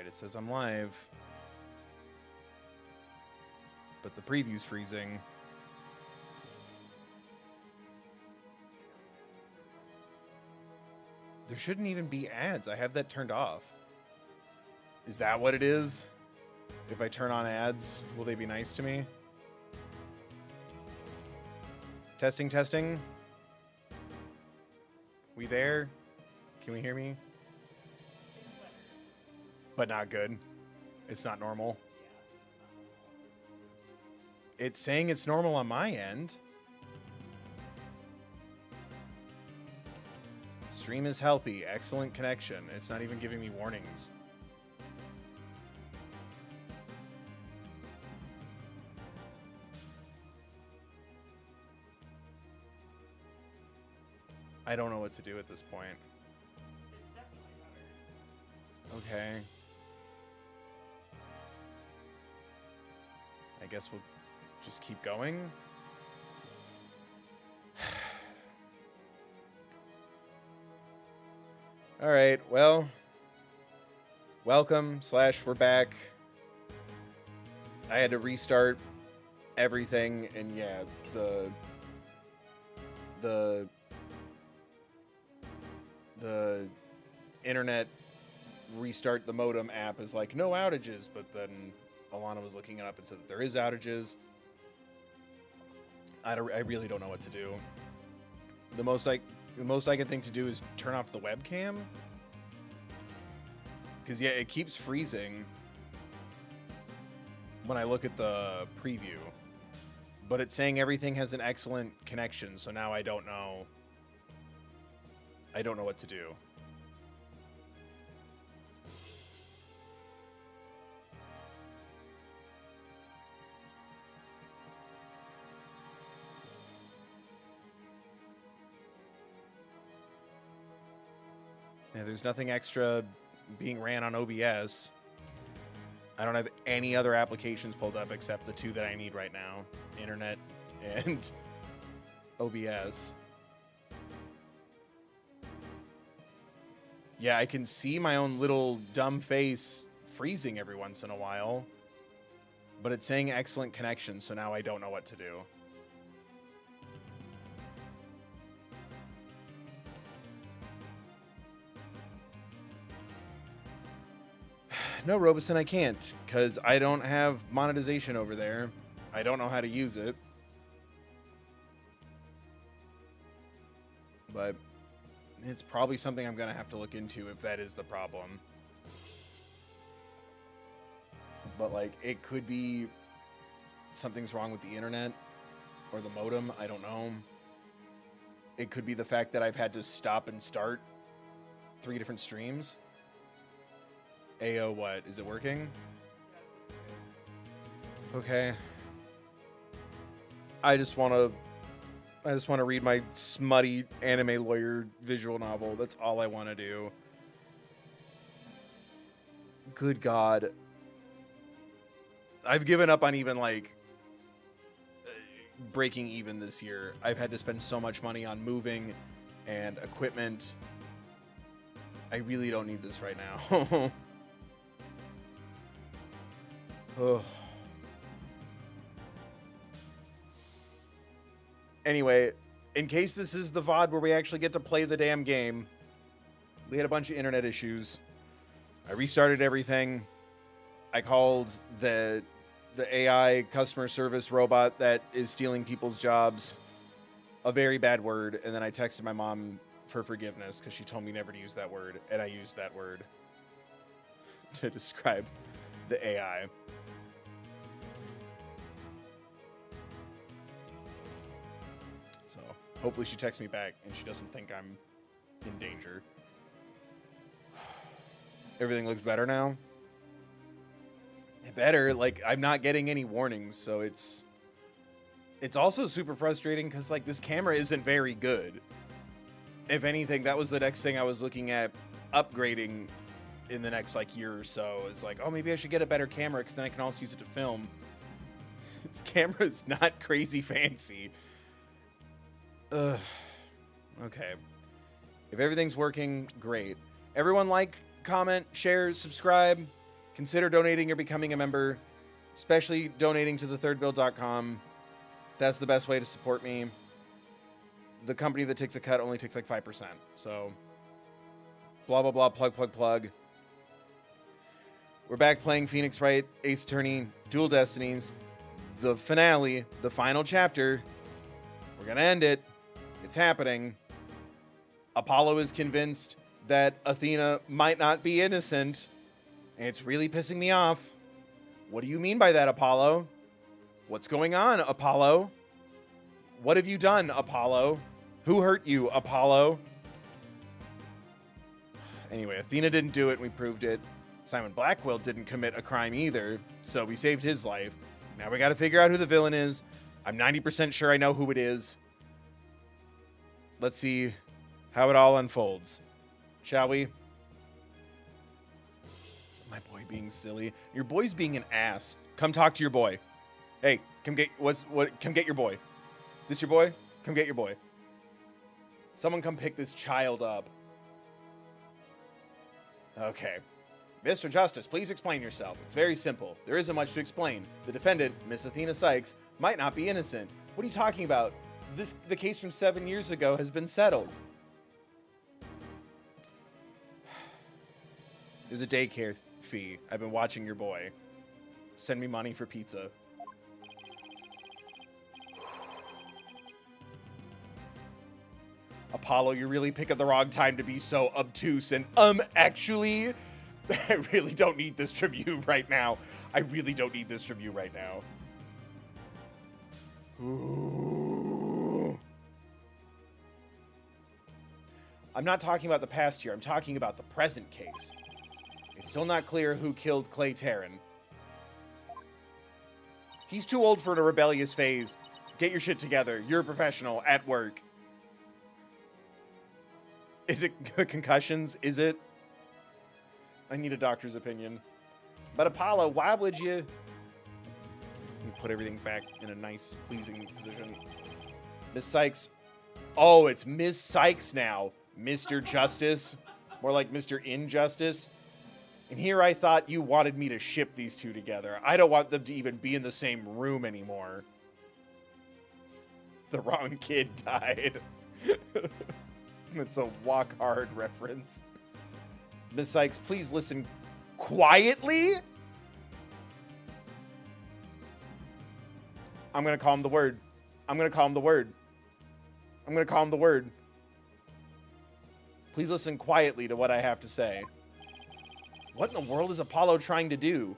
Alright, it says I'm live. But the preview's freezing. There shouldn't even be ads. I have that turned off. Is that what it is? If I turn on ads, will they be nice to me? Testing, testing. We there? Can we hear me? But not good. It's not normal. It's saying it's normal on my end. Stream is healthy. Excellent connection. It's not even giving me warnings. I don't know what to do at this point. It's definitely better. Okay. I guess we'll just keep going. All right, well, welcome / we're back. I had to restart everything, and yeah, the internet restart the modem app is like no outages, but then Alana was looking it up and said that there is outages. I really don't know what to do. The most I can think to do is turn off the webcam, because yeah, it keeps freezing when I look at the preview, but it's saying everything has an excellent connection, so now I don't know what to do. Yeah, there's nothing extra being ran on OBS. I don't have any other applications pulled up except the two that I need right now. Internet and OBS. Yeah, I can see my own little dumb face freezing every once in a while. But it's saying excellent connection, so now I don't know what to do. No, Robeson, I can't, because I don't have monetization over there. I don't know how to use it. But it's probably something I'm going to have to look into if that is the problem. But, like, it could be something's wrong with the internet or the modem. I don't know. It could be the fact that I've had to stop and start 3 different streams. AO what? Is it working? Okay. I just want to read my smutty anime lawyer visual novel. That's all I want to do. Good God. I've given up on even like breaking even this year. I've had to spend so much money on moving and equipment. I really don't need this right now. Oh. Anyway, in case this is the VOD where we actually get to play the damn game, we had a bunch of internet issues. I restarted everything. I called the AI customer service robot that is stealing people's jobs a very bad word, and then I texted my mom for forgiveness because she told me never to use that word, and I used that word to describe the AI. So hopefully she texts me back and she doesn't think I'm in danger. Everything looks better now. Better, like I'm not getting any warnings, so it's also super frustrating because like this camera isn't very good. If anything, that was the next thing I was looking at upgrading in the next like year or so. It's like, oh, maybe I should get a better camera because then I can also use it to film. This camera is not crazy fancy. Ugh. Okay. If everything's working, great. Everyone like, comment, share, subscribe. consider donating or becoming a member, especially donating to thethirdbill.com. That's the best way to support me. The company that takes a cut only takes like 5%. So, blah, blah, blah, plug. We're back playing Phoenix Wright, Ace Attorney, Dual Destinies. The finale, the final chapter. We're going to end it. It's happening. Apollo is convinced that Athena might not be innocent. And it's really pissing me off. What do you mean by that, Apollo? What's going on, Apollo? What have you done, Apollo? Who hurt you, Apollo? Anyway, Athena didn't do it, and we proved it. Simon Blackwell didn't commit a crime either, so we saved his life. Now we got to figure out who the villain is. I'm 90% sure I know who it is. Let's see how it all unfolds. Shall we? My boy being silly. Your boy's being an ass. Come talk to your boy. Hey, come get come get your boy. This your boy? Come get your boy. Someone come pick this child up. Okay. Mr. Justice, please explain yourself. It's very simple. There isn't much to explain. The defendant, Miss Athena Sykes, might not be innocent. What are you talking about? The case from 7 years ago has been settled. There's a daycare fee. I've been watching your boy. Send me money for pizza. Apollo, you're really picking the wrong time to be so obtuse and, actually, I really don't need this from you right now. I really don't need this from you right now. Ooh. I'm not talking about the past here. I'm talking about the present case. It's still not clear who killed Clay Terran. He's too old for a rebellious phase. Get your shit together. You're a professional at work. Is it concussions? Is it? I need a doctor's opinion. But Apollo, why would you... Let me put everything back in a nice, pleasing position. Miss Sykes. Oh, it's Miss Sykes now. Mr. Justice. More like Mr. Injustice. And here I thought you wanted me to ship these two together. I don't want them to even be in the same room anymore. The wrong kid died. It's a Walk Hard reference. Miss Sykes, please listen quietly. I'm going to call him the word. I'm going to call him the word. I'm going to call him the word. Please listen quietly to what I have to say. What in the world is Apollo trying to do?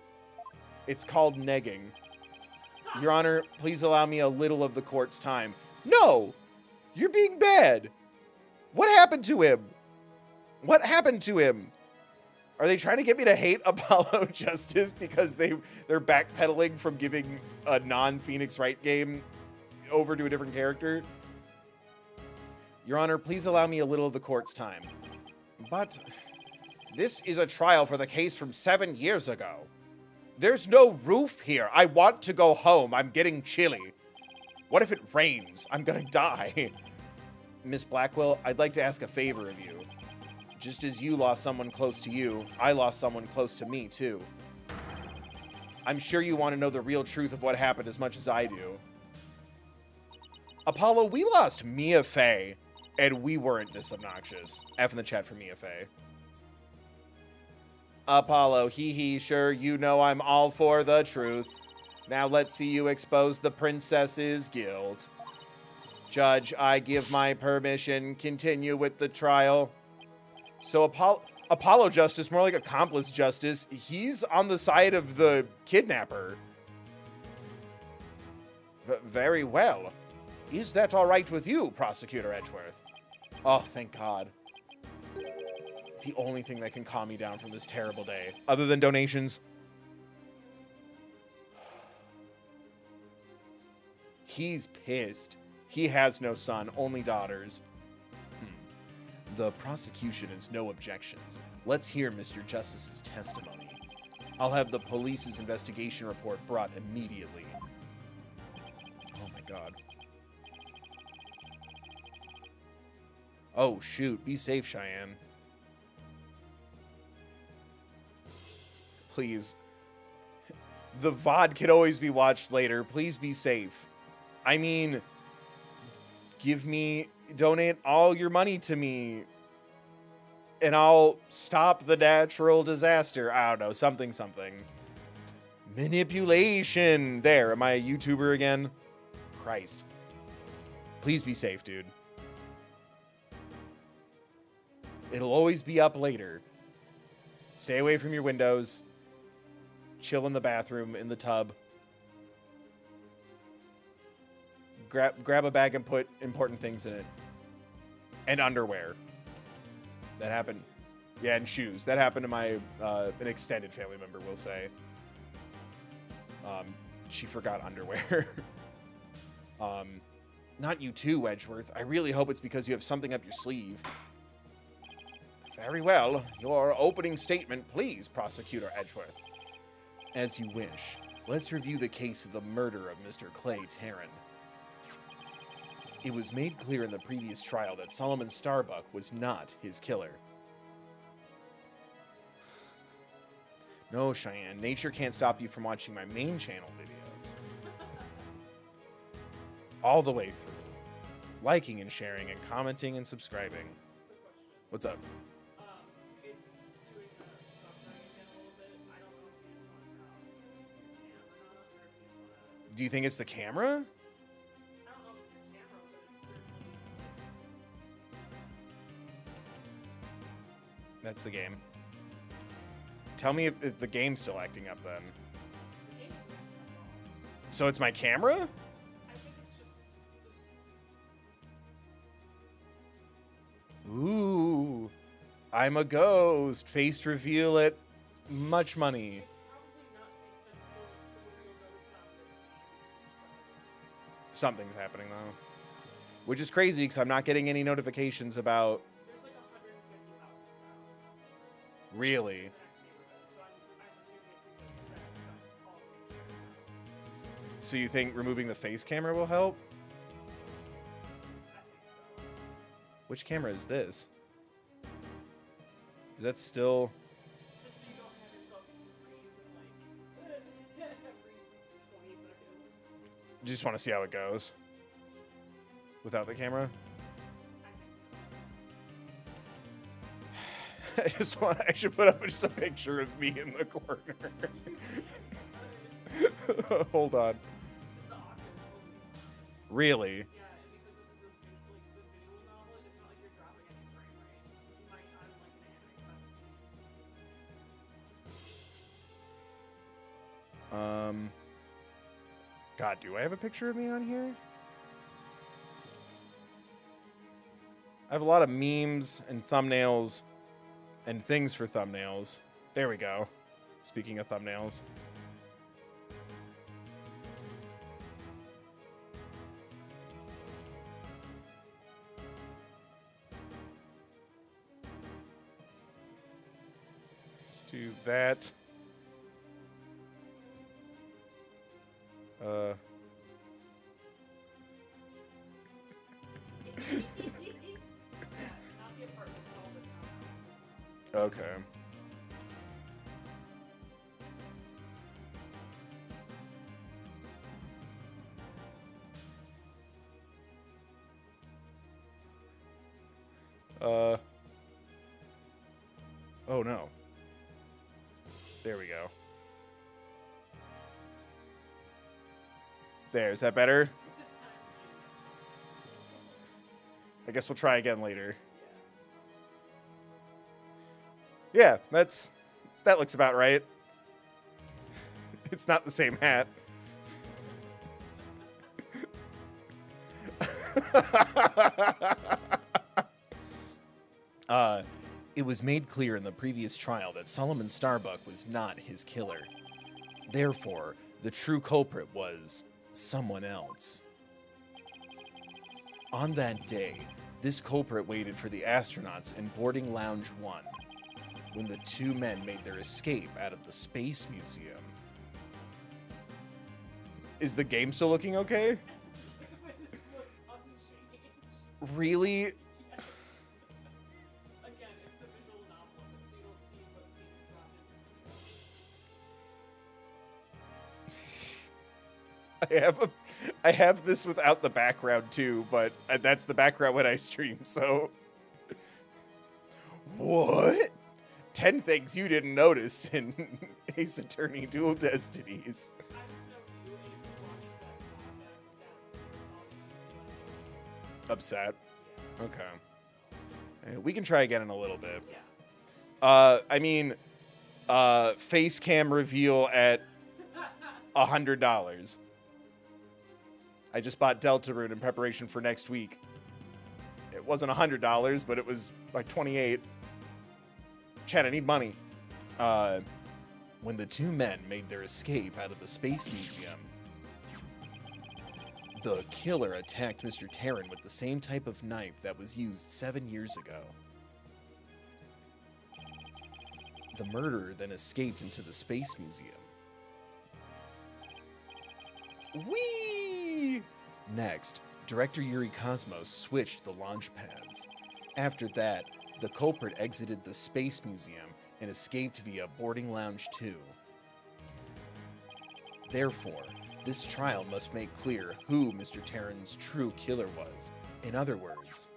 It's called negging. Your Honor, please allow me a little of the court's time. No! You're being bad. What happened to him? What happened to him? Are they trying to get me to hate Apollo Justice because they're backpedaling from giving a non-Phoenix Wright game over to a different character? Your Honor, please allow me a little of the court's time. But this is a trial for the case from 7 years ago. There's no roof here. I want to go home. I'm getting chilly. What if it rains? I'm gonna die. Miss Blackwell, I'd like to ask a favor of you. Just as you lost someone close to you, I lost someone close to me, too. I'm sure you want to know the real truth of what happened as much as I do. Apollo, we lost Mia Fey, and we weren't this obnoxious. F in the chat for Mia Fey. Apollo, hee, sure, you know I'm all for the truth. Now let's see you expose the princess's guilt. Judge, I give my permission. Continue with the trial. So Apollo Justice, more like accomplice justice, he's on the side of the kidnapper. Very well. Is that all right with you, Prosecutor Edgeworth? Oh, thank God. It's the only thing that can calm me down from this terrible day. Other than donations. He's pissed. He has no son, only daughters. The prosecution has no objections. Let's hear Mr. Justice's testimony. I'll have the police's investigation report brought immediately. Oh my God. Oh shoot, be safe, Cheyenne. please. The VOD can always be watched later. Please be safe. I mean, donate all your money to me, and I'll stop the natural disaster. I don't know, something. Manipulation. There, am I a YouTuber again? Christ. Please be safe, dude. It'll always be up later. Stay away from your windows. Chill in the bathroom, in the tub. Grab a bag and put important things in it. And underwear. That happened. Yeah, and shoes. That happened to my an extended family member, we'll say. She forgot underwear. Not you too, Wedgeworth. I really hope it's because you have something up your sleeve. Very well. Your opening statement, please, Prosecutor Edgeworth. As you wish. Let's review the case of the murder of Mr. Clay Tarrant. It was made clear in the previous trial that Solomon Starbuck was not his killer. No, Cheyenne. Nature can't stop you from watching my main channel videos. All the way through. Liking and sharing and commenting and subscribing. What's up? It's doing the buffering again a little bit. I don't know if you just want to turn off the camera or if you just want to... Do you think it's the camera? I don't know if it's your camera, but it's certainly... That's the game. Tell me if the game's still acting up then. The game isn't acting up at all. So it's my camera? I think it's just this... Ooh. I'm a ghost. Face reveal at much money. It's probably not to the extent you'll notice it on this game. Something's happening though. Which is crazy because I'm not getting any notifications about... There's like 150 houses now. Really? In the next neighborhood, so I'm assuming it's because that stuff's all being shared. So you think removing the face camera will help? I think so. Which camera is this? Is that still... Just so you don't have yourself freeze in like every 20 seconds. You just want to see how it goes? Without the camera? I think so. I should put up just a picture of me in the corner. Hold on. It's the octaves fully. Really? Yeah, and because this is a the visual novel, it's not like you're dropping any frame rates. You might on like an anime cutscene. God, do I have a picture of me on here? I have a lot of memes and thumbnails and things for thumbnails. There we go. Speaking of thumbnails. Let's do that. Not the apartments, but all the townhouses. Okay. Oh no. There we go. There, is that better? I guess we'll try again later. Yeah, that looks about right. It's not the same hat. It was made clear in the previous trial that Solomon Starbuck was not his killer. Therefore, the true culprit was someone else. On that day, this culprit waited for the astronauts in boarding lounge 1 when the two men made their escape out of the Space Museum. Is the game still looking okay? It looks unchanged. Really? Yes. Again, it's the visual novel, so you don't see what's being dropped in. I have this without the background too, but that's the background when I stream. So, what? 10 things you didn't notice in Ace Attorney Dual Destinies. Upset. Okay. We can try again in a little bit. I mean, face cam reveal at $100. I just bought Delta Rune in preparation for next week. It wasn't $100, but it was like 28. Chad, I need money. When the two men made their escape out of the Space Museum, the killer attacked Mr. Terran with the same type of knife that was used 7 years ago. The murderer then escaped into the Space Museum. Whee! Next, Director Yuri Cosmos switched the launch pads. After that, the culprit exited the Space Museum and escaped via Boarding Lounge 2. Therefore, this trial must make clear who Mr. Terran's true killer was. In other words,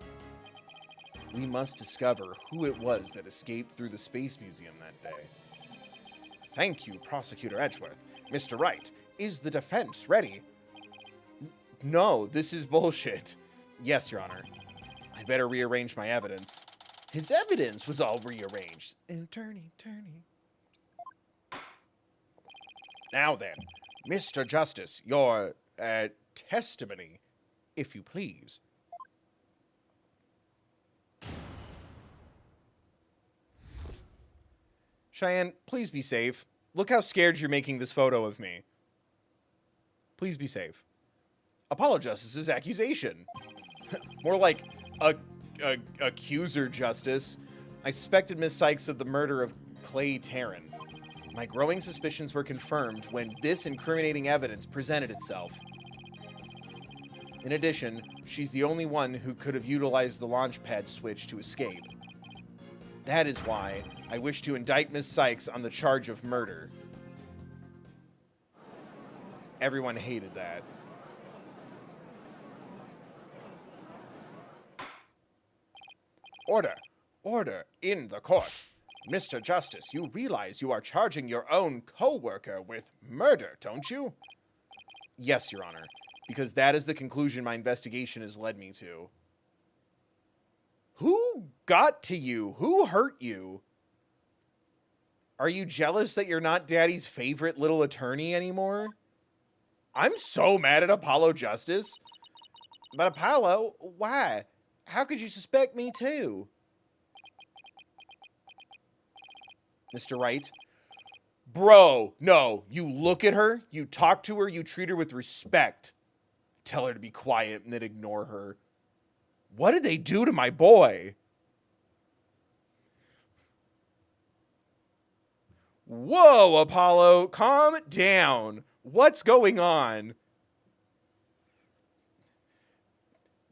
we must discover who it was that escaped through the Space Museum that day. Thank you, Prosecutor Edgeworth. Mr. Wright, is the defense ready? No, this is bullshit. Yes, Your Honor. I better rearrange my evidence. His evidence was all rearranged. Attorney. Now then, Mr. Justice, your testimony, if you please. Cheyenne, please be safe. Look how scared you're making this photo of me. Please be safe. Apollo Justice's accusation. More like accuser justice. I suspected Miss Sykes of the murder of Clay Terran. My growing suspicions were confirmed when this incriminating evidence presented itself. In addition, she's the only one who could have utilized the launch pad switch to escape. That is why I wish to indict Miss Sykes on the charge of murder. Everyone hated that. Order in the court. Mr. Justice, you realize you are charging your own co-worker with murder, don't you? Yes, Your Honor, because that is the conclusion my investigation has led me to. Who got to you? Who hurt you? Are you jealous that you're not Daddy's favorite little attorney anymore? I'm so mad at Apollo Justice. But Apollo, why? How could you suspect me too? Mr. Wright? Bro, no. You look at her, you talk to her, you treat her with respect. Tell her to be quiet and then ignore her. What did they do to my boy? Whoa, Apollo, calm down. What's going on?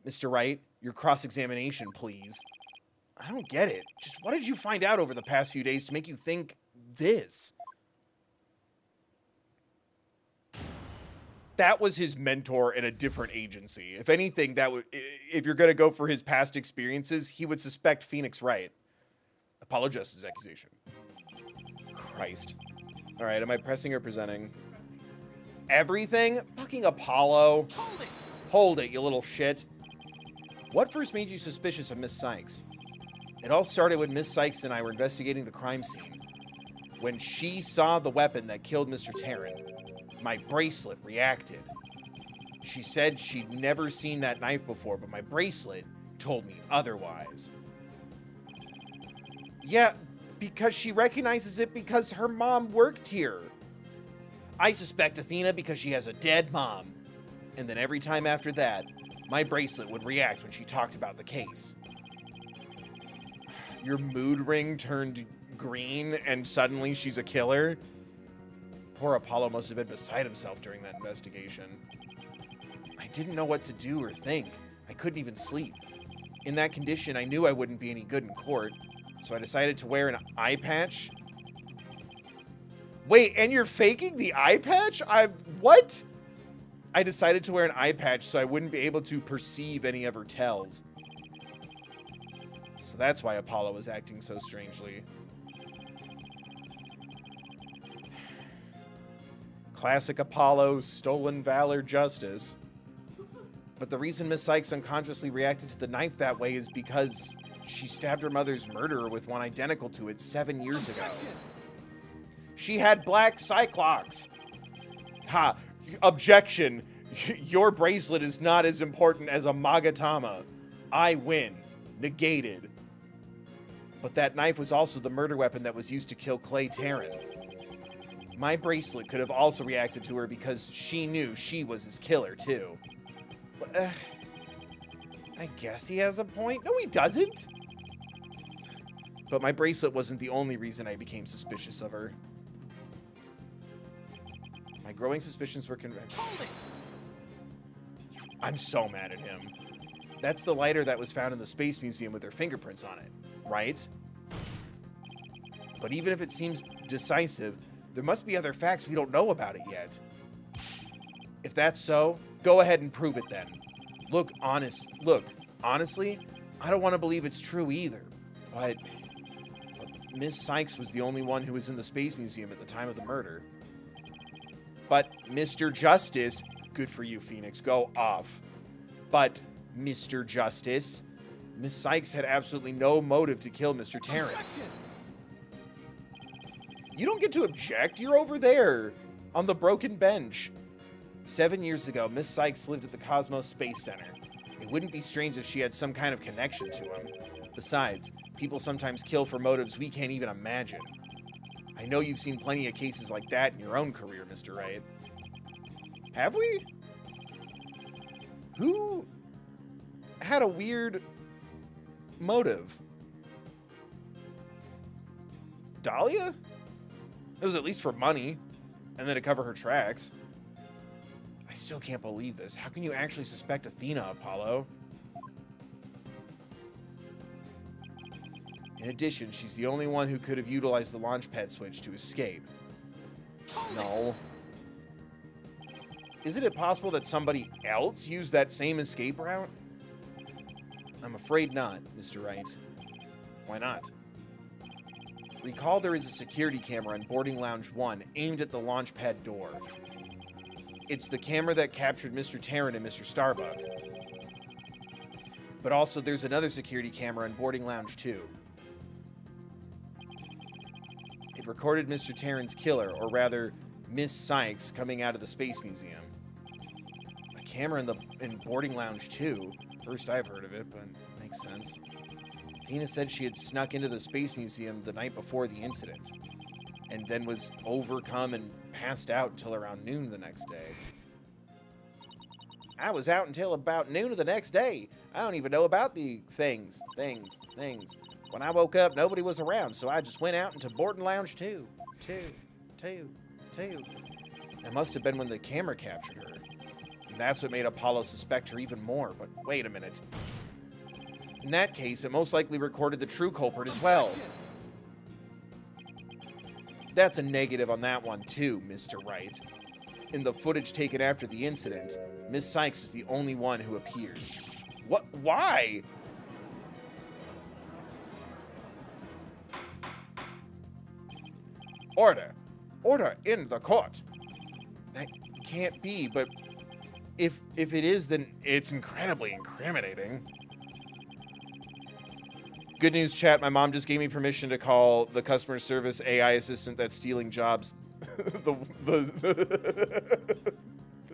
Mr. Wright, your cross-examination, please. I don't get it. Just what did you find out over the past few days to make you think this? That was his mentor in a different agency. If anything, that would, if you're going to go for his past experiences, he would suspect Phoenix Wright. Apollo Justice's accusation. Christ. All right, am I pressing or presenting? Everything? Fucking Apollo. Hold it! Hold it, you little shit. What first made you suspicious of Miss Sykes? It all started when Miss Sykes and I were investigating the crime scene. When she saw the weapon that killed Mr. Terran, my bracelet reacted. She said she'd never seen that knife before, but my bracelet told me otherwise. Yeah, because she recognizes it because her mom worked here. I suspect Athena because she has a dead mom. And then every time after that, my bracelet would react when she talked about the case. Your mood ring turned green and suddenly she's a killer? Poor Apollo must have been beside himself during that investigation. I didn't know what to do or think. I couldn't even sleep. In that condition, I knew I wouldn't be any good in court, so I decided to wear an eye patch. Wait, and you're faking the eye patch? What? I decided to wear an eye patch so I wouldn't be able to perceive any of her tells. So that's why Apollo was acting so strangely. Classic Apollo, stolen valor, justice. But the reason Miss Sykes unconsciously reacted to the knife that way is because she stabbed her mother's murderer with one identical to it 7 years ago. She had black cyclops. Ha! Objection. Your bracelet is not as important as a Magatama. I win. Negated. But that knife was also the murder weapon that was used to kill Clay Tarrant. My bracelet could have also reacted to her because she knew she was his killer, too. But, I guess he has a point. No, he doesn't. But my bracelet wasn't the only reason I became suspicious of her. My growing suspicions were I'm so mad at him. That's the lighter that was found in the Space Museum with their fingerprints on it, right? But even if it seems decisive, there must be other facts we don't know about it yet. If that's so, go ahead and prove it then. Look, honestly, I don't want to believe it's true either. But Miss Sykes was the only one who was in the Space Museum at the time of the murder. But Mr. Justice, good for you, Phoenix, go off. But Mr. Justice, Miss Sykes had absolutely no motive to kill Mr. Tarrant. You don't get to object, you're over there on the broken bench. 7 years ago, Miss Sykes lived at the Cosmos Space Center. It wouldn't be strange if she had some kind of connection to him. Besides, people sometimes kill for motives we can't even imagine. I know you've seen plenty of cases like that in your own career, Mr. Wright. Have we? Who had a weird motive? Dahlia? It was at least for money, and then to cover her tracks. I still can't believe this. How can you actually suspect Athena, Apollo? In addition, she's the only one who could have utilized the launch pad switch to escape. No. Isn't it possible that somebody else used that same escape route? I'm afraid not, Mr. Wright. Why not? Recall there is a security camera in boarding lounge 1 aimed at the launch pad door. It's the camera that captured Mr. Tarrant and Mr. Starbuck. But also there's another security camera in boarding lounge 2. It recorded Mr. Tarrant's killer, or rather, Miss Sykes, coming out of the Space Museum. A camera in boarding lounge 2? First I've heard of it, but makes sense. Tina said she had snuck into the Space Museum the night before the incident, and then was overcome and passed out until around noon the next day. I was out until about noon of the next day. I don't even know about the things. When I woke up, nobody was around, so I just went out into boarding lounge 2. That must have been when the camera captured her. And that's what made Apollo suspect her even more. But wait a minute. In that case, it most likely recorded the true culprit as well. That's a negative on that one too, Mr. Wright. In the footage taken after the incident, Miss Sykes is the only one who appears. What? Why? Order. Order in the court. That can't be, but if it is, then it's incredibly incriminating. Good news, chat. My mom just gave me permission to call the customer service AI assistant that's stealing jobs the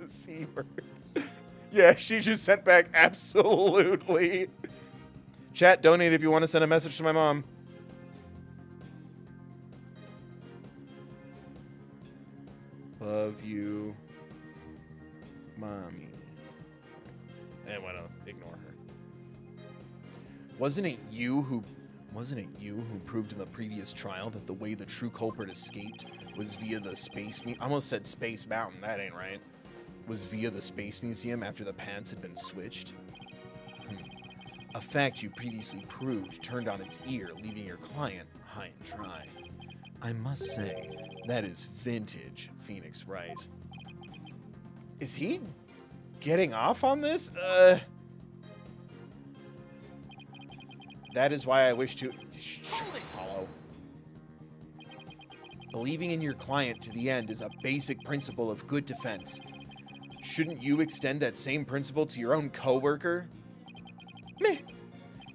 C word. Yeah, she just sent back absolutely. Chat, donate if you want to send a message to my mom. Love you, mommy. And want to ignore her. Wasn't it you who proved in the previous trial that the way the true culprit escaped was via the space I almost said Space Mountain, that ain't right. Was via the Space Museum after the pads had been switched? A fact you previously proved turned on its ear, leaving your client high and dry. I must say, that is vintage Phoenix Wright. Is he getting off on this? That is why I wish to... Shut it, Apollo. Believing in your client to the end is a basic principle of good defense. Shouldn't you extend that same principle to your own coworker? Meh.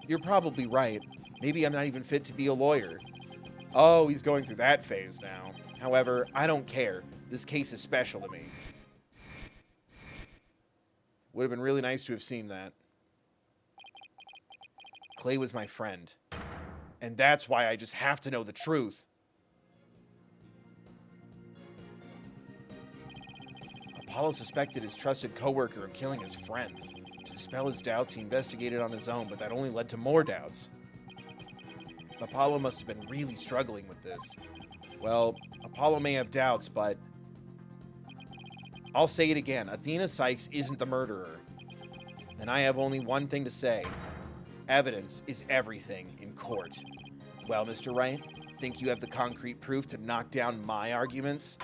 You're probably right. Maybe I'm not even fit to be a lawyer. Oh, he's going through that phase now. However, I don't care. This case is special to me. Would have been really nice to have seen that. Clay was my friend. And that's why I just have to know the truth. Apollo suspected his trusted coworker of killing his friend. To dispel his doubts, he investigated on his own, but that only led to more doubts. Apollo must have been really struggling with this. Well, Apollo may have doubts, but... I'll say it again. Athena Sykes isn't the murderer. And I have only one thing to say. Evidence is everything in court. Well, Mr. Wright, think you have the concrete proof to knock down my arguments?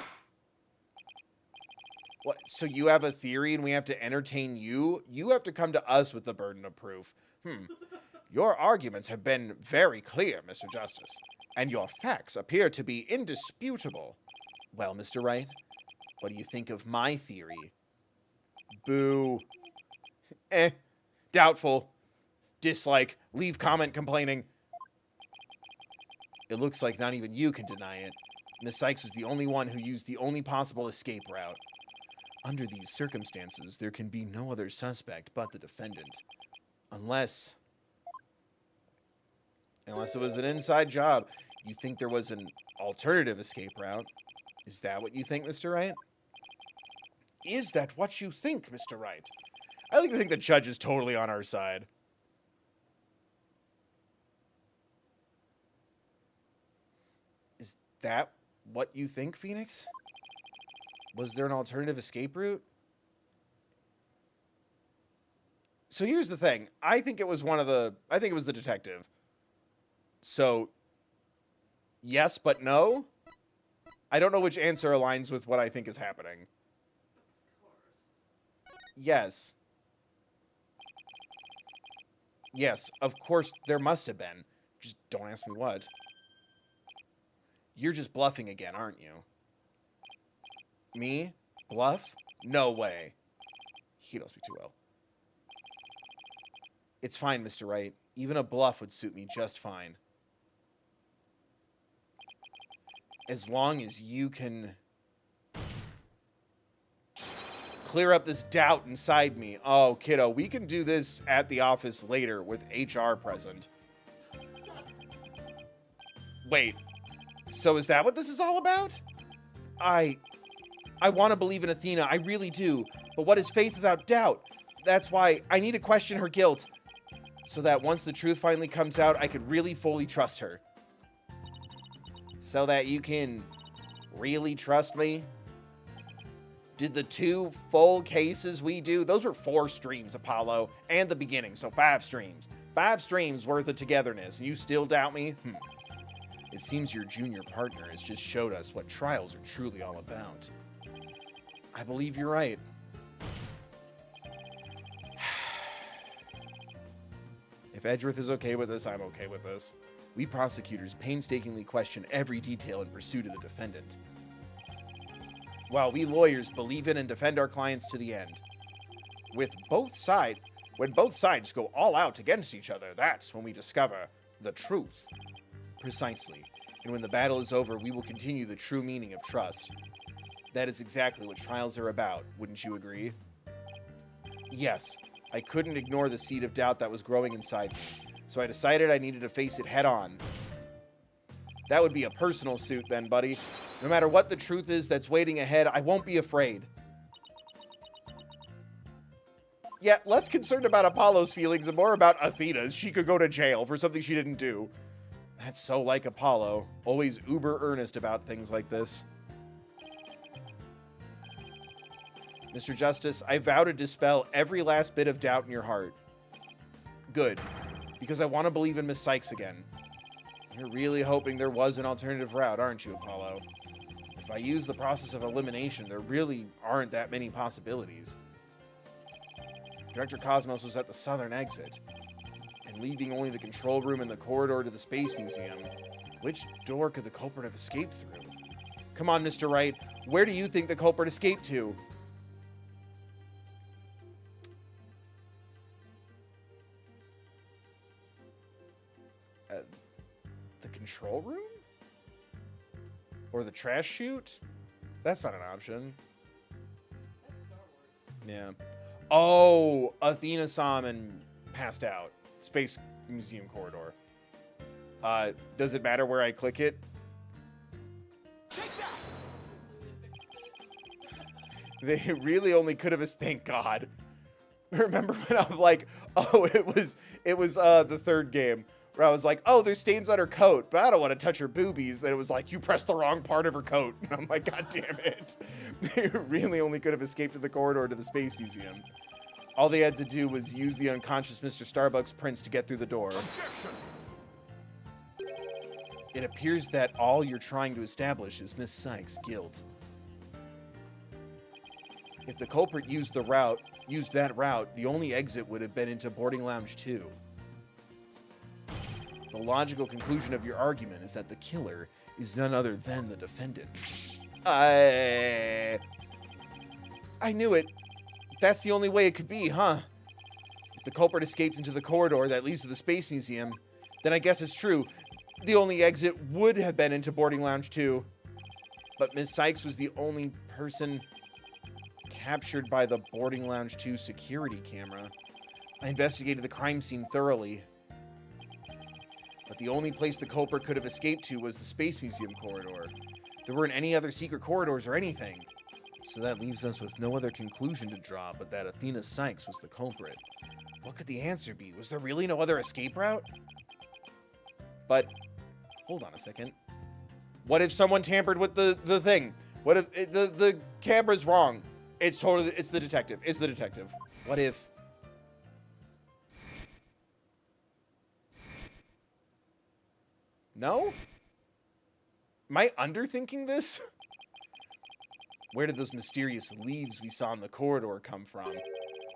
What? So you have a theory and we have to entertain you? You have to come to us with the burden of proof. Your arguments have been very clear, Mr. Justice, and your facts appear to be indisputable. Well, Mr. Wright, what do you think of my theory? Boo. Doubtful. Dislike. Leave comment complaining. It looks like not even you can deny it. Miss Sykes was the only one who used the only possible escape route. Under these circumstances, there can be no other suspect but the defendant. Unless it was an inside job. You think there was an alternative escape route? Is that what you think, Mr. Wright? Is that what you think, Mr. Wright? I like to think the judge is totally on our side. Is that what you think, Phoenix? Was there an alternative escape route? So here's the thing. I think it was the detective. So, yes, but no. I don't know which answer aligns with what I think is happening. Of course. Yes. Yes, of course there must have been. Just don't ask me what. You're just bluffing again, aren't you? Me? Bluff? No way. He knows me too well. It's fine, Mr. Wright. Even a bluff would suit me just fine. As long as you can clear up this doubt inside me. Oh, kiddo, we can do this at the office later with HR present. Wait, so is that what this is all about? I want to believe in Athena, I really do. But what is faith without doubt? That's why I need to question her guilt. So that once the truth finally comes out, I could really fully trust her. So that you can really trust me? Did the 2 full cases we do, those were 4 streams, Apollo, and the beginning, so 5 streams. 5 streams worth of togetherness, and you still doubt me? It seems your junior partner has just showed us what trials are truly all about. I believe you're right. If Edgeworth is okay with this, I'm okay with this. We prosecutors painstakingly question every detail in pursuit of the defendant, while we lawyers believe in and defend our clients to the end. When both sides go all out against each other, that's when we discover the truth. Precisely. And when the battle is over, we will continue the true meaning of trust. That is exactly what trials are about, wouldn't you agree? Yes, I couldn't ignore the seed of doubt that was growing inside me, so I decided I needed to face it head on. That would be a personal suit then, buddy. No matter what the truth is that's waiting ahead, I won't be afraid. Yeah, less concerned about Apollo's feelings and more about Athena's. She could go to jail for something she didn't do. That's so like Apollo. Always uber earnest about things like this. Mr. Justice, I vow to dispel every last bit of doubt in your heart. Good. Because I want to believe in Miss Sykes again. You're really hoping there was an alternative route, aren't you, Apollo? If I use the process of elimination, there really aren't that many possibilities. Director Cosmos was at the southern exit, and leaving only the control room and the corridor to the Space Museum. Which door could the culprit have escaped through? Come on, Mr. Wright. Where do you think the culprit escaped to? The control room? Or the trash chute? That's not an option. That's Star Wars. Yeah. Oh, Athena saw him and passed out. Space Museum corridor. Does it matter where I click it? Take that! Hopefully they fixed it. They really only could have. Thank God. Remember when I was like, oh, it was the third game where I was like, oh, there's stains on her coat, but I don't want to touch her boobies. And it was like, you pressed the wrong part of her coat. And I'm like, God damn it. They really only could have escaped to the corridor to the Space Museum. All they had to do was use the unconscious Mr. Starbucks prince to get through the door. Objection! It appears that all you're trying to establish is Miss Sykes' guilt. If the culprit used that route, the only exit would have been into boarding lounge 2. The logical conclusion of your argument is that the killer is none other than the defendant. I knew it. That's the only way it could be, huh? If the culprit escapes into the corridor that leads to the Space Museum, then I guess it's true. The only exit would have been into boarding lounge 2. But Miss Sykes was the only person captured by the boarding lounge 2 security camera. I investigated the crime scene thoroughly. But the only place the culprit could have escaped to was the Space Museum corridor. There weren't any other secret corridors or anything. So that leaves us with no other conclusion to draw but that Athena Sykes was the culprit. What could the answer be? Was there really no other escape route? But, hold on a second. What if someone tampered with the thing? What if the camera's wrong? It's the detective. It's the detective. What if... No? Am I underthinking this? Where did those mysterious leaves we saw in the corridor come from?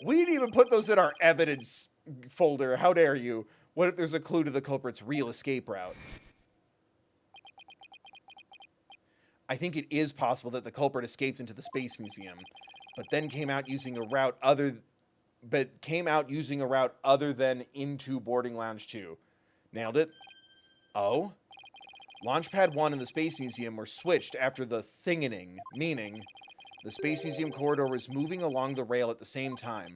We didn't even put those in our evidence folder. How dare you? What if there's a clue to the culprit's real escape route? I think it is possible that the culprit escaped into the Space Museum, but then came out using a route other than into boarding lounge 2. Nailed it. Oh? Launchpad 1 and the Space Museum were switched after the thingening, meaning the Space Museum corridor was moving along the rail at the same time,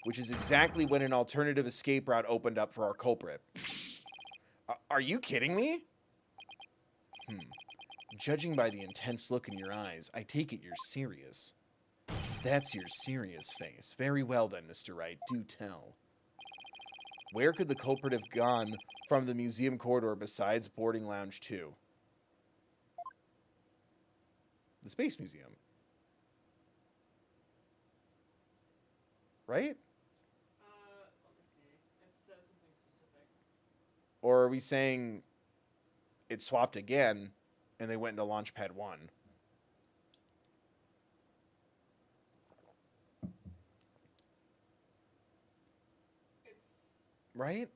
which is exactly when an alternative escape route opened up for our culprit. Are you kidding me? Judging by the intense look in your eyes, I take it you're serious. That's your serious face. Very well then, Mr. Wright, do tell. Where could the culprit have gone from the museum corridor besides boarding lounge 2? The Space Museum. Right? Let me see. It says something specific. Or are we saying it swapped again and they went into Launchpad 1? It's Right?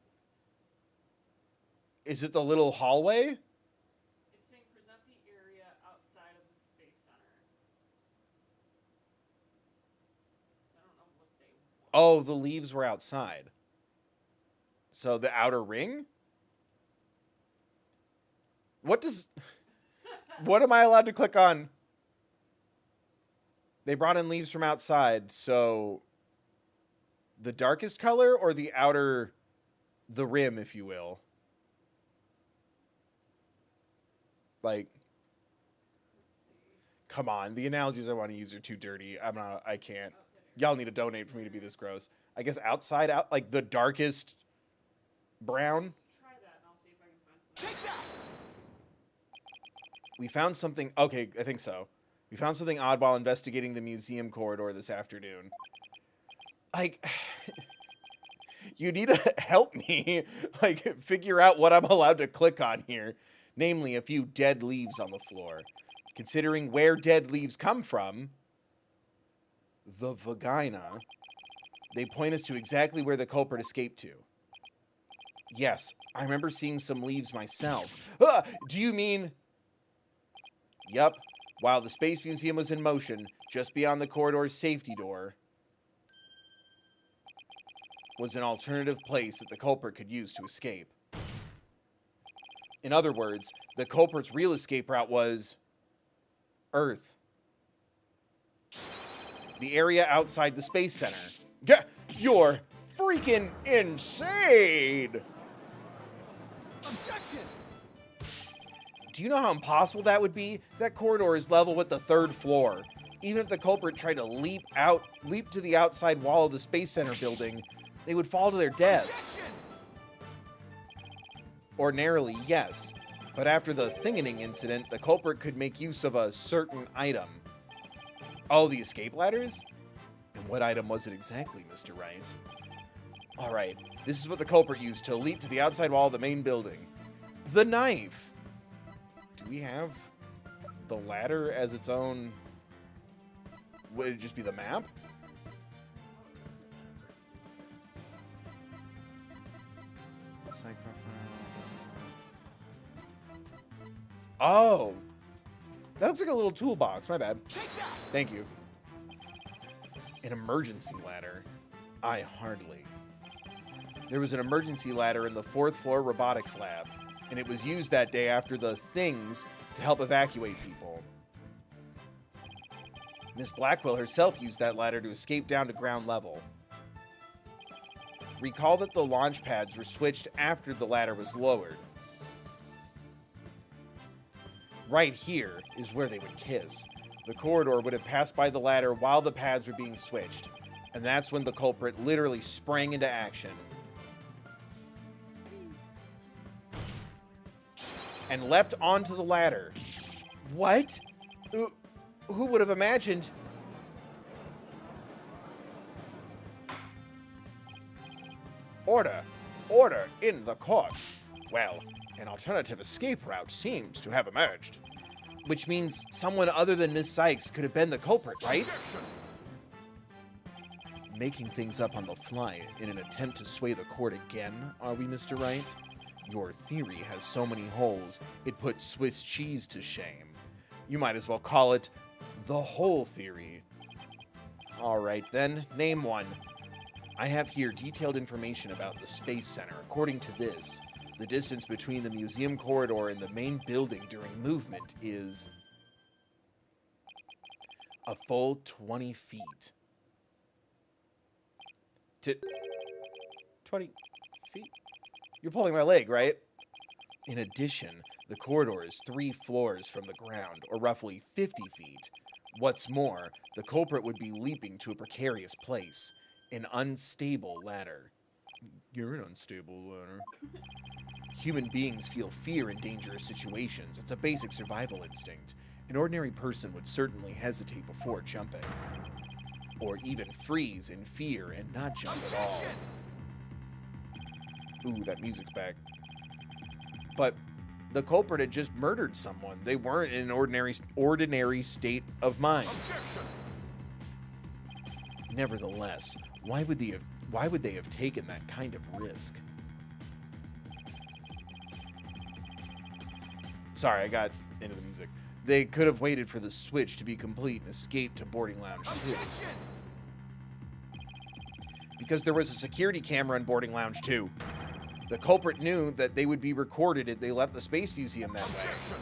Is it the little hallway? it's saying present the area outside of the Space Center. So I don't know what they want. Oh, the leaves were outside. So the outer ring? What am I allowed to click on? They brought in leaves from outside, so the darkest color or the rim, if you will? Like, Let's see. come on. The analogies I want to use are too dirty. I can't. Y'all need to donate for me to be this gross. I guess outside out, like the darkest brown. Try that and I'll see if I can find something. Take that! We found something. Okay, I think so. We found something odd while investigating the museum corridor this afternoon. Like, you need to help me, like, figure out what I'm allowed to click on here. Namely, a few dead leaves on the floor. Considering where dead leaves come from, the vagina, They point us to exactly where the culprit escaped to. Yes, I remember seeing some leaves myself. Do you mean... Yup. While the Space Museum was in motion, just beyond the corridor's safety door was an alternative place that the culprit could use to escape. In other words, the culprit's real escape route was... Earth. The area outside the Space Center. You're freaking insane! Objection! Do you know how impossible that would be? That corridor is level with the 3rd floor. Even if the culprit tried to leap to the outside wall of the Space Center building, they would fall to their death. Objection! Ordinarily, yes. But after the thinganing incident, the culprit could make use of a certain item. Oh, the escape ladders? And what item was it exactly, Mr. Wright? Alright, this is what the culprit used to leap to the outside wall of the main building. The knife! Do we have the ladder as its own... Would it just be the map? Oh! That looks like a little toolbox. My bad. Take that! Thank you. An emergency ladder? I hardly. There was an emergency ladder in the 4th floor robotics lab, and it was used that day after the things to help evacuate people. Miss Blackwell herself used that ladder to escape down to ground level. Recall that the launch pads were switched after the ladder was lowered. Right here is where they would kiss. The corridor would have passed by the ladder while the pads were being switched, and that's when the culprit literally sprang into action. And leapt onto the ladder. What? Who would have imagined? Order! Order in the court! Well, an alternative escape route seems to have emerged. Which means someone other than Miss Sykes could have been the culprit, right? Objection! Making things up on the fly in an attempt to sway the court again, are we, Mr. Wright? Your theory has so many holes, it puts Swiss cheese to shame. You might as well call it the whole theory. Alright then, name one. I have here detailed information about the Space Center. According to this, the distance between the museum corridor and the main building during movement is a full 20 feet. 20 feet? You're pulling my leg, right? In addition, the corridor is 3 floors from the ground, or roughly 50 feet. What's more, the culprit would be leaping to a precarious place, an unstable ladder. You're an unstable ladder. Human beings feel fear in dangerous situations. It's a basic survival instinct. An ordinary person would certainly hesitate before jumping. Or even freeze in fear and not jump at all. Objection! Ooh, that music's back. But the culprit had just murdered someone. They weren't in an ordinary state of mind. Objection! Nevertheless, why would they have taken that kind of risk? Sorry, I got into the music. They could have waited for the switch to be complete and escaped to boarding lounge 2. Objection! Because there was a security camera in boarding lounge 2. The culprit knew that they would be recorded if they left the Space Museum that way. Objection!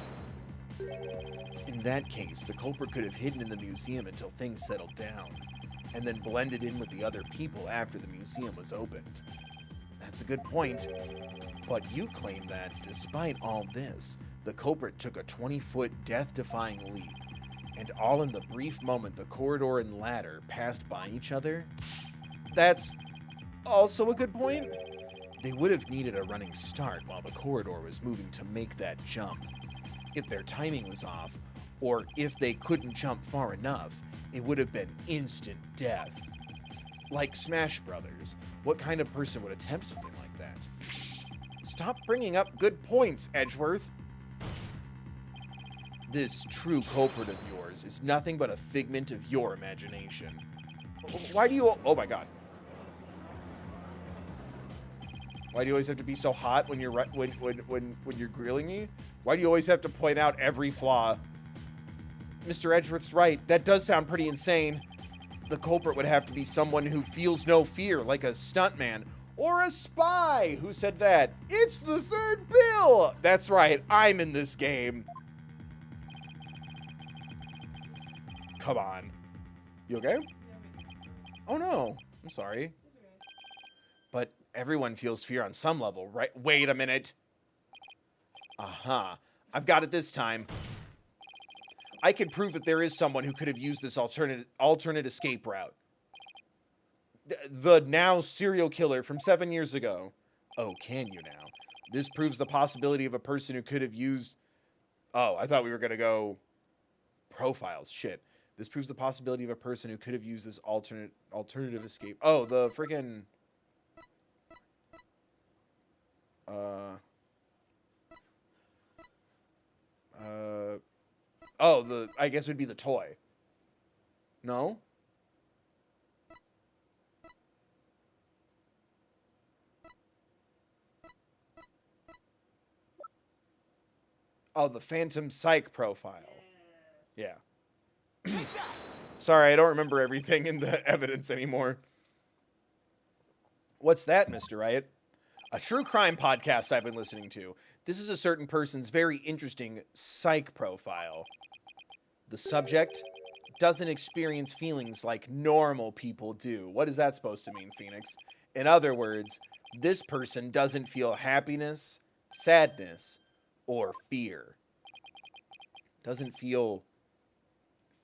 In that case, the culprit could have hidden in the museum until things settled down, and then blended in with the other people after the museum was opened. That's a good point. But you claim that, despite all this, the culprit took a 20-foot death-defying leap, and all in the brief moment the corridor and ladder passed by each other? That's also a good point. They would have needed a running start while the corridor was moving to make that jump. If their timing was off, or if they couldn't jump far enough, it would have been instant death. Like Smash Brothers, what kind of person would attempt something like that? Stop bringing up good points, Edgeworth. This true culprit of yours is nothing but a figment of your imagination. Why do you... Oh my god. Why do you always have to be so hot when you're when you're grilling me? Why do you always have to point out every flaw? Mr. Edgeworth's right. That does sound pretty insane. The culprit would have to be someone who feels no fear, like a stuntman or a spy. Who said that? It's the third bill. That's right. I'm in this game. Come on. You okay? Oh no. I'm sorry. But everyone feels fear on some level, right? Wait a minute. Uh-huh. I've got it this time. I can prove that there is someone who could have used this alternate escape route. The now serial killer from 7 years ago. Oh, can you now? This proves the possibility of a person who could have used... Oh, I thought we were going to go profiles. Shit. This proves the possibility of a person who could have used this alternative escape. Oh, the freaking... Oh, I guess it would be the toy. No? Oh, the Phantom Psych profile. Yeah. Take that! Sorry, I don't remember everything in the evidence anymore. What's that, Mr. Riot? A true crime podcast I've been listening to. This is a certain person's very interesting psych profile. The subject doesn't experience feelings like normal people do. What is that supposed to mean, Phoenix? In other words, this person doesn't feel happiness, sadness, or fear. Doesn't feel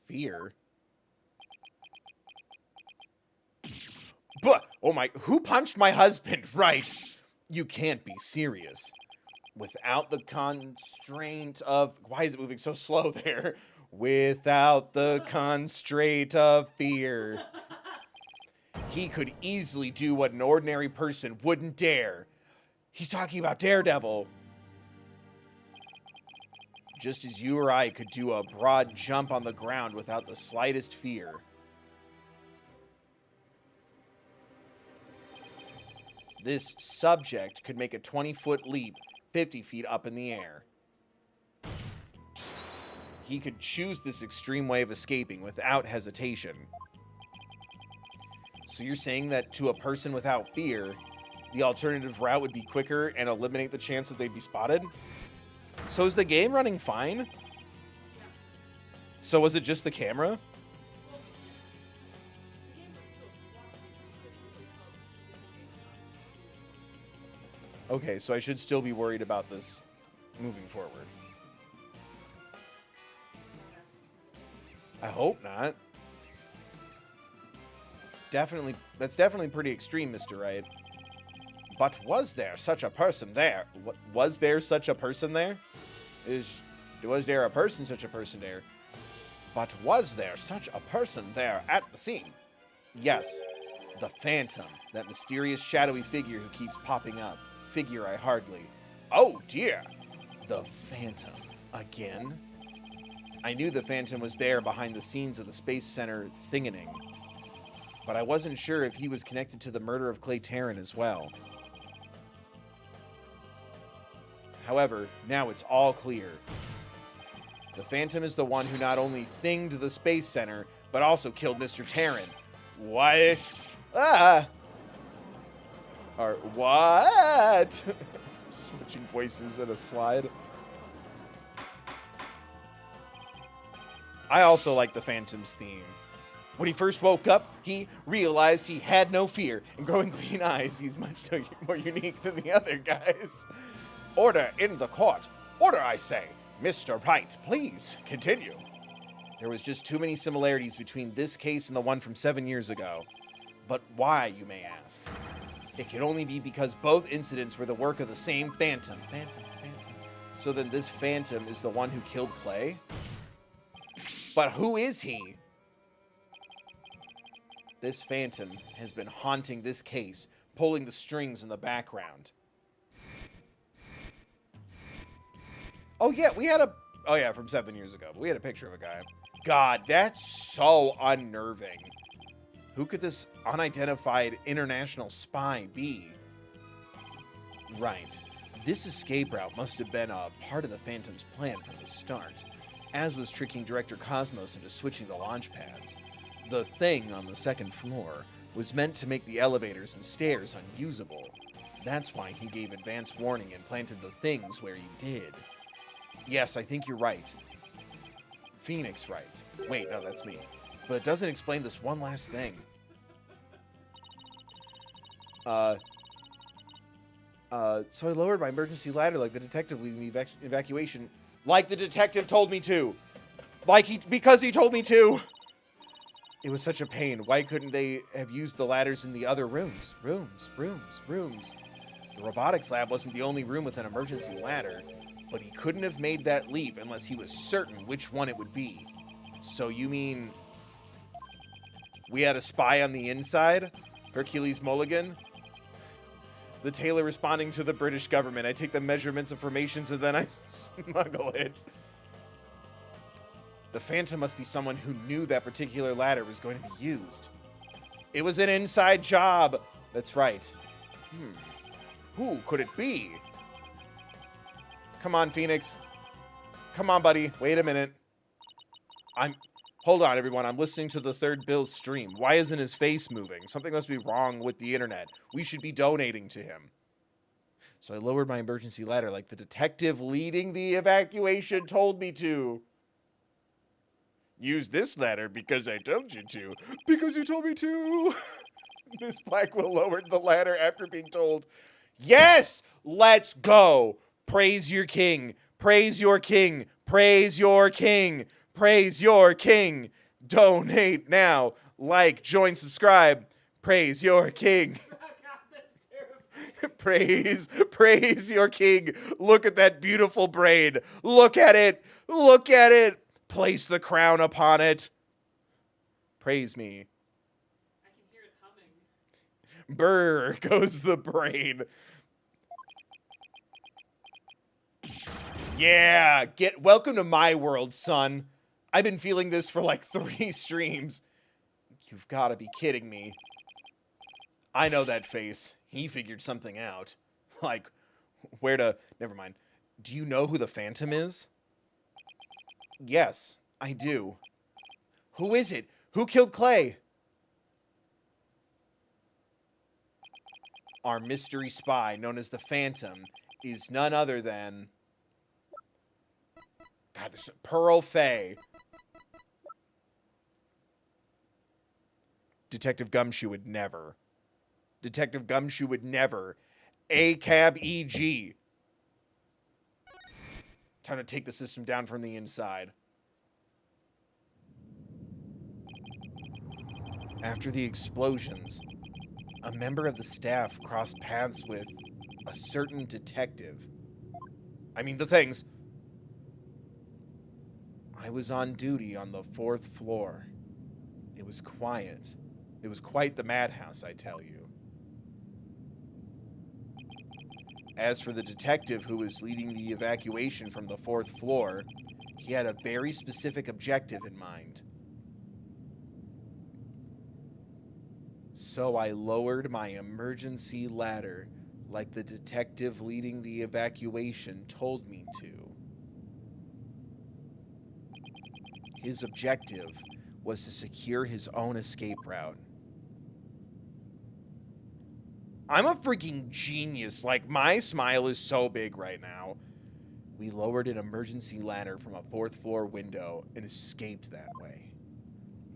fear. But, oh my, who punched my husband? Right. You can't be serious. Without the constraint of... Why is it moving so slow there? Without the constraint of fear. He could easily do what an ordinary person wouldn't dare. He's talking about Daredevil. Just as you or I could do a broad jump on the ground without the slightest fear. This subject could make a 20-foot leap 50 feet up in the air. He could choose this extreme way of escaping without hesitation. So you're saying that to a person without fear, the alternative route would be quicker and eliminate the chance that they'd be spotted? So is the game running fine? Yeah. So was it just the camera? Well, the game was still swapping. You couldn't really tell if it was a game or not. Okay, so I should still be worried about this moving forward. I hope not. That's definitely pretty extreme, Mr. Wright. But was there such a person there? Was there such a person there? Was there a person such a person there? But was there such a person there at the scene? Yes, the Phantom, that mysterious shadowy figure who keeps popping up. Figure I hardly. Oh dear, the Phantom again. I knew the Phantom was there behind the scenes of the Space Center thinganing, but I wasn't sure if he was connected to the murder of Clay Tarrant as well. However, now it's all clear. The Phantom is the one who not only thinged the Space Center, but also killed Mr. Tarrant. What? Ah! Or what? Switching voices in a slide. I also like the Phantom's theme. When he first woke up, he realized he had no fear, and growing clean eyes, he's much more unique than the other guys. Order in the court. Order, I say. Mr. Wright, please, continue. There was just too many similarities between this case and the one from 7 years ago. But why, you may ask? It can only be because both incidents were the work of the same Phantom. Phantom. So then this Phantom is the one who killed Clay? But who is he? This Phantom has been haunting this case, pulling the strings in the background. Oh yeah, from 7 years ago, but we had a picture of a guy. God, that's so unnerving. Who could this unidentified international spy be? Right. This escape route must have been a part of the Phantom's plan from the start, as was tricking Director Cosmos into switching the launch pads. The thing on the second floor was meant to make the elevators and stairs unusable. That's why he gave advance warning and planted the things where he did. Yes, I think you're right. Phoenix right. Wait, no, that's me. But it doesn't explain this one last thing. So I lowered my emergency ladder like the detective leading the evacuation. Like the detective told me to. Because he told me to. It was such a pain. Why couldn't they have used the ladders in the other rooms? Rooms. The robotics lab wasn't the only room with an emergency ladder, but he couldn't have made that leap unless he was certain which one it would be. So you mean we had a spy on the inside? Hercules Mulligan? The tailor responding to the British government. I take the measurements and formations and then I smuggle it. The Phantom must be someone who knew that particular ladder was going to be used. It was an inside job. That's right. Who could it be? Come on, Phoenix. Come on, buddy. Wait a minute. Hold on, everyone. I'm listening to the Third Bill's stream. Why isn't his face moving? Something must be wrong with the internet. We should be donating to him. So I lowered my emergency ladder like the detective leading the evacuation told me to. Use this ladder because I told you to. Because you told me to. Miss Blackwell lowered the ladder after being told, yes, let's go. Praise your king. Praise your king. Praise your king. Praise your king. Donate now. Like, join, subscribe. Praise your king. Praise your king. Look at that beautiful braid. Look at it. Look at it. Place the crown upon it. Praise me. I can hear it humming. Brr goes the brain. Yeah, welcome to my world, son. I've been feeling this for like 3 streams. You've got to be kidding me. I know that face. He figured something out. Like, never mind. Do you know who the Phantom is? Yes, I do. Who is it? Who killed Clay? Our mystery spy, known as the Phantom, is none other than... God, there's Pearl Fay. Detective Gumshoe would never. Detective Gumshoe would never. ACAB EG. Time to take the system down from the inside. After the explosions, a member of the staff crossed paths with a certain detective. I mean, the things. I was on duty on the 4th floor. It was quiet. It was quite the madhouse, I tell you. As for the detective who was leading the evacuation from the 4th floor, he had a very specific objective in mind. So I lowered my emergency ladder like the detective leading the evacuation told me to. His objective was to secure his own escape route. I'm a freaking genius. Like, my smile is so big right now. We lowered an emergency ladder from a 4th floor window and escaped that way.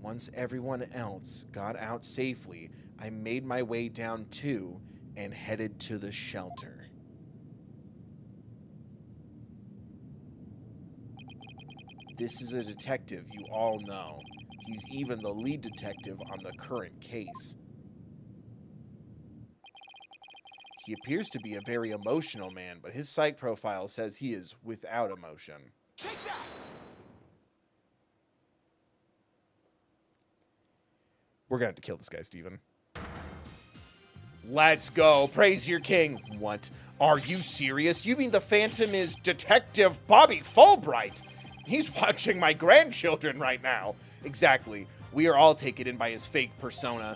Once everyone else got out safely, I made my way down too and headed to the shelter. This is a detective you all know. He's even the lead detective on the current case. He appears to be a very emotional man, but his psych profile says he is without emotion. Take that! We're gonna have to kill this guy, Steven. Let's go. Praise your king. What? Are you serious? You mean the Phantom is Detective Bobby Fulbright? He's watching my grandchildren right now. Exactly. We are all taken in by his fake persona.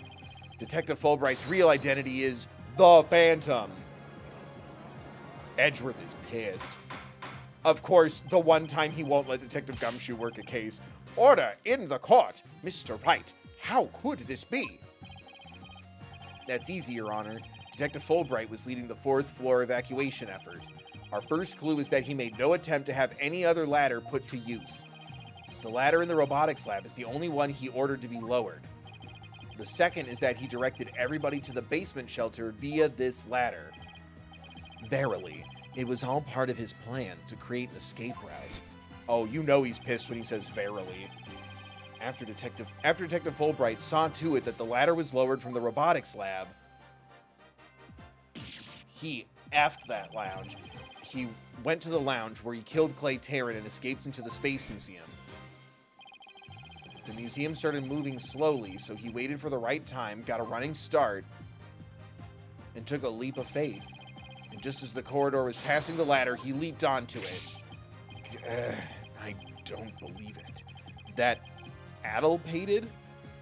Detective Fulbright's real identity is the Phantom. Edgeworth is pissed. Of course, the one time he won't let Detective Gumshoe work a case. Order in the court! Mr. Wright, how could this be? That's easy, Your Honor. Detective Fulbright was leading the 4th floor evacuation effort. Our first clue is that he made no attempt to have any other ladder put to use. The ladder in the robotics lab is the only one he ordered to be lowered. The second is that he directed everybody to the basement shelter via this ladder. Verily, it was all part of his plan to create an escape route. Oh, you know he's pissed when he says verily. After Detective Fulbright saw to it that the ladder was lowered from the robotics lab, he effed that lounge. He went to the lounge where he killed Clay Tarrant and escaped into the Space Museum. The museum started moving slowly, so he waited for the right time, got a running start, and took a leap of faith. And just as the corridor was passing the ladder, he leaped onto it. I don't believe it. That addlepated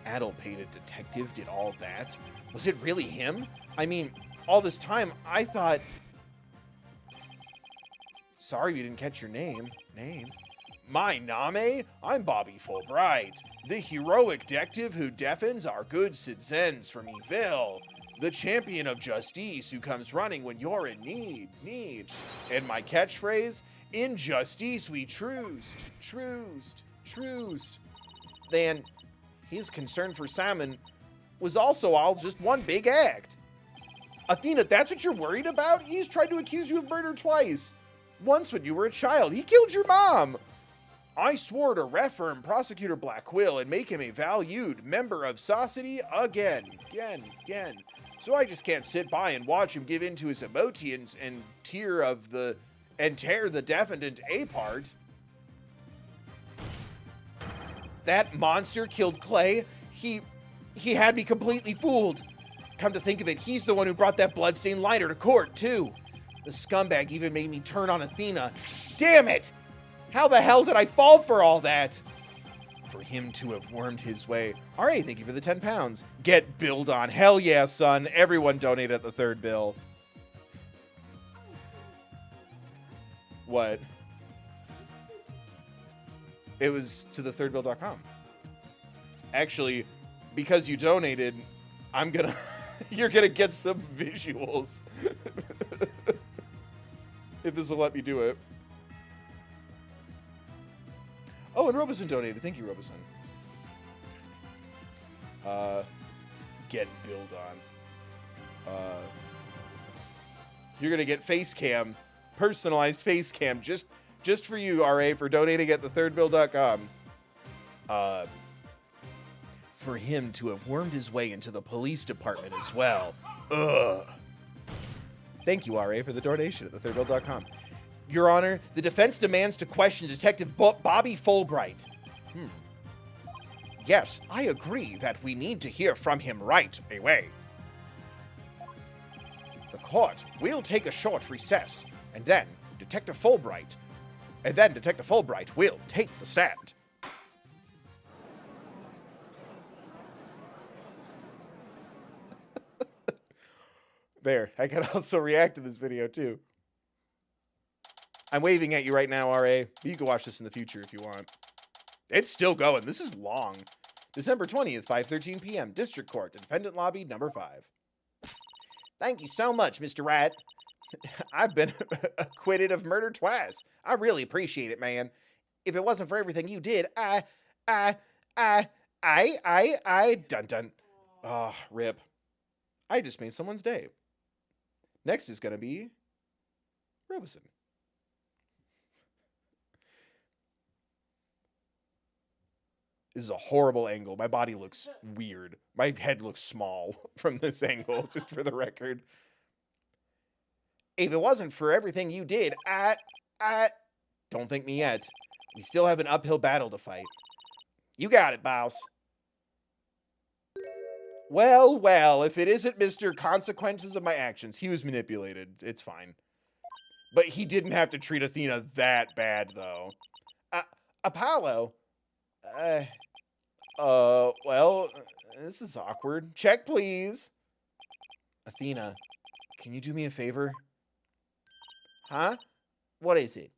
detective did all that? Was it really him? I mean, all this time, I thought... Sorry you didn't catch your name. My name? I'm Bobby Fulbright, the heroic detective who defends our good citizens from evil. The champion of justice who comes running when you're in need. And my catchphrase, in justice we truced. Then, his concern for Salmon was also all just one big act. Athena, that's what you're worried about? He's tried to accuse you of murder twice. Once when you were a child, he killed your mom. I swore to reaffirm Prosecutor Blackquill and make him a valued member of society again. So I just can't sit by and watch him give in to his emotions and tear the defendant apart. That monster killed Clay. He had me completely fooled. Come to think of it, he's the one who brought that bloodstained lighter to court, too. The scumbag even made me turn on Athena. Damn it! How the hell did I fall for all that? For him to have wormed his way. All right, thank you for the 10 pounds. Get billed on. Hell yeah, son. Everyone donate at the third bill. What? It was to thethirdbill.com. Actually, because you donated, you're gonna get some visuals. If this will let me do it. Oh, and Robeson donated. Thank you, Robeson. Get billed on. You're gonna get face cam, personalized face cam, just for you, RA, for donating at thethirdbill.com. For him to have wormed his way into the police department as well. Ugh. Thank you, RA, for the donation at thethirdbill.com. Your Honor, the defense demands to question Detective Bobby Fulbright. Yes, I agree that we need to hear from him right away. The court will take a short recess, and then Detective Fulbright will take the stand. There, I can also react to this video too. I'm waving at you right now, RA. You can watch this in the future if you want. It's still going. This is long. December 20th, 5:13 p.m. District Court, Defendant Lobby, number 5. Thank you so much, Mr. Rat. I've been acquitted of murder twice. I really appreciate it, man. If it wasn't for everything you did, dun. Oh, rip. I just made someone's day. Next is going to be Robeson. This is a horrible angle. My body looks weird. My head looks small from this angle, just for the record. If it wasn't for everything you did, don't thank me yet. We still have an uphill battle to fight. You got it, boss. Well, if it isn't Mr. Consequences of My Actions, he was manipulated. It's fine. But he didn't have to treat Athena that bad, though. Apollo? Well, this is awkward. Check, please. Athena, can you do me a favor? Huh? What is it?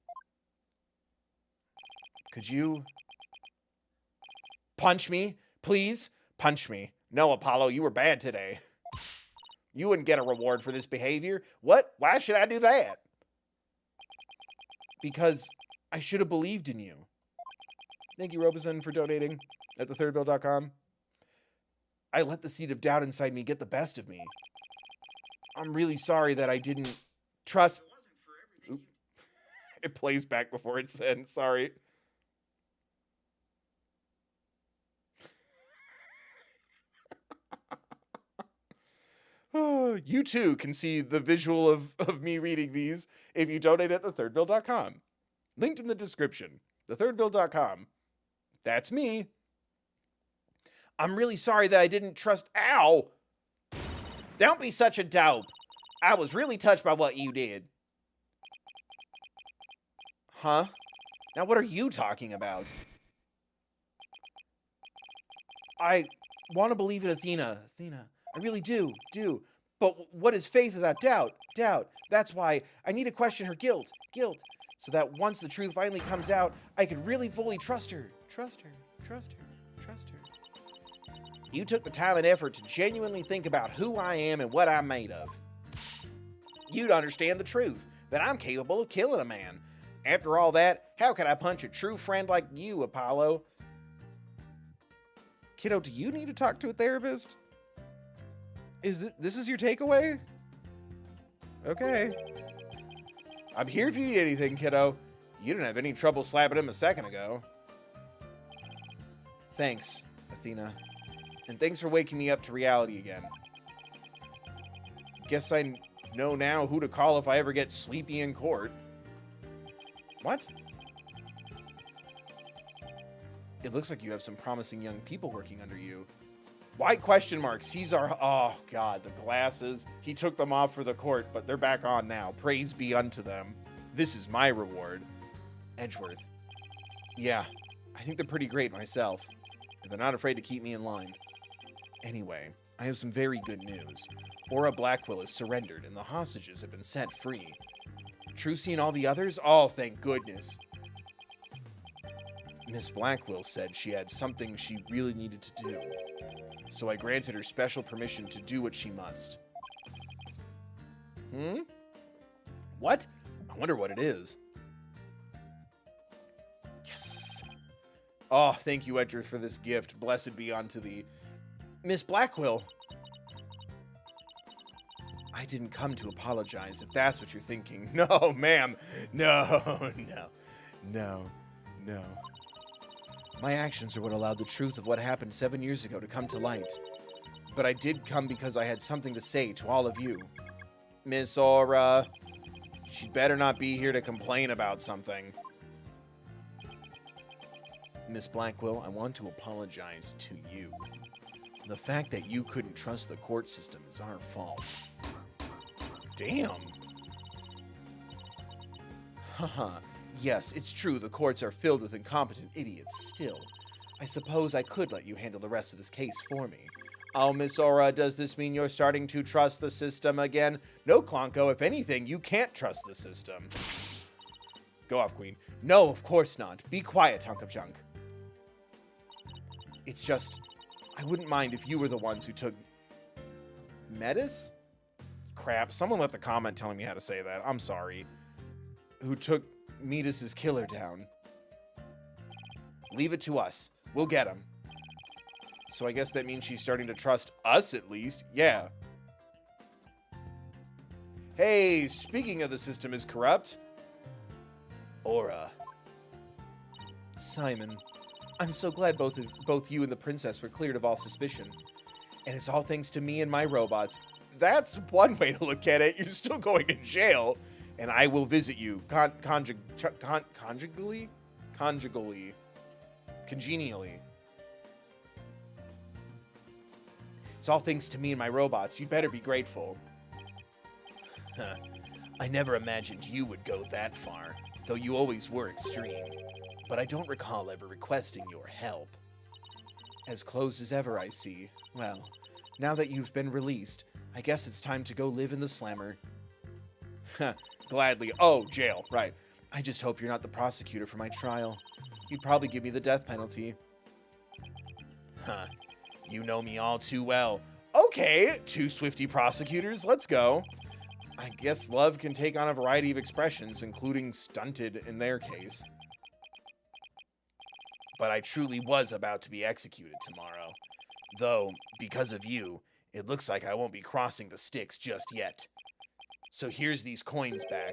Could you punch me, please? Punch me. No, Apollo, you were bad today. You wouldn't get a reward for this behavior. What? Why should I do that? Because I should have believed in you. Thank you, Robeson, for donating at thethirdbill.com. I let the seed of doubt inside me get the best of me. I'm really sorry that I didn't trust... Oop. It plays back before it's ends. Sorry. You too can see the visual of me reading these if you donate at thethirdbill.com. Linked in the description. Thethirdbill.com. That's me. I'm really sorry that I didn't trust... Ow! Don't be such a dope. I was really touched by what you did. Huh? Now what are you talking about? I want to believe in Athena. I really do. But what is faith without doubt? That's why I need to question her guilt. So that once the truth finally comes out, I could really fully trust her. Trust her. You took the time and effort to genuinely think about who I am and what I'm made of. You'd understand the truth, that I'm capable of killing a man. After all that, how could I punch a true friend like you, Apollo? Kiddo, do you need to talk to a therapist? This is your takeaway? Okay. I'm here if you need anything, kiddo. You didn't have any trouble slapping him a second ago. Thanks, Athena. And thanks for waking me up to reality again. Guess I know now who to call if I ever get sleepy in court. What? It looks like you have some promising young people working under you. Why question marks? He's our... Oh, God, the glasses. He took them off for the court, but they're back on now. Praise be unto them. This is my reward. Edgeworth. Yeah, I think they're pretty great myself. And they're not afraid to keep me in line. Anyway, I have some very good news. Aura Blackwell is surrendered, and the hostages have been set free. Trucy and all the others? Oh, thank goodness. Miss Blackwell said she had something she really needed to do. So I granted her special permission to do what she must. What? I wonder what it is. Yes. Oh, thank you, Edgeworth, for this gift. Blessed be unto thee. Miss Blackwell. I didn't come to apologize, if that's what you're thinking. No, ma'am. No. My actions are what allowed the truth of what happened 7 years ago to come to light. But I did come because I had something to say to all of you. Miss Aura, she'd better not be here to complain about something. Miss Blackwell, I want to apologize to you. The fact that you couldn't trust the court system is our fault. Damn. Haha. Yes, it's true the courts are filled with incompetent idiots still. I suppose I could let you handle the rest of this case for me. Oh, Miss Aura, does this mean you're starting to trust the system again? No, Klonko, if anything, you can't trust the system. Go off, Queen. No, of course not. Be quiet, hunk of junk. It's just, I wouldn't mind if you were the ones who took... Metis? Crap, someone left a comment telling me how to say that. I'm sorry. Who took Metis' killer down. Leave it to us. We'll get him. So I guess that means she's starting to trust us at least. Yeah. Hey, speaking of the system is corrupt. Aura. Simon. I'm so glad both you and the princess were cleared of all suspicion. And it's all thanks to me and my robots. That's one way to look at it. You're still going to jail. And I will visit you conjugally? Congenially. It's all thanks to me and my robots. You'd better be grateful. Huh. I never imagined you would go that far, though you always were extreme. But I don't recall ever requesting your help. As closed as ever, I see. Well, now that you've been released, I guess it's time to go live in the slammer. Gladly. Oh, jail. Right. I just hope you're not the prosecutor for my trial. You'd probably give me the death penalty. Huh. You know me all too well. Okay, 2 Swifty prosecutors. Let's go. I guess love can take on a variety of expressions, including stunted in their case. But I truly was about to be executed tomorrow. Though, because of you, it looks like I won't be crossing the sticks just yet. So here's these coins back.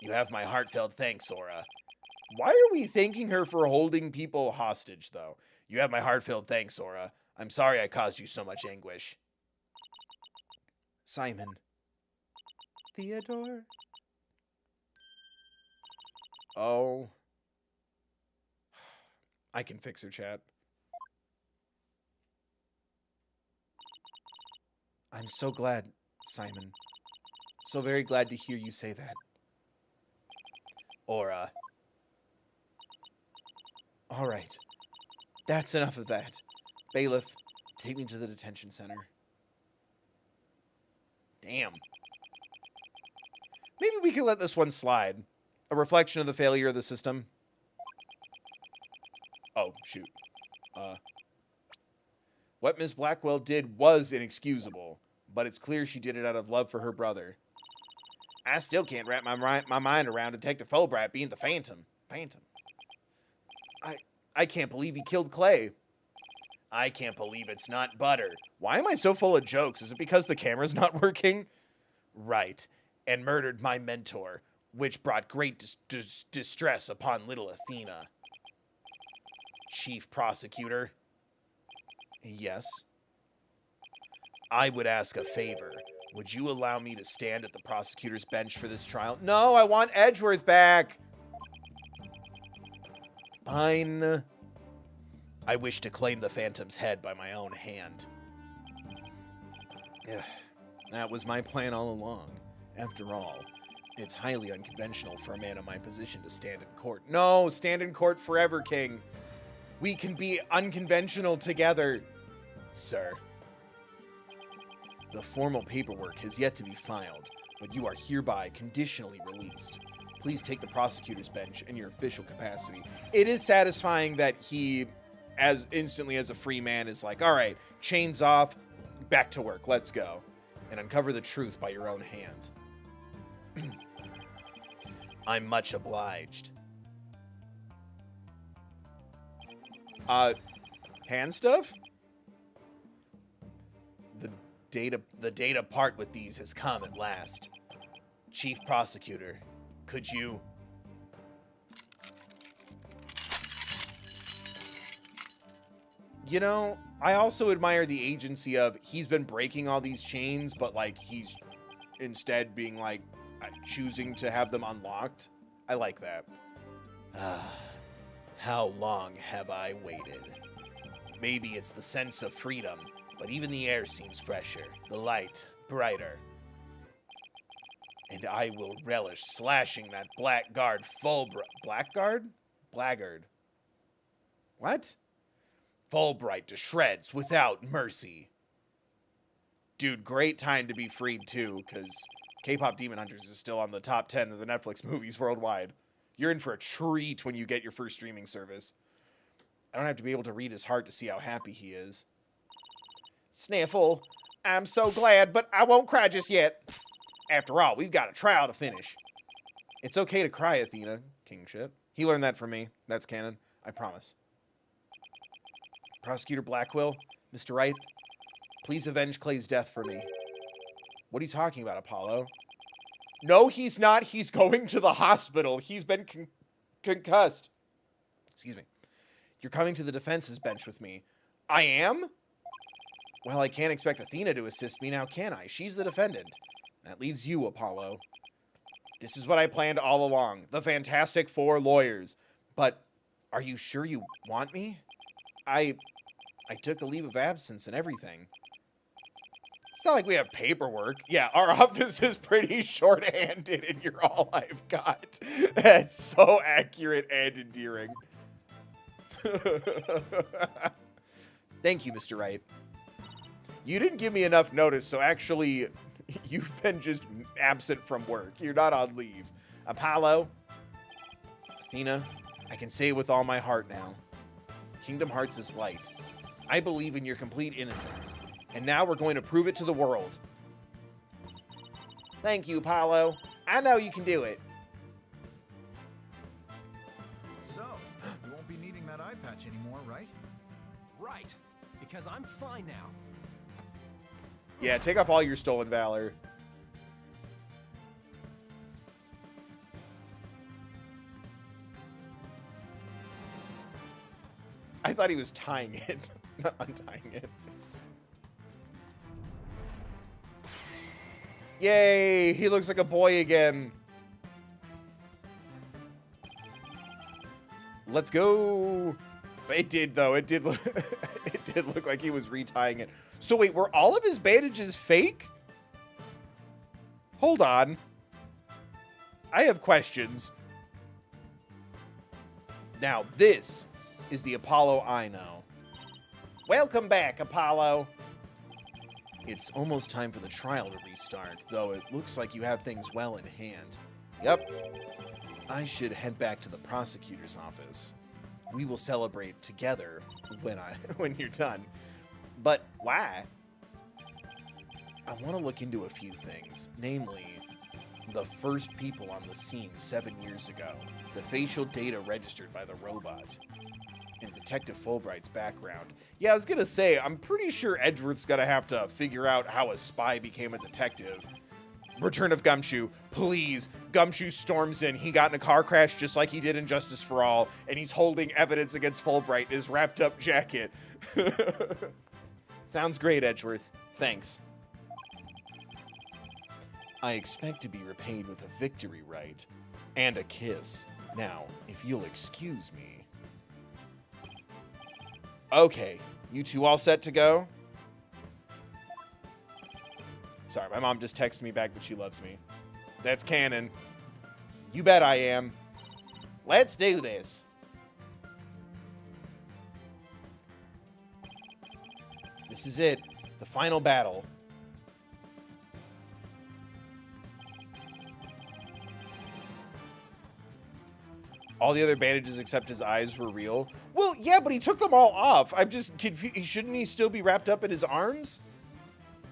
You have my heartfelt thanks, Aura. Why are we thanking her for holding people hostage, though? You have my heartfelt thanks, Aura. I'm sorry I caused you so much anguish. Simon. Theodore? Oh. I can fix her, chat. I'm so glad, Simon. So very glad to hear you say that. Aura. All right. That's enough of that. Bailiff, take me to the detention center. Damn. Maybe we could let this one slide. A reflection of the failure of the system. Oh, shoot. What Miss Blackwell did was inexcusable, but it's clear she did it out of love for her brother. I still can't wrap my mind around Detective Fulbright being the Phantom. I can't believe he killed Clay. I can't believe it's not Butter. Why am I so full of jokes? Is it because the camera's not working? Right. And murdered my mentor, which brought great distress upon little Athena. Chief Prosecutor. Yes. I would ask a favor. Would you allow me to stand at the prosecutor's bench for this trial? No, I want Edgeworth back. Fine. I wish to claim the Phantom's head by my own hand. Yeah, that was my plan all along. After all, it's highly unconventional for a man in my position to stand in court. No, stand in court forever, King. We can be unconventional together, sir. The formal paperwork has yet to be filed, but you are hereby conditionally released. Please take the prosecutor's bench in your official capacity. It is satisfying that he, as instantly as a free man, is like, all right, chains off, back to work, let's go. And uncover the truth by your own hand. I'm much obliged. Hand stuff? The data part with these has come at last. Chief Prosecutor, could you... You know, I also admire the agency of he's been breaking all these chains, but like he's instead being like choosing to have them unlocked. I like that. How long have I waited? Maybe it's the sense of freedom, but even the air seems fresher, the light brighter. And I will relish slashing that blackguard Blackguard? What? Fulbright to shreds without mercy. Dude, great time to be freed too, because K-Pop Demon Hunters is still on the top 10 of the Netflix movies worldwide. You're in for a treat when you get your first streaming service. I don't have to be able to read his heart to see how happy he is. Sniffle, I'm so glad, but I won't cry just yet. After all, we've got a trial to finish. It's okay to cry, Athena. Kingship. He learned that from me. That's canon. I promise. Prosecutor Blackwell, Mr. Wright, please avenge Clay's death for me. What are you talking about, Apollo? No, he's not. He's going to the hospital. He's been concussed. Excuse me. You're coming to the defense's bench with me. I am? Well, I can't expect Athena to assist me now, can I? She's the defendant. That leaves you, Apollo. This is what I planned all along. The Fantastic Four lawyers. But are you sure you want me? I took a leave of absence and everything. It's not like we have paperwork. Yeah, our office is pretty short-handed and you're all I've got. That's so accurate and endearing. Thank you, Mr. Wright. You didn't give me enough notice, so actually You've been just absent from work. You're not on leave. Apollo, Athena, I can say it with all my heart now. Kingdom Hearts is light. I believe in your complete innocence. And now we're going to prove it to the world. Thank you, Apollo. I know you can do it. So, you won't be needing that eye patch anymore, right? Right, because I'm fine now. Yeah, take off all your stolen valor. I thought he was tying it, not untying it. Yay, he looks like a boy again. Let's go. It did, though. It did look, it did look like he was retying it. So wait, were all of his bandages fake? Hold on. I have questions. Now, this is the Apollo I know. Welcome back, Apollo. It's almost time for the trial to restart, though it looks like you have things well in hand. Yep. I should head back to the prosecutor's office. We will celebrate together when you're done. But why? I want to look into a few things, namely the first people on the scene 7 years ago, the facial data registered by the robot, and Detective Fulbright's background. Yeah, I was gonna say, I'm pretty sure Edgeworth's gonna have to figure out how a spy became a detective. Return of Gumshoe, please. Gumshoe storms in. He got in a car crash just like he did in Justice for All, and he's holding evidence against Fulbright in his wrapped up jacket. Sounds great, Edgeworth. Thanks. I expect to be repaid with a victory right and a kiss. Now, if you'll excuse me. Okay, you two all set to go? Sorry, my mom just texted me back that she loves me. That's canon. You bet I am. Let's do this. This is it. The final battle. All the other bandages except his eyes were real. Well, yeah, but he took them all off. I'm just confused. Shouldn't he still be wrapped up in his arms?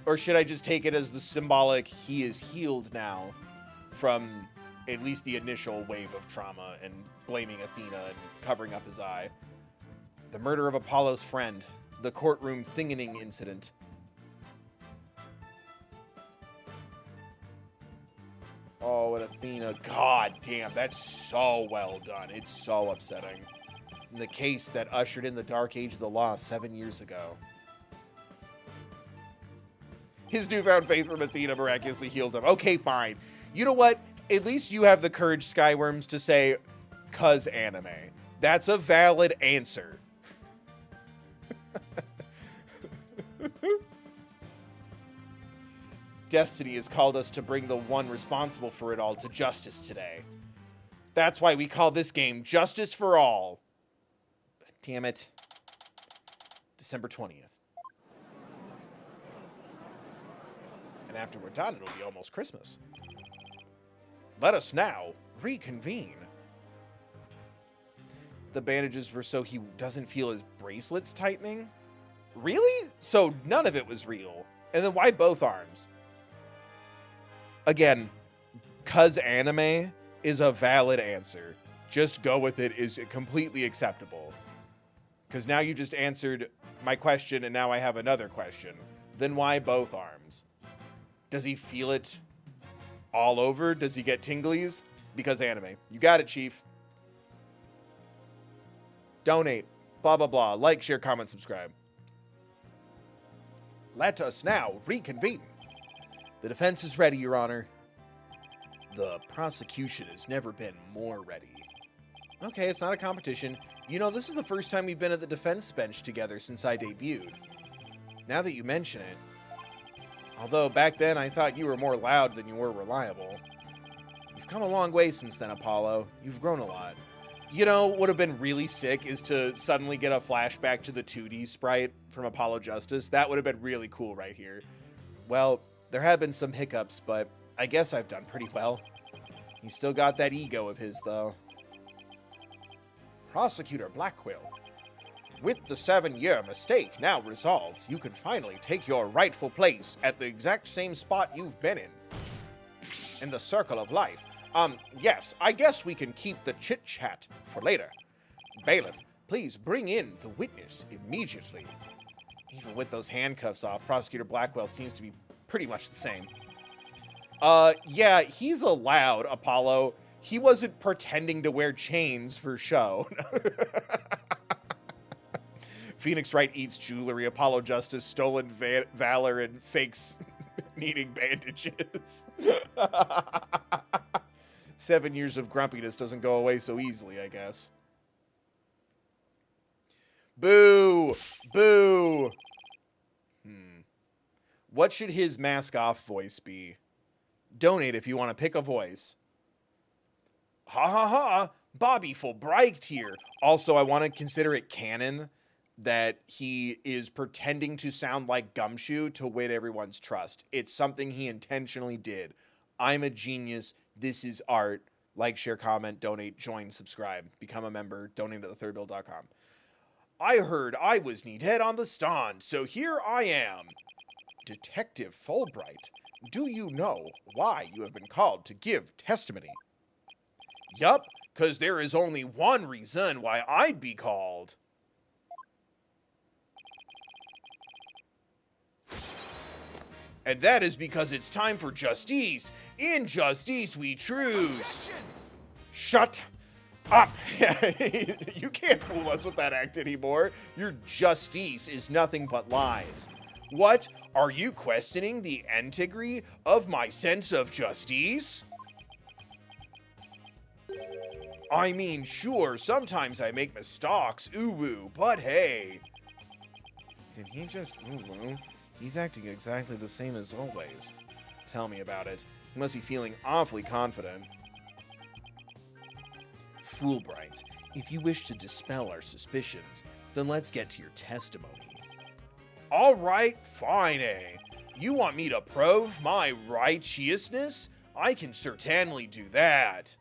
Or should I just take it as the symbolic he is healed now from at least the initial wave of trauma and blaming Athena and covering up his eye? The murder of Apollo's friend. The courtroom thingening incident. Oh, and Athena. God damn, that's so well done. It's so upsetting. In the case that ushered in the dark age of the law 7 years ago. His newfound faith from Athena miraculously healed him. Okay, fine. You know what? At least you have the courage, Skyworms, to say, "'cause anime." That's a valid answer. Destiny has called us to bring the one responsible for it all to justice today. That's why we call this game Justice for All. Damn it. December 20th. And after we're done, it'll be almost Christmas. Let us now reconvene. The bandages were so he doesn't feel his bracelets tightening? Really? So none of it was real. And then why both arms? Again, 'cause anime is a valid answer. Just go with it is completely acceptable. Because now you just answered my question and now I have another question. Then why both arms? Does he feel it all over? Does he get tinglies? Because anime. You got it, Chief. Donate. Blah, blah, blah. Like, share, comment, subscribe. Let us now reconvene. The defense is ready, Your Honor. The prosecution has never been more ready. Okay, it's not a competition. You know, this is the first time we've been at the defense bench together since I debuted. Now that you mention it, although back then I thought you were more loud than you were reliable. You've come a long way since then, Apollo. You've grown a lot. You know, what would have been really sick is to suddenly get a flashback to the 2D sprite from Apollo Justice. That would have been really cool right here. Well, There have been some hiccups, but I guess I've done pretty well. He's still got that ego of his, though. Prosecutor Blackquill, with the 7-year mistake now resolved, you can finally take your rightful place at the exact same spot you've been in the circle of life. Yes, I guess we can keep the chit-chat for later. Bailiff, please bring in the witness immediately. Even with those handcuffs off, Prosecutor Blackwell seems to be pretty much the same. Yeah, he's allowed, Apollo. He wasn't pretending to wear chains for show. Phoenix Wright eats jewelry, Apollo Justice, stolen valor, and fakes needing bandages. 7 years of grumpiness doesn't go away so easily, I guess. Boo! Boo! What should his mask-off voice be? Donate if you want to pick a voice. Ha ha ha! Bobby Fulbright here. Also, I want to consider it canon that he is pretending to sound like Gumshoe to win everyone's trust. It's something he intentionally did. I'm a genius. This is art. Like, share, comment, donate, join, subscribe, become a member, donate to thethirdbill.com. I heard I was needed on the stand, so here I am. Detective Fulbright, do you know why you have been called to give testimony? Yup, 'cause there is only one reason why I'd be called. And that is because it's time for justice. In justice we choose. Objection! Shut up. You can't fool us with that act anymore. Your justice is nothing but lies. What? Are you questioning the integrity of my sense of justice? I mean, sure, sometimes I make mistakes, ooh-woo, but hey. Did he just ooh-woo? He's acting exactly the same as always. Tell me about it. He must be feeling awfully confident. Fulbright, if you wish to dispel our suspicions, then let's get to your testimony. All right, fine, eh? You want me to prove my righteousness? I can certainly do that.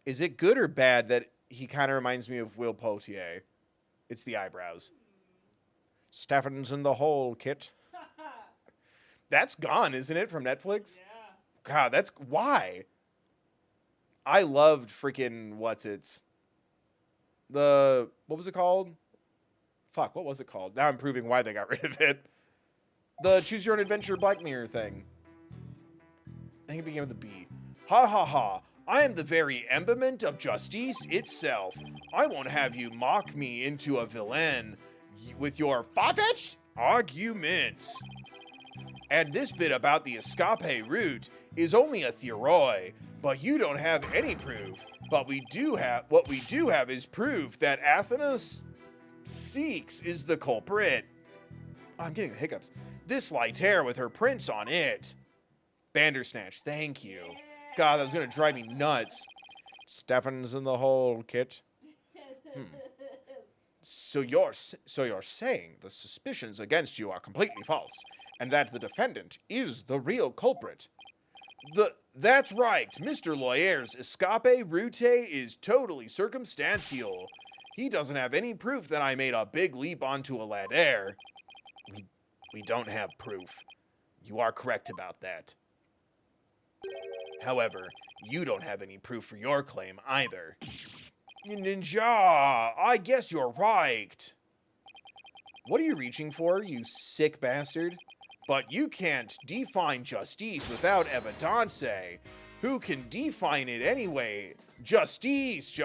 Is it good or bad that he kind of reminds me of Will Poitier? It's the eyebrows. Steffen's in the hole, Kit. That's gone, isn't it, from Netflix? Yeah. God, that's... Why? I loved freaking... What was it called? Fuck, what was it called? Now I'm proving why they got rid of it. The Choose Your Own Adventure Black Mirror thing. I think it began with a B. Ha ha ha. I am the very embodiment of justice itself. I won't have you mock me into a villain with your far-fetched arguments. And this bit about the escape route is only a theory, but you don't have any proof. But what we do have is proof that Athena's Seeks is the culprit. I'm getting the hiccups. This light hair with her prints on it. Bandersnatch, thank you. God, that was gonna drive me nuts. Steffen's in the hole, Kit. So you're saying the suspicions against you are completely false, and that the defendant is the real culprit. That's right. Mr. Lawyer's escape route is totally circumstantial. He doesn't have any proof that I made a big leap onto a ladder. We don't have proof. You are correct about that. However, you don't have any proof for your claim either. Ninja, I guess you're right. What are you reaching for, you sick bastard? But you can't define justice without evidence. Who can define it anyway? Justice.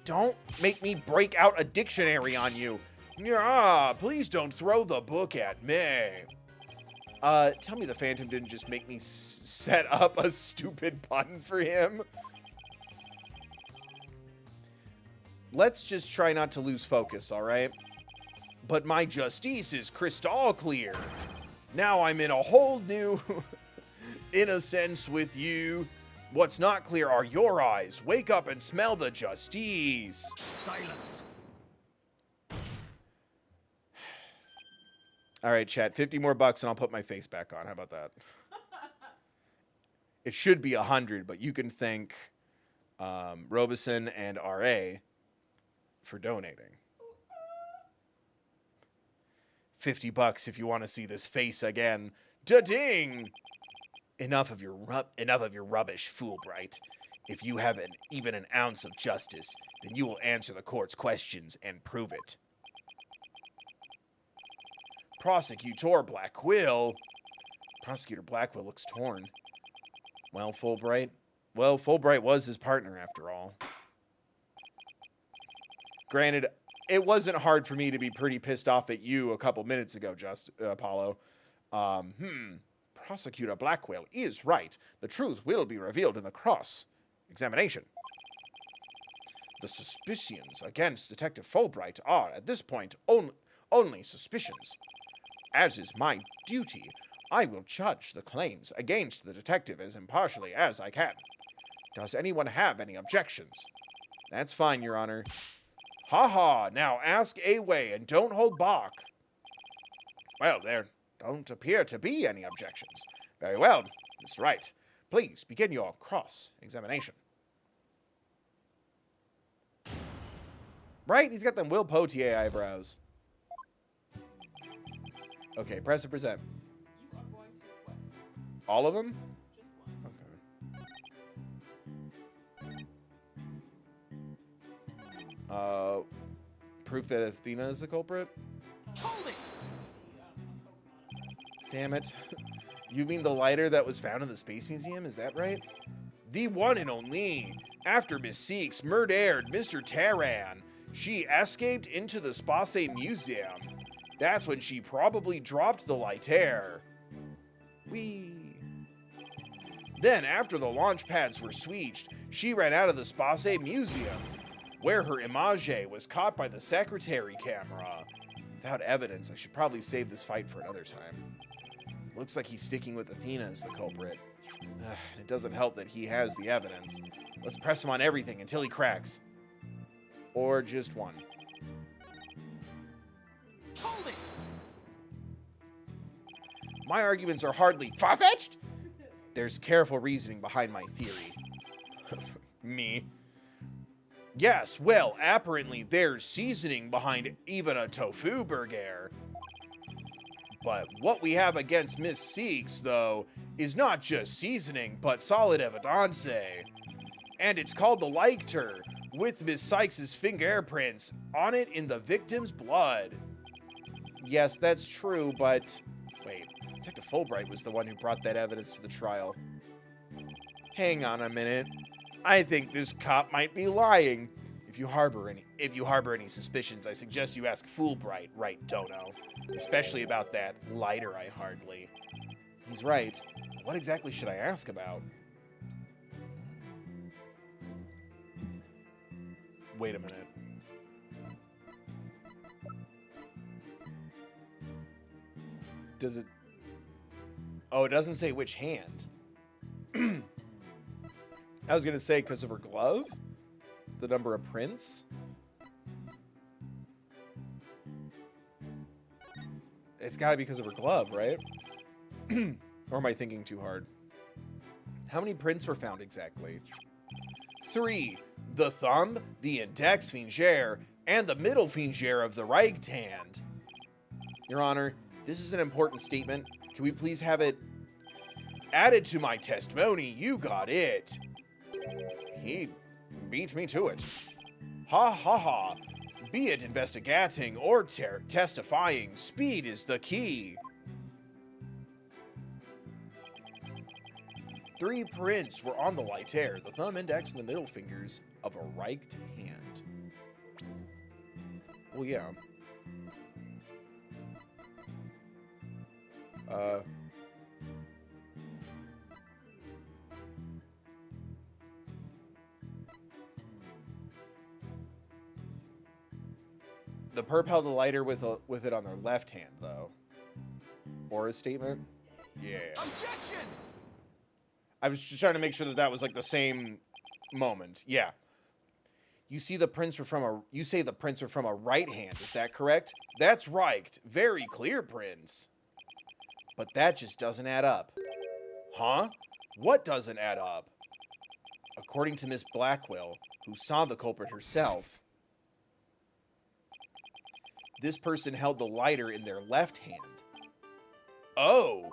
Don't make me break out a dictionary on you. Yeah, please don't throw the book at me. Tell me the Phantom didn't just make me set up a stupid pun for him. Let's just try not to lose focus, all right? But my justice is crystal clear. Now I'm in a whole new innocence with you. What's not clear are your eyes. Wake up and smell the justice. Silence. All right, chat. 50 more bucks and I'll put my face back on. How about that? It should be 100, but you can thank Robeson and RA for donating. 50 bucks if you want to see this face again. Da-ding! Enough of your rubbish, Fulbright. If you have even an ounce of justice, then you will answer the court's questions and prove it. Prosecutor Blackwell. Prosecutor Blackwell looks torn. Well, Fulbright was his partner after all. Granted, it wasn't hard for me to be pretty pissed off at you a couple minutes ago, Apollo. Prosecutor Blackwell is right. The truth will be revealed in the cross-examination. The suspicions against Detective Fulbright are, at this point, only suspicions. As is my duty, I will judge the claims against the detective as impartially as I can. Does anyone have any objections? That's fine, Your Honor. Ha! Now ask away and don't hold back. Well, there don't appear to be any objections. Very well, Mr. Wright. Please begin your cross-examination. Right? He's got them Will Poitier eyebrows. Okay, press to present. You are going to request All of them? just one. Okay. Proof that Athena is the culprit? Hold it! Damn it. You mean the lighter that was found in the Space Museum? Is that right? The one and only. After Miss Seeks murdered Mr. Terran, she escaped into the Space Museum. That's when she probably dropped the lighter. Whee! Then, after the launch pads were switched, she ran out of the Space Museum, where her image was caught by the secretary camera. Without evidence, I should probably save this fight for another time. Looks like he's sticking with Athena as the culprit. It doesn't help that he has the evidence. Let's press him on everything until he cracks. Or just one. Hold it! My arguments are hardly far-fetched. There's careful reasoning behind my theory. Me. Yes, well, apparently there's seasoning behind even a tofu burger. But what we have against Miss Seeks, though, is not just seasoning, but solid evidence. And it's called the lighter, with Miss Sykes' fingerprints on it in the victim's blood. Yes, that's true, but... Wait, Detective Fulbright was the one who brought that evidence to the trial. Hang on a minute. I think this cop might be lying. If you harbor any suspicions, I suggest you ask Fulbright, right, Dono? Especially about that lighter I hardly. He's right. What exactly should I ask about? Wait a minute. Does it... Oh, it doesn't say which hand. I was going to say because of her glove? The number of prints? It's got to be because of her glove, right? Or am I thinking too hard? How many prints were found exactly? 3. The thumb, the index finger, and the middle finger of the right hand. Your Honor, this is an important statement. Can we please have it added to my testimony? You got it. He beat me to it. Ha ha ha. Be it investigating or testifying, speed is the key. 3 prints were on the lighter, the thumb, index, and the middle fingers of a right hand. Well, yeah. The perp held a lighter with it on their left hand, though. Or a statement? Yeah. Objection! I was just trying to make sure that was like the same moment. Yeah. You say the prints were from a right hand, is that correct? That's right. Very clear prints. But that just doesn't add up. Huh? What doesn't add up? According to Miss Blackwell, who saw the culprit herself, this person held the lighter in their left hand. Oh!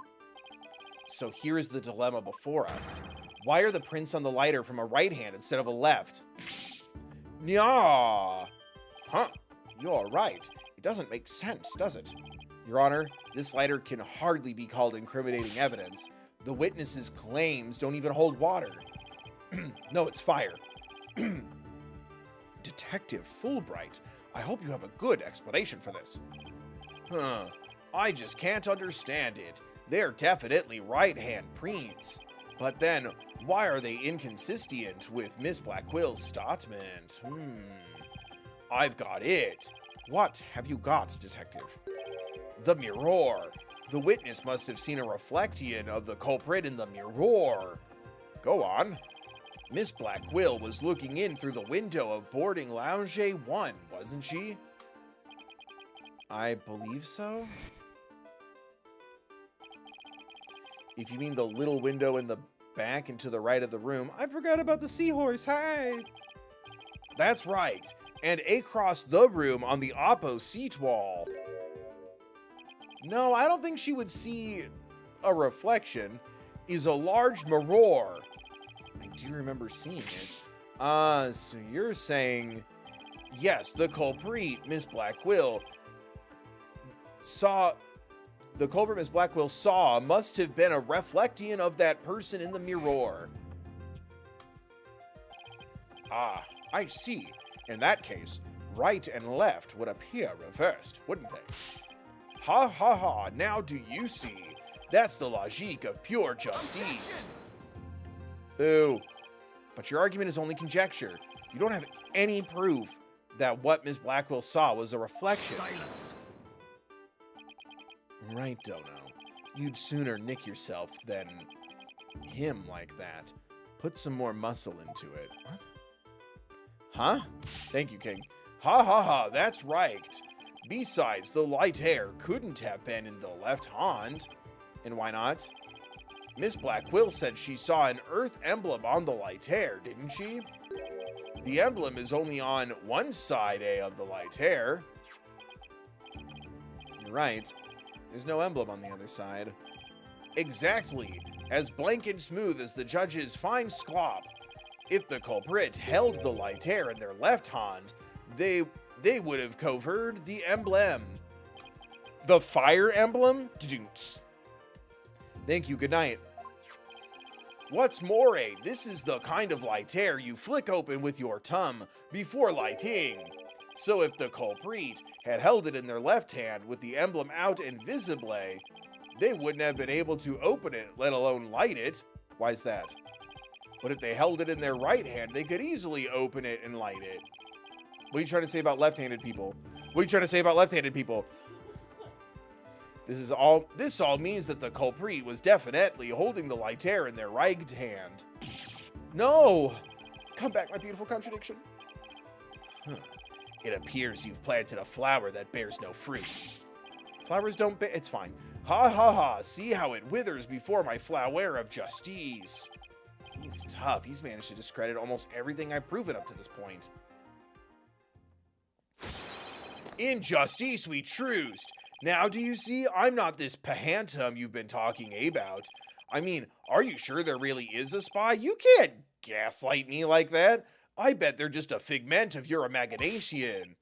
So here is the dilemma before us. Why are the prints on the lighter from a right hand instead of a left? Nya! Huh. You're right. It doesn't make sense, does it? Your Honor, this lighter can hardly be called incriminating evidence. The witness's claims don't even hold water. No, it's fire. Detective Fulbright, I hope you have a good explanation for this. Huh. I just can't understand it. They're definitely right-hand prints. But then, why are they inconsistent with Miss Blackwell's statement? I've got it. What have you got, Detective? The mirror. The witness must have seen a reflection of the culprit in the mirror. Go on. Miss Blackwell was looking in through the window of boarding lounge 1, wasn't she? I believe so. If you mean the little window in the back and to the right of the room, I forgot about the seahorse. Hi. That's right. And across the room on the opposite wall. No, I don't think she would see a reflection. Is a large mirror. I do remember seeing it. So you're saying, yes, the culprit, Miss Blackwell, saw must have been a reflection of that person in the mirror. Ah, I see. In that case, right and left would appear reversed, wouldn't they? Ha ha ha, now do you see? That's the logique of pure justice. Boo. But your argument is only conjecture. You don't have any proof that what Miss Blackwell saw was a reflection. Silence. Right, Dono. You'd sooner nick yourself than him like that. Put some more muscle into it. What? Huh? Thank you, King. Ha ha ha, that's right. Besides, the light hair couldn't have been in the left hand. And why not? Miss Blackwell said she saw an Earth emblem on the light hair, didn't she? The emblem is only on one side of the light hair. You're right. There's no emblem on the other side. Exactly. As blank and smooth as the judge's fine sclop. If the culprit held the light hair in their left hand, they would have covered the emblem. The fire emblem? Thank you, good night. What's more, this is the kind of light hair you flick open with your tongue before lighting. So if the culprit had held it in their left hand with the emblem out and visibly, they wouldn't have been able to open it, let alone light it. Why's that? But if they held it in their right hand, they could easily open it and light it. What are you trying to say about left-handed people? What are you trying to say about left-handed people? This all means that the culprit was definitely holding the light hair in their right hand. No! Come back, my beautiful contradiction. It appears you've planted a flower that bears no fruit. Flowers don't bear... It's fine. Ha ha ha, see how it withers before my flower of justice. He's tough. He's managed to discredit almost everything I've proven up to this point. In justice we truced. Now do you see, I'm not this pahantum you've been talking about. I mean, are you sure there really is a spy? You can't gaslight me like that. I bet they're just a figment of your imagination.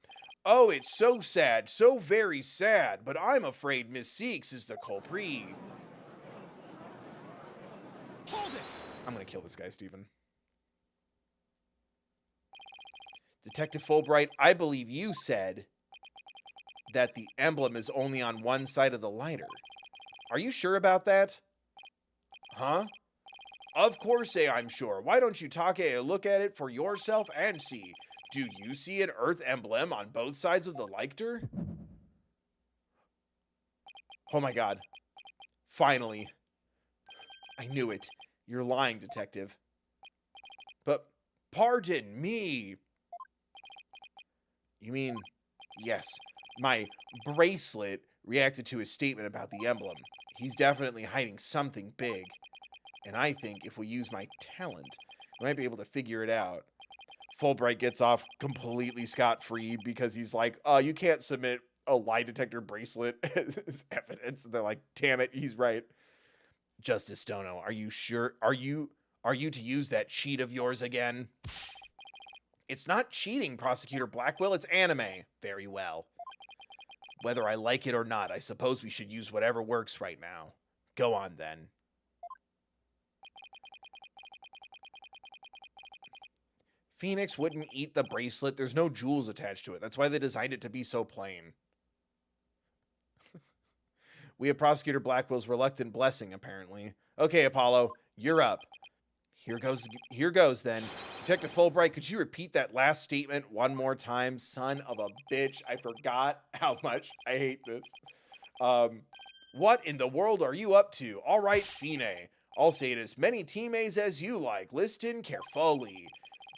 Oh, it's so sad, so very sad, but I'm afraid Miss Seeks is the culprit. Hold it! I'm gonna kill this guy, Stephen. Detective Fulbright, I believe you said that the emblem is only on one side of the lighter. Are you sure about that? Huh? Of course, I'm sure. Why don't you look at it for yourself and see? Do you see an Earth emblem on both sides of the lighter? Oh my god. Finally. I knew it. You're lying, detective. But pardon me. You mean, yes, my bracelet reacted to his statement about the emblem. He's definitely hiding something big. And I think if we use my talent, we might be able to figure it out. Fulbright gets off completely scot-free because he's like, you can't submit a lie detector bracelet as evidence. And they're like, damn it, he's right. Justice Stono, are you sure? Are you to use that cheat of yours again? It's not cheating, Prosecutor Blackwell. It's anime. Very well. Whether I like it or not, I suppose we should use whatever works right now. Go on, then. Phoenix wouldn't eat the bracelet. There's no jewels attached to it. That's why they designed it to be so plain. We have Prosecutor Blackwell's reluctant blessing, apparently. Okay, Apollo, you're up. Here goes then. Detective Fulbright, could you repeat that last statement one more time? Son of a bitch. I forgot how much I hate this. What in the world are you up to? All right, Fine. I'll say it as many teammates as you like. Listen carefully.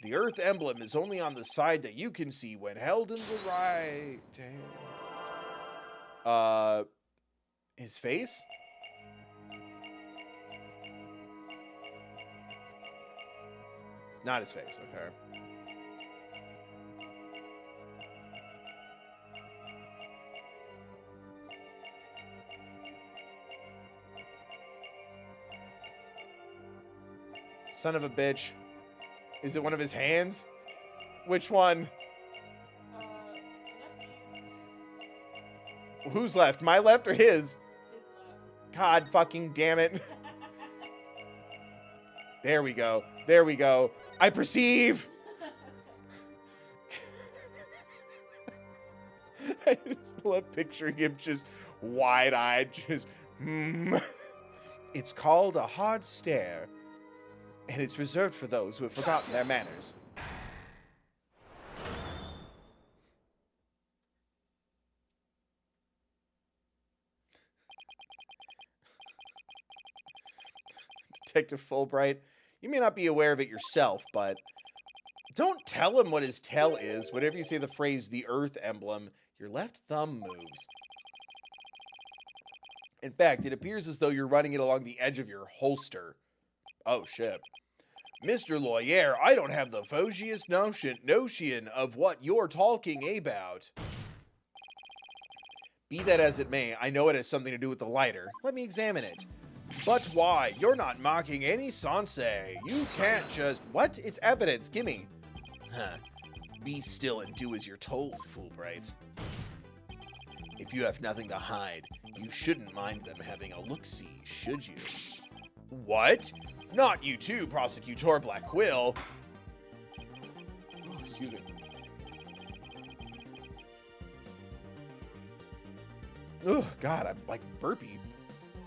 The Earth emblem is only on the side that you can see when held in the right hand. His face? Not his face, okay. Son of a bitch. Is it one of his hands? Which one? Lefties. Who's left? My left or his? His left. God fucking damn it. There we go. There we go. I perceive. I just love picturing him just wide-eyed, just, It's called a hard stare, and it's reserved for those who have forgotten their manners. Detective Fulbright, you may not be aware of it yourself, but don't tell him what his tell is. Whenever you say the phrase, the Earth emblem, your left thumb moves. In fact, it appears as though you're running it along the edge of your holster. Oh, shit. Mr. Lawyer, I don't have the foggiest notion of what you're talking about. Be that as it may, I know it has something to do with the lighter. Let me examine it. But why? You're not mocking any sensei. You can't just... What? It's evidence. Gimme. Huh. Be still and do as you're told, Fulbright. If you have nothing to hide, you shouldn't mind them having a look-see, should you? What? Not you too, Prosecutor Blackwell. Oh, excuse me. Oh, God, I'm like burpy.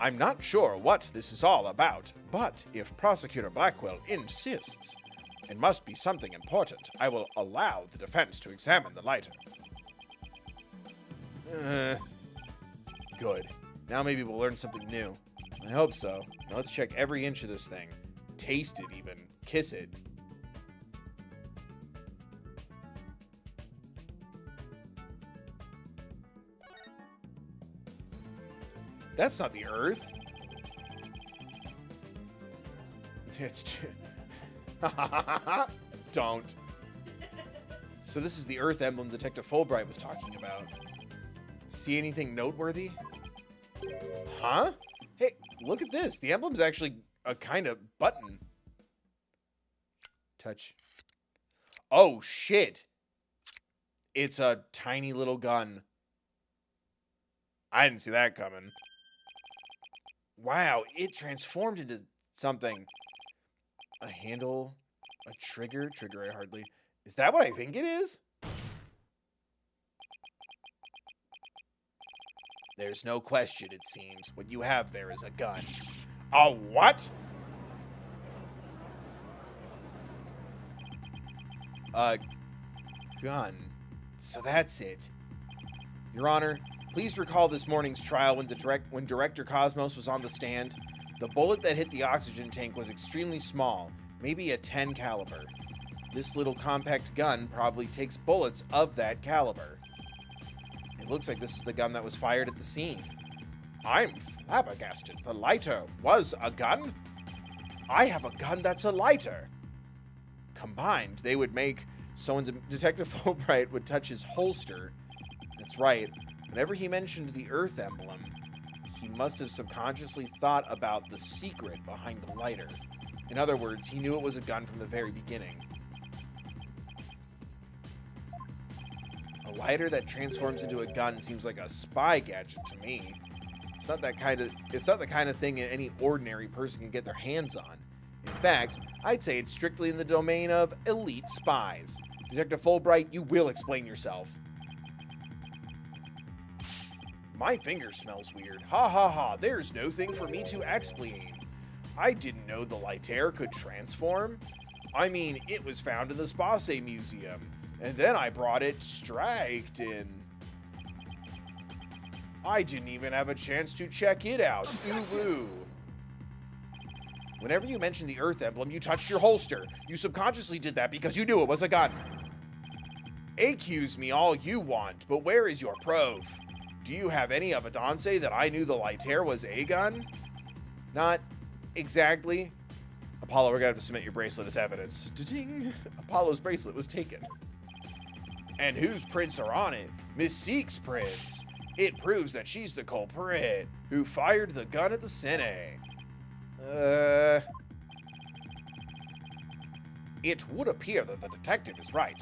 I'm not sure what this is all about, but if Prosecutor Blackwell insists, it must be something important. I will allow the defense to examine the lighter. Good. Now maybe we'll learn something new. I hope so. Now let's check every inch of this thing. Taste it even. Kiss it. That's not the Earth. It's... Don't. So this is the Earth emblem Detective Fulbright was talking about. See anything noteworthy? Huh? Hey, look at this. The emblem's actually a kind of button. Touch. Oh, shit. It's a tiny little gun. I didn't see that coming. Wow, it transformed into something. A handle, a trigger. Trigger, I hardly... Is that what I think it is? There's no question, it seems. What you have there is a gun. A what? A gun. So that's it. Your Honor, please recall this morning's trial when Director Cosmos was on the stand. The bullet that hit the oxygen tank was extremely small, maybe a 10 caliber. This little compact gun probably takes bullets of that caliber. It looks like this is the gun that was fired at the scene. I'm flabbergasted. The lighter was a gun? I have a gun that's a lighter. Combined, they would make so when Detective Fulbright would touch his holster. That's right. Whenever he mentioned the Earth emblem, he must have subconsciously thought about the secret behind the lighter. In other words, he knew it was a gun from the very beginning. A lighter that transforms into a gun seems like a spy gadget to me. It's not the kind of thing any ordinary person can get their hands on. In fact, I'd say it's strictly in the domain of elite spies. Detective Fulbright, you will explain yourself. My finger smells weird. Ha ha ha, there's no thing for me to explain. I didn't know the lighter could transform. I mean, it was found in the Space Museum, and then I brought it striked in. I didn't even have a chance to check it out. Ooh-woo. Whenever you mentioned the Earth emblem, you touched your holster. You subconsciously did that because you knew it was a gun. Accuse me all you want, but where is your proof? Do you have any evidence that I knew the lighter was a gun? Not exactly. Apollo, we're gonna have to submit your bracelet as evidence. Da-ding! Apollo's bracelet was taken. And whose prints are on it? Miss Seek's prints. It proves that she's the culprit who fired the gun at the Cine. It would appear that the detective is right.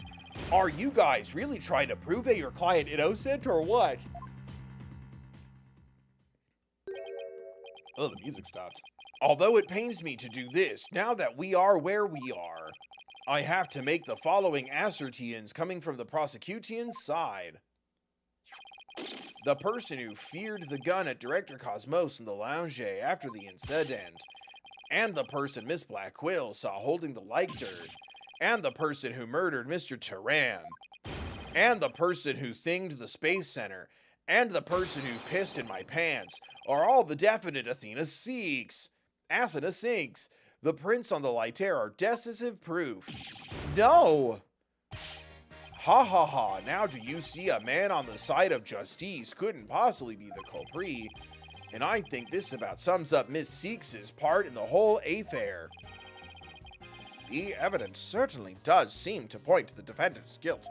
Are you guys really trying to prove that your client innocent or what? Oh, the music stopped. Although it pains me to do this, now that we are where we are, I have to make the following assertions coming from the prosecution's side. The person who fired the gun at Director Cosmos in the lounge after the incident, and the person Miss Black Quill saw holding the lighter, and the person who murdered Mr. Turan, and the person who thinged the Space Center, and the person who pissed in my pants are all the definite Athena Sinks. The prints on the lighter are decisive proof. No! Ha ha ha, now do you see a man on the side of justice couldn't possibly be the culprit, and I think this about sums up Miss Seeks' part in the whole affair. The evidence certainly does seem to point to the defendant's guilt.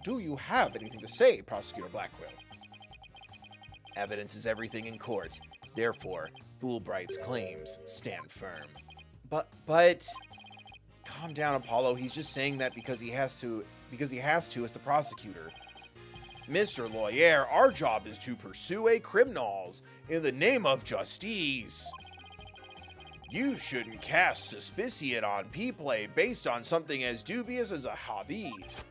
Do you have anything to say, Prosecutor Blackwell? Evidence is everything in court. Therefore, Fulbright's claims stand firm. But... Calm down, Apollo. He's just saying that because he has to as the prosecutor. Mr. Lawyer, our job is to pursue a criminals in the name of justice. You shouldn't cast suspicion on people based on something as dubious as a habit.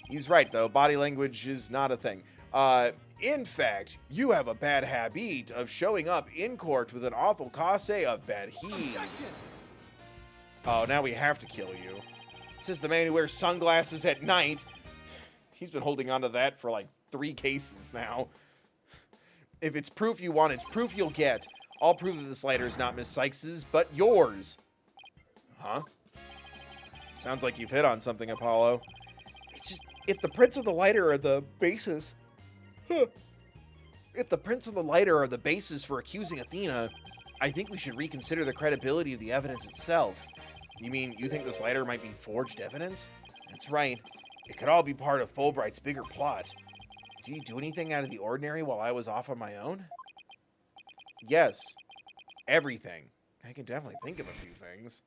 He's right, though. Body language is not a thing. In fact, you have a bad habit of showing up in court with an awful case of bad heat. Oh, now we have to kill you. This is the man who wears sunglasses at night. He's been holding on to that for like 3 cases now. If it's proof you want, it's proof you'll get. I'll prove that this lighter is not Miss Sykes's, but yours. Huh? Sounds like you've hit on something, Apollo. It's just, if the prints of the lighter are the basis... If the prints of the lighter are the basis for accusing Athena, I think we should reconsider the credibility of the evidence itself. You mean you think this lighter might be forged evidence? That's right. It could all be part of Fulbright's bigger plot. Did he do anything out of the ordinary while I was off on my own? Yes. Everything. I can definitely think of a few things.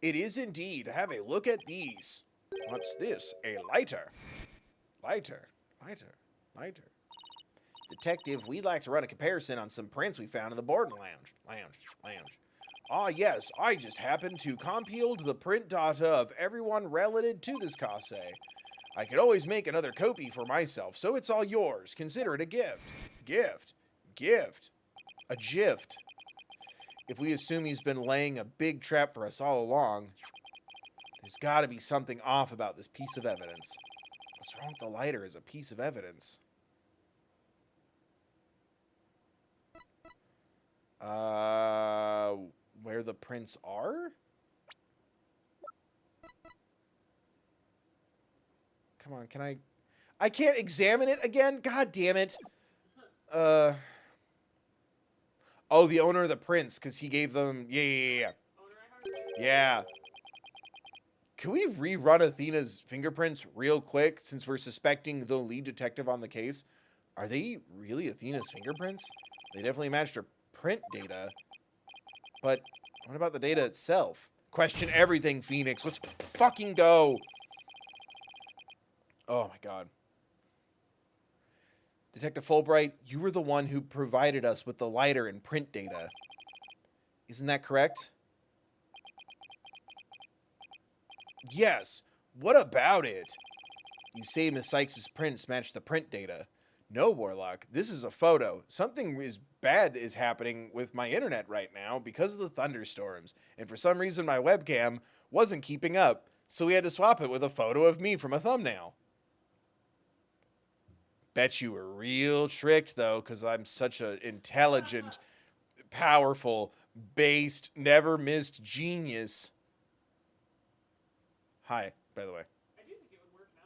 It is indeed. Have a look at these. What's this? A lighter. Lighter. Detective, we'd like to run a comparison on some prints we found in the boarding lounge. Ah, yes, I just happened to compiled the print data of everyone related to this case. I could always make another copy for myself, so it's all yours. Consider it a gift. Gift. A gift. If we assume he's been laying a big trap for us all along, there's got to be something off about this piece of evidence. What's wrong with the lighter as a piece of evidence? Where the prints are? Come on, can I can't examine it again? God damn it. Oh, the owner of the prints, because he gave them... Yeah. Owner I heard? Yeah. Can we rerun Athena's fingerprints real quick, since we're suspecting the lead detective on the case? Are they really Athena's fingerprints? They definitely matched her print data. But what about the data itself? Question everything, Phoenix. Let's fucking go. Oh, my God. Detective Fulbright, you were the one who provided us with the lighter and print data. Isn't that correct? Yes. What about it? You say Miss Sykes' prints match the print data. No, Warlock. This is a photo. Something bad is happening with my internet right now because of the thunderstorms. And for some reason, my webcam wasn't keeping up. So we had to swap it with a photo of me from a thumbnail. Bet you were real tricked, though, because I'm such an intelligent, powerful, based, never missed genius. Hi, by the way. I do think it would work now,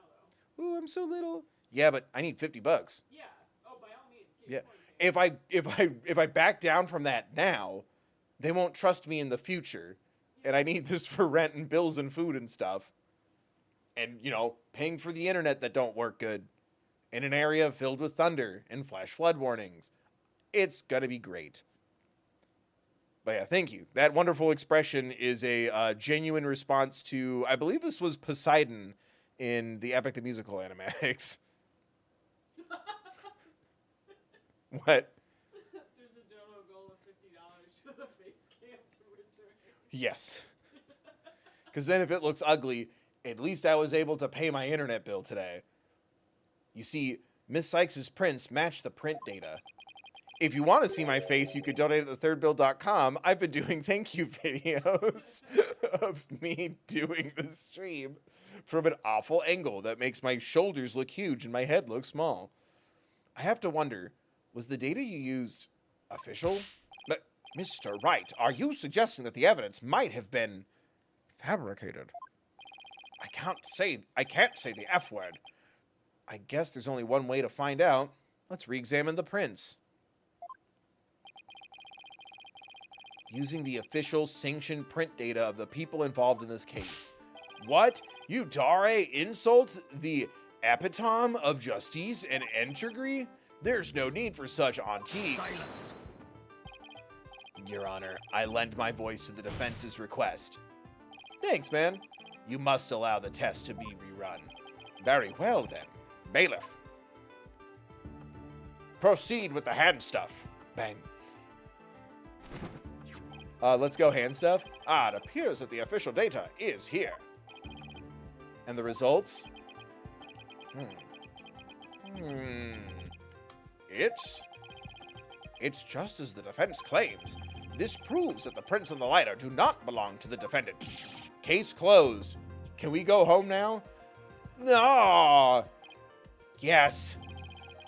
though. Ooh, I'm so little. Yeah, but I need $50. Yeah. Oh, by all means. Yeah. Keep If I back down from that now, they won't trust me in the future. And I need this for rent and bills and food and stuff. And, you know, paying for the internet that don't work good. In an area filled with thunder and flash flood warnings. It's gonna be great. But yeah, thank you. That wonderful expression is a genuine response to, I believe this was Poseidon in the Epic the Musical animatics. What? There's a dono goal of $50 for the face cam to return. Yes. Because then if it looks ugly, at least I was able to pay my internet bill today. You see, Miss Sykes' prints match the print data. If you want to see my face, you could donate at thethirdbill.com. I've been doing thank you videos of me doing the stream from an awful angle that makes my shoulders look huge and my head look small. I have to wonder, was the data you used official? But, Mr. Wright, are you suggesting that the evidence might have been fabricated? I can't say the F word. I guess there's only one way to find out. Let's re-examine the prints. Using the official sanctioned print data of the people involved in this case. What? You dare insult the epitome of justice and integrity? There's no need for such antiques. Silence. Your Honor, I lend my voice to the defense's request. Thanks, man. You must allow the test to be rerun. Very well, then. Bailiff. Proceed with the hand stuff. Bang. Let's go hand stuff. It appears that the official data is here. And the results? It's just as the defense claims. This proves that the prints on the lighter do not belong to the defendant. Case closed. Can we go home now? No. Yes.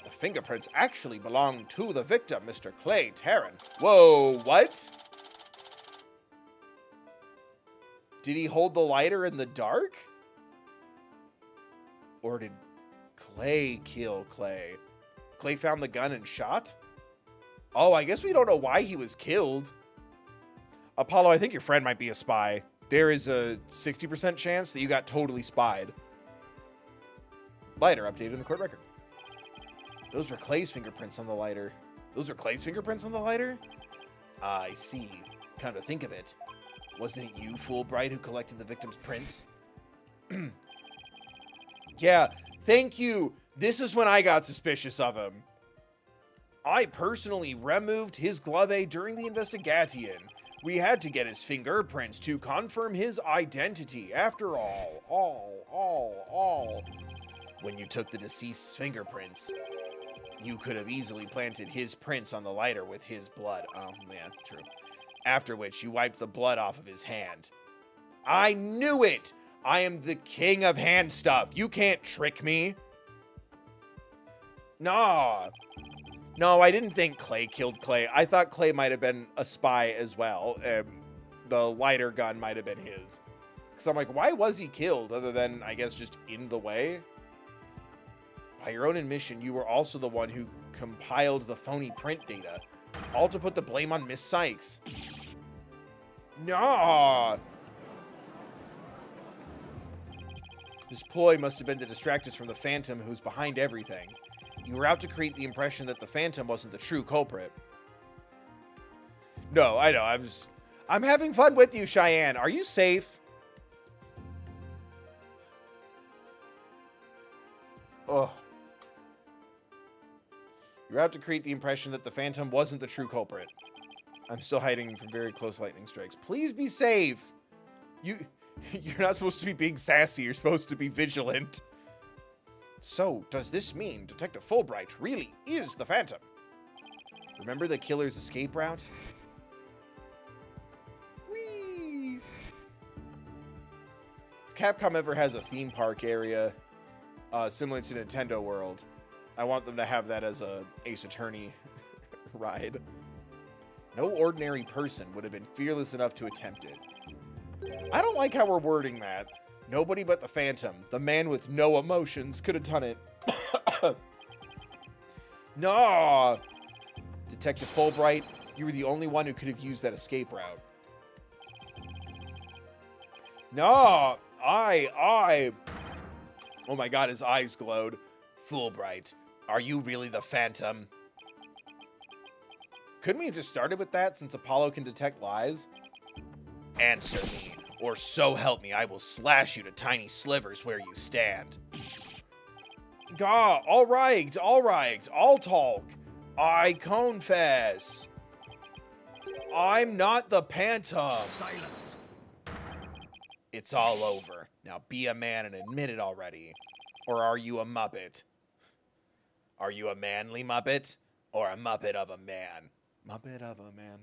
The fingerprints actually belong to the victim, Mr. Clay Tarrant. Whoa, what? Did he hold the lighter in the dark? Or did Clay kill Clay? Clay found the gun and shot? Oh, I guess we don't know why he was killed. Apollo, I think your friend might be a spy. There is a 60% chance that you got totally spied. Lighter updated in the court record. Those were Clay's fingerprints on the lighter. Those were Clay's fingerprints on the lighter? I see. Come to think of it. Wasn't it you, Fulbright, who collected the victim's prints? Yeah, thank you. This is when I got suspicious of him. I personally removed his glove during the investigation. We had to get his fingerprints to confirm his identity. After all. When you took the deceased's fingerprints, you could have easily planted his prints on the lighter with his blood. Oh, man, true. After which, you wiped the blood off of his hand. I knew it! I am the king of hand stuff. You can't trick me. Nah. No, I didn't think Clay killed Clay. I thought Clay might have been a spy as well. The lighter gun might have been his. Because I'm like, why was he killed other than, I guess, just in the way? By your own admission, you were also the one who compiled the phony print data. All to put the blame on Miss Sykes. Nah. This ploy must have been to distract us from the Phantom who's behind everything. You were out to create the impression that the Phantom wasn't the true culprit. No, I know. I'm having fun with you, Cheyenne. Are you safe? Oh. You're out to create the impression that the Phantom wasn't the true culprit. I'm still hiding from very close lightning strikes. Please be safe. You're not supposed to be being sassy. You're supposed to be vigilant. So, does this mean Detective Fulbright really is the Phantom? Remember the killer's escape route? Whee! If Capcom ever has a theme park area similar to Nintendo World, I want them to have that as a Ace Attorney ride. No ordinary person would have been fearless enough to attempt it. I don't like how we're wording that. Nobody but the Phantom, the man with no emotions, could have done it. No! Detective Fulbright, you were the only one who could have used that escape route. No! Oh my god, his eyes glowed. Fulbright, are you really the Phantom? Couldn't we have just started with that since Apollo can detect lies? Answer me, or so help me, I will slash you to tiny slivers where you stand. Gah, all right, I'll talk. I confess. I'm not the Phantom. Silence. It's all over. Now be a man and admit it already. Or are you a Muppet? Are you a manly Muppet? Or a Muppet of a man? Muppet of a man.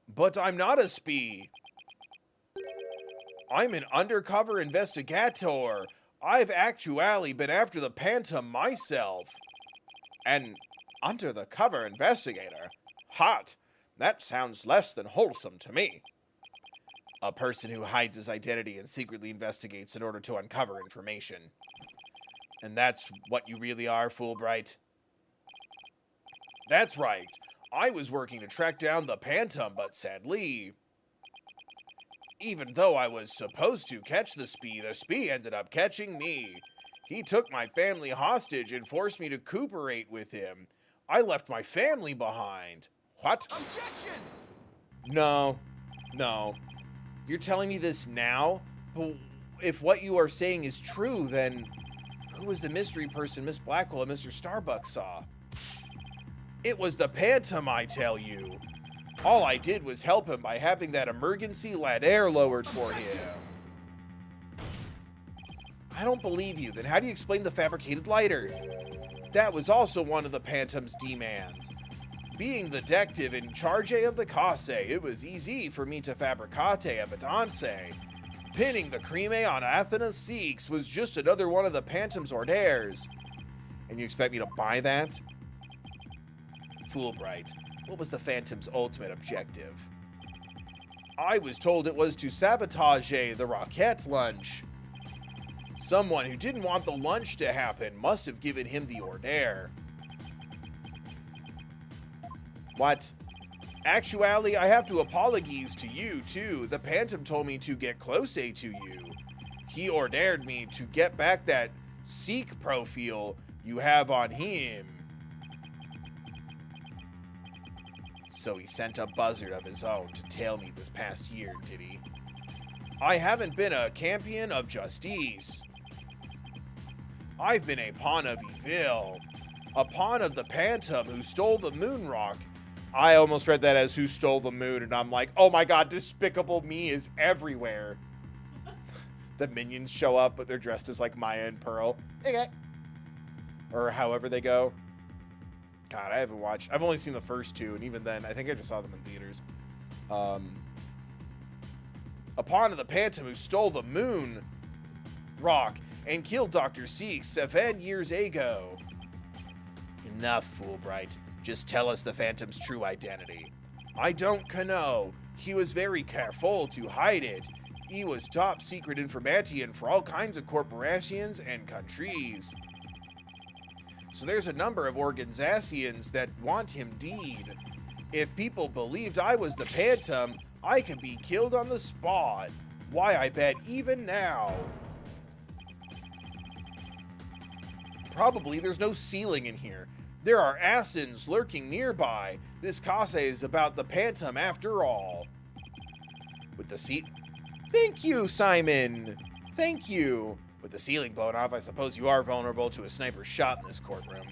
But I'm not a spy. I'm an undercover investigator. I've actually been after the Phantom myself. An undercover investigator? Hot. That sounds less than wholesome to me. A person who hides his identity and secretly investigates in order to uncover information. And that's what you really are, Fulbright? That's right. I was working to track down the Phantom, but sadly, even though I was supposed to catch the spy ended up catching me. He took my family hostage and forced me to cooperate with him. I left my family behind. What? Objection! No. You're telling me this now? But if what you are saying is true, then who was the mystery person Miss Blackwell and Mr. Starbuck saw? It was the Phantom, I tell you. All I did was help him by having that emergency ladder lowered for him. I don't believe you. Then how do you explain the fabricated lighter? That was also one of the Phantom's demands. Being the detective in charge of the case, it was easy for me to fabricate evidence. Pinning the crime on Athena Seeks was just another one of the Phantom's orders. And you expect me to buy that? Fulbright, what was the Phantom's ultimate objective? I was told it was to sabotage the rocket lunch. Someone who didn't want the lunch to happen must have given him the order. What? Actually, I have to apologize to you, too. The Phantom told me to get closer to you. He ordered me to get back that Seek profile you have on him. So he sent a buzzard of his own to tail me this past year, did he? I haven't been a champion of justice. I've been a pawn of evil. A pawn of the Phantom who stole the moon rock. I almost read that as who stole the moon, and I'm like, oh my god, Despicable Me is everywhere. The minions show up, but they're dressed as like Maya and Pearl. Okay. Or however they go. God, I haven't watched. I've only seen the first two, and even then, I think I just saw them in theaters. A pawn of the Phantom who stole the moon rock and killed Dr. Seek 7 years ago. Enough, Fulbright. Just tell us the Phantom's true identity. I don't know. He was very careful to hide it. He was top secret information for all kinds of corporations and countries. So there's a number of organizations that want him dead. If people believed I was the Phantom, I could be killed on the spot. Why, I bet even now. Probably there's no ceiling in here. There are assassins lurking nearby. This case is about the Phantom after all. With the seat... Thank you, Simon. Thank you. With the ceiling blown off, I suppose you are vulnerable to a sniper's shot in this courtroom.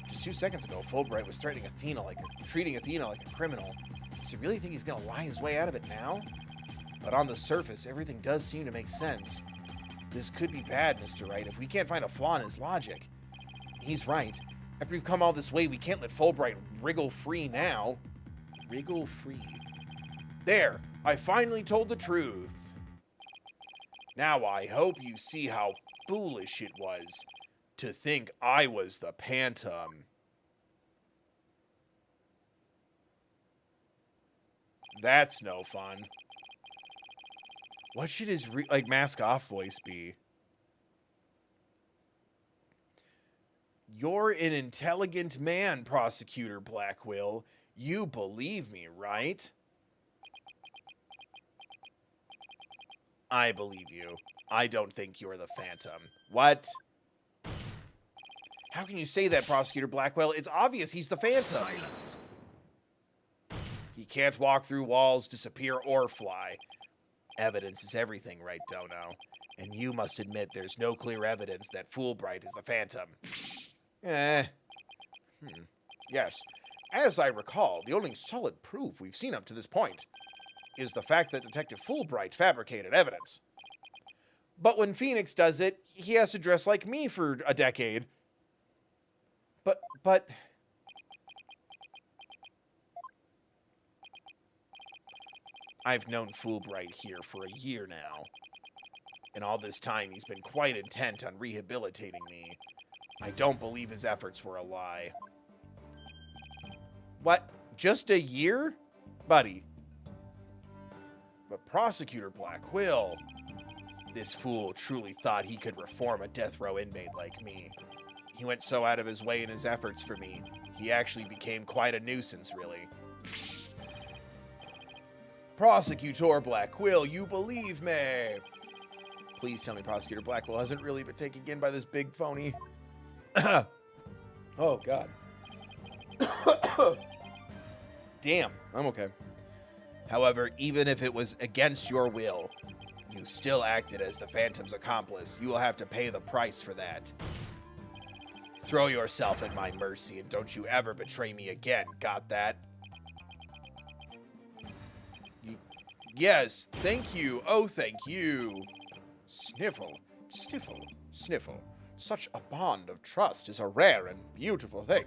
Just 2 seconds ago, Fulbright was treating Athena like a criminal. Does he really think he's gonna lie his way out of it now? But on the surface, everything does seem to make sense. This could be bad, Mr. Wright, if we can't find a flaw in his logic. He's right. After we've come all this way, we can't let Fulbright wriggle free now. Wriggle free. There, I finally told the truth. Now I hope you see how foolish it was to think I was the Phantom. That's no fun. What should his mask off voice be? You're an intelligent man, Prosecutor Blackwell. You believe me, right? I believe you. I don't think you're the Phantom. What? How can you say that, Prosecutor Blackwell? It's obvious he's the Phantom. Silence. He can't walk through walls, disappear, or fly. Evidence is everything, right, Dono? And you must admit there's no clear evidence that Fulbright is the Phantom. Yes. As I recall, the only solid proof we've seen up to this point is the fact that Detective Fulbright fabricated evidence. But when Phoenix does it, he has to dress like me for a decade. But... I've known Fulbright here for a year now. And all this time, he's been quite intent on rehabilitating me. I don't believe his efforts were a lie. What? Just a year? Buddy. But Prosecutor Blackwell, this fool truly thought he could reform a death row inmate like me. He went so out of his way in his efforts for me, he actually became quite a nuisance, really. Prosecutor Blackwell, you believe me. Please tell me Prosecutor Blackwell hasn't really been taken in by this big phony. Oh, God. Damn, I'm okay. However, even if it was against your will, you still acted as the Phantom's accomplice. You will have to pay the price for that. Throw yourself at my mercy and don't you ever betray me again. Got that? Yes, thank you. Oh, thank you. Sniffle, sniffle, sniffle. Such a bond of trust is a rare and beautiful thing.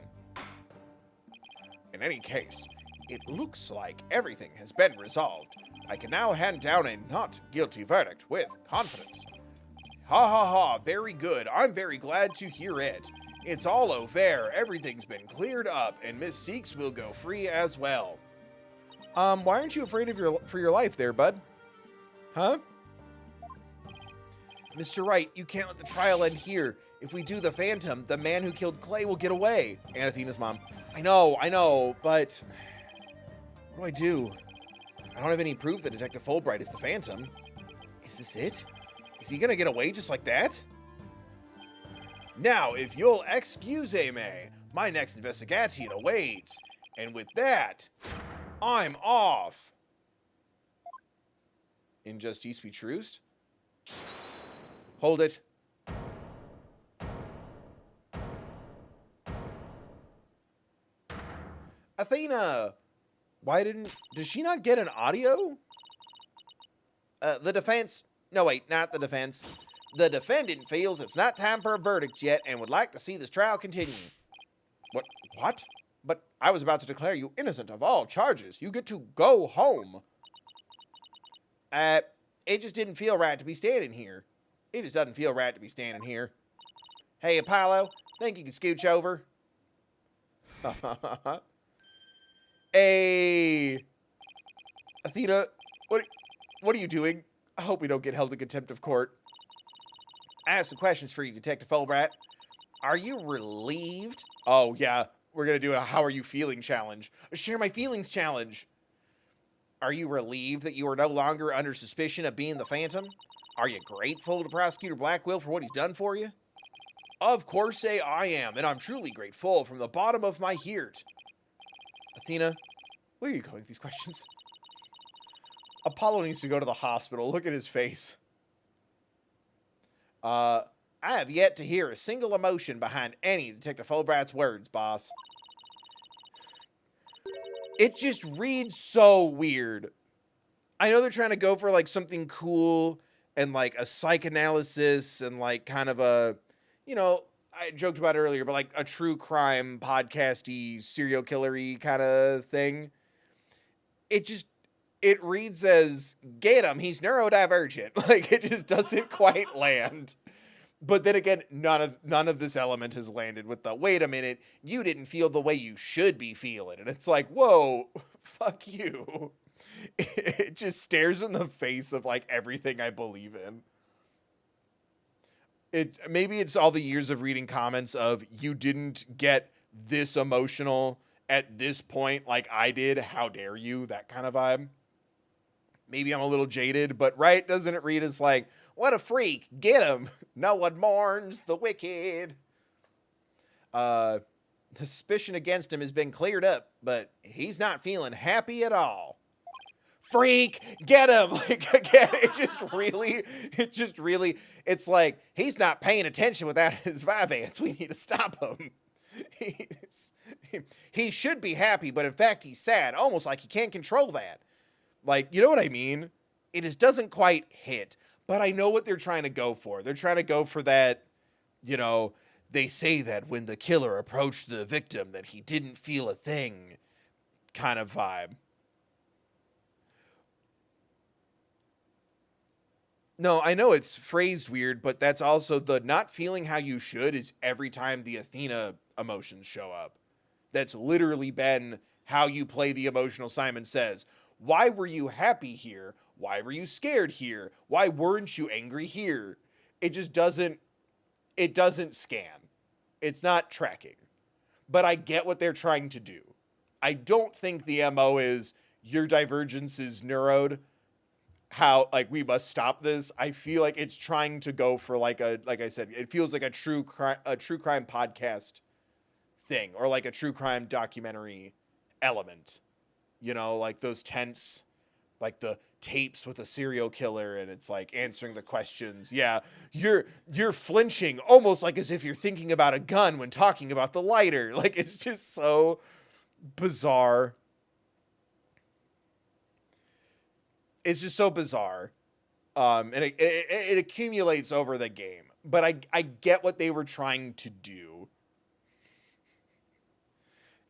In any case, it looks like everything has been resolved. I can now hand down a not guilty verdict with confidence. Ha ha ha, very good. I'm very glad to hear it. It's all over. Everything's been cleared up, and Miss Seeks will go free as well. Why aren't you afraid of for your life there, bud? Huh? Mr. Wright, you can't let the trial end here. If we do the Phantom, the man who killed Clay will get away. And Athena's mom. I know, but what do? I don't have any proof that Detective Fulbright is the Phantom. Is this it? Is he gonna get away just like that? Now, if you'll excuse me, my next investigation awaits. And with that, I'm off. Injustice be truced? Hold it. Athena! Does she not get an audio? The defense... No, wait, not the defense. The defendant feels it's not time for a verdict yet and would like to see this trial continue. What? But I was about to declare you innocent of all charges. You get to go home. It just didn't feel right to be standing here. It just doesn't feel right to be standing here. Hey, Apollo, think you can scooch over? Hey, Athena, what are you doing? I hope we don't get held in contempt of court. I have some questions for you, Detective Fulbright. Are you relieved? Oh, yeah. We're going to do a how are you feeling challenge. A share my feelings challenge. Are you relieved that you are no longer under suspicion of being the Phantom? Are you grateful to Prosecutor Blackwell for what he's done for you? Of course I am, and I'm truly grateful from the bottom of my heart. Athena, where are you going with these questions? Apollo needs to go to the hospital. Look at his face. I have yet to hear a single emotion behind any of Detective Fulbright's words, boss. It just reads so weird. I know they're trying to go for like something cool and like a psychoanalysis and like kind of a, you know, I joked about it earlier, but like a true crime podcasty serial killery kind of thing. It reads as get him, he's neurodivergent. Like it just doesn't quite land. But then again, none of this element has landed with the wait a minute, you didn't feel the way you should be feeling. And it's like, whoa, fuck you. It just stares in the face of like everything I believe in. Maybe it's all the years of reading comments of you didn't get this emotional at this point like I did. How dare you? That kind of vibe. Maybe I'm a little jaded, but right, doesn't it read as like, what a freak, get him. No one mourns the wicked. The suspicion against him has been cleared up, but he's not feeling happy at all. Freak, get him. Like, again, it's like, he's not paying attention without his Vyvanse. We need to stop him. He should be happy, but in fact, he's sad, almost like he can't control that. Like, you know what I mean? It just doesn't quite hit, but I know what they're trying to go for. They're trying to go for that, you know, they say that when the killer approached the victim that he didn't feel a thing kind of vibe. No, I know it's phrased weird, but that's also the not feeling how you should is every time the Athena emotions show up. That's literally been how you play the emotional Simon Says. Why were you happy here? Why were you scared here? Why weren't you angry here? It just doesn't scan. It's not tracking. But I get what they're trying to do. I don't think the MO is your divergence is neuroed. How, like, we must stop this. I feel like it's trying to go for like I said, it feels like a true crime podcast thing or like a true crime documentary element. You know, like those tense, like the tapes with a serial killer and it's like answering the questions. Yeah, you're flinching almost like as if you're thinking about a gun when talking about the lighter. Like it's just so bizarre. It's just so bizarre. And it accumulates over the game. But I get what they were trying to do.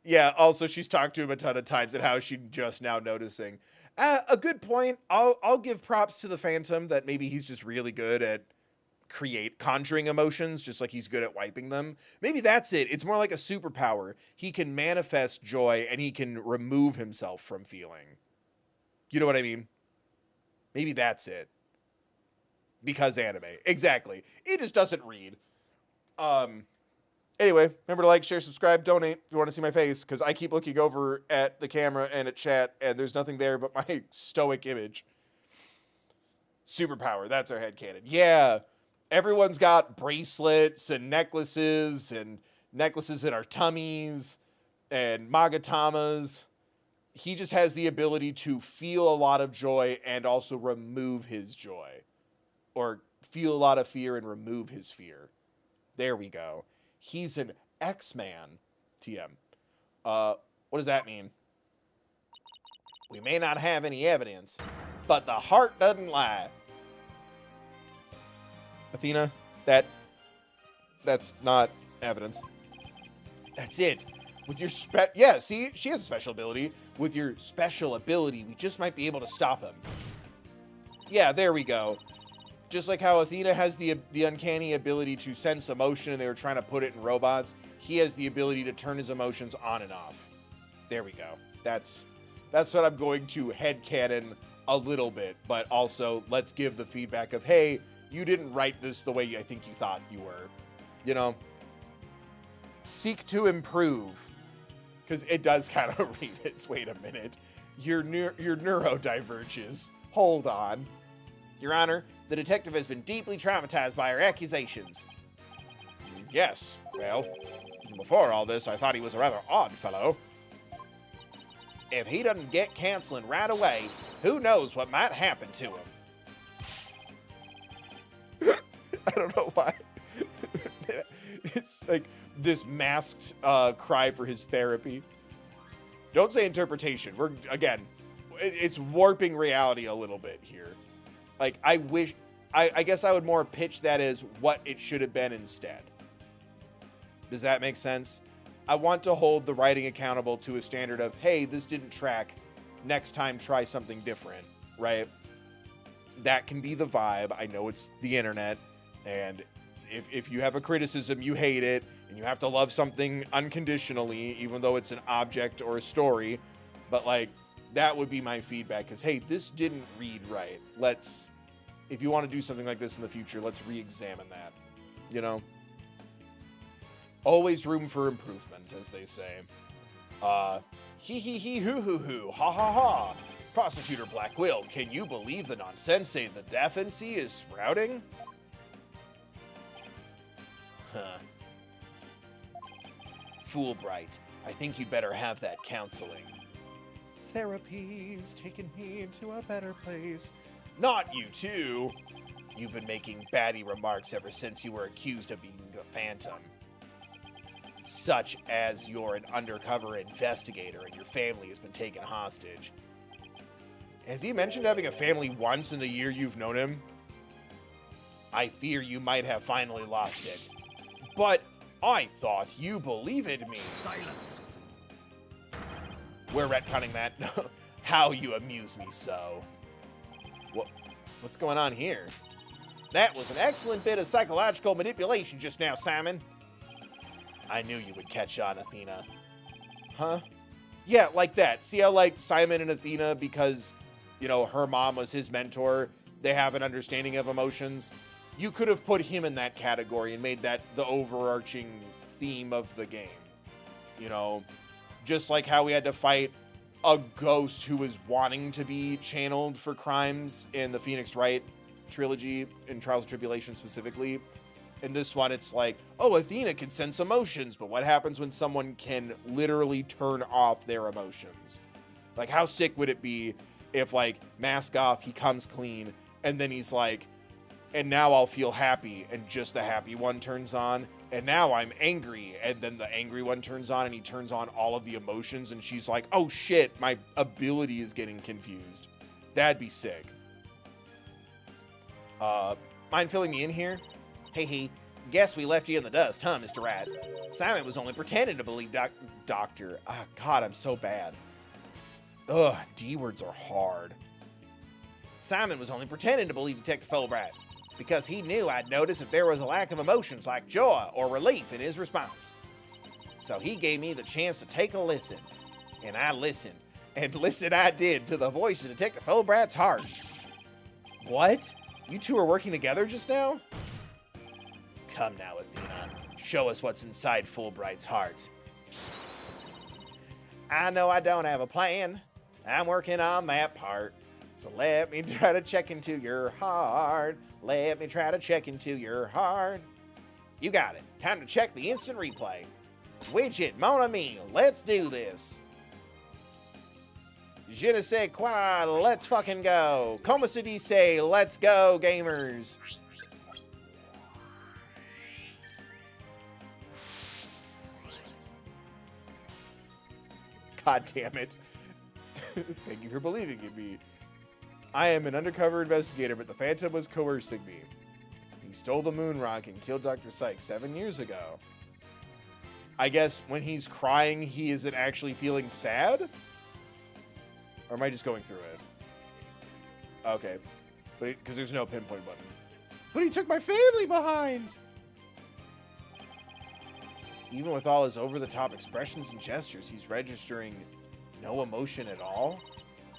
Yeah, also she's talked to him a ton of times and how she's just now noticing. A good point. I'll give props to the Phantom that maybe he's just really good at conjuring emotions, just like he's good at wiping them. Maybe that's it. It's more like a superpower. He can manifest joy and he can remove himself from feeling. You know what I mean? Maybe that's it. Because anime. Exactly. It just doesn't read. Anyway, remember to like, share, subscribe, donate if you want to see my face, because I keep looking over at the camera and at chat, and there's nothing there but my stoic image. Superpower, that's our headcanon. Yeah, everyone's got bracelets and necklaces in our tummies and magatamas. He just has the ability to feel a lot of joy and also remove his joy. Or feel a lot of fear and remove his fear. There we go. He's an X-Man, TM. What does that mean? We may not have any evidence, but the heart doesn't lie. Athena, that's not evidence. That's it. With your yeah, see, she has a special ability. With your special ability, we just might be able to stop him. Yeah, there we go. Just like how Athena has the uncanny ability to sense emotion and they were trying to put it in robots, he has the ability to turn his emotions on and off. There we go. That's what I'm going to headcanon a little bit, but also let's give the feedback of, hey, you didn't write this the way I think you thought you were. You know? Seek to improve. Because it does kind of read it. Wait a minute. Your neurodiverges. Hold on. Your Honor, the detective has been deeply traumatized by our accusations. Yes, well, even before all this, I thought he was a rather odd fellow. If he doesn't get counseling right away, who knows what might happen to him. I don't know why. It's like this masked cry for his therapy. Don't say interpretation. We're, again, it's warping reality a little bit here. Like, I guess I would more pitch that as what it should have been instead. Does that make sense? I want to hold the writing accountable to a standard of, hey, this didn't track. Next time, try something different, right? That can be the vibe. I know it's the internet, and if you have a criticism, you hate it, and you have to love something unconditionally, even though it's an object or a story. But, like, that would be my feedback, because, hey, this didn't read right. If you want to do something like this in the future, let's re-examine that, you know? Always room for improvement, as they say. Hee hee hee hoo hoo hoo, ha ha ha. Prosecutor Black Will, can you believe the nonsense the deafency is sprouting? Huh. Fulbright, I think you'd better have that counseling. Therapy's taken me into a better place. Not you too. You've been making baddie remarks ever since you were accused of being the Phantom. Such as you're an undercover investigator and your family has been taken hostage. Has he mentioned having a family once in the year you've known him? I fear you might have finally lost it. But I thought you believed me. Silence. We're retconning that. How you amuse me so. What's going on here? That was an excellent bit of psychological manipulation just now, Simon. I knew you would catch on, Athena. Huh? Yeah, like that. See how, like, Simon and Athena, because, you know, her mom was his mentor, they have an understanding of emotions. You could have put him in that category and made that the overarching theme of the game. You know, just like how we had to fight a ghost who was wanting to be channeled for crimes in the Phoenix Wright trilogy, in Trials and Tribulations specifically. In this one, it's like, oh, Athena can sense emotions, but what happens when someone can literally turn off their emotions? Like, how sick would it be if, like, mask off, he comes clean, and then he's like, and now I'll feel happy, and just the happy one turns on, and now I'm angry, and then the angry one turns on, and he turns on all of the emotions, and she's like, oh shit, my ability is getting confused. That'd be sick. Mind filling me in here? Hey, guess we left you in the dust, huh, Mr. Rat? Simon was only pretending to believe Doctor. Ah, God, I'm so bad. Ugh, D words are hard. Simon was only pretending to believe Detective Fulbright because he knew I'd notice if there was a lack of emotions like joy or relief in his response. So he gave me the chance to take a listen. And I listened. And listen I did to the voice of Detective Fulbright's heart. What? You two are working together just now? Come now, Athena. Show us what's inside Fulbright's heart. I know I don't have a plan. I'm working on that part. So let me try to check into your heart. Let me try to check into your heart. You got it. Time to check the instant replay. Widget, mon ami, let's do this. Je ne sais quoi, let's fucking go. Como se dice, let's go, gamers. God damn it. Thank you for believing in me. I am an undercover investigator, but the Phantom was coercing me. He stole the moon rock and killed Dr. Sykes 7 years ago. I guess when he's crying, he isn't actually feeling sad? Or am I just going through it? Okay. Because there's no pinpoint button. But he took my family behind! Even with all his over-the-top expressions and gestures, he's registering no emotion at all?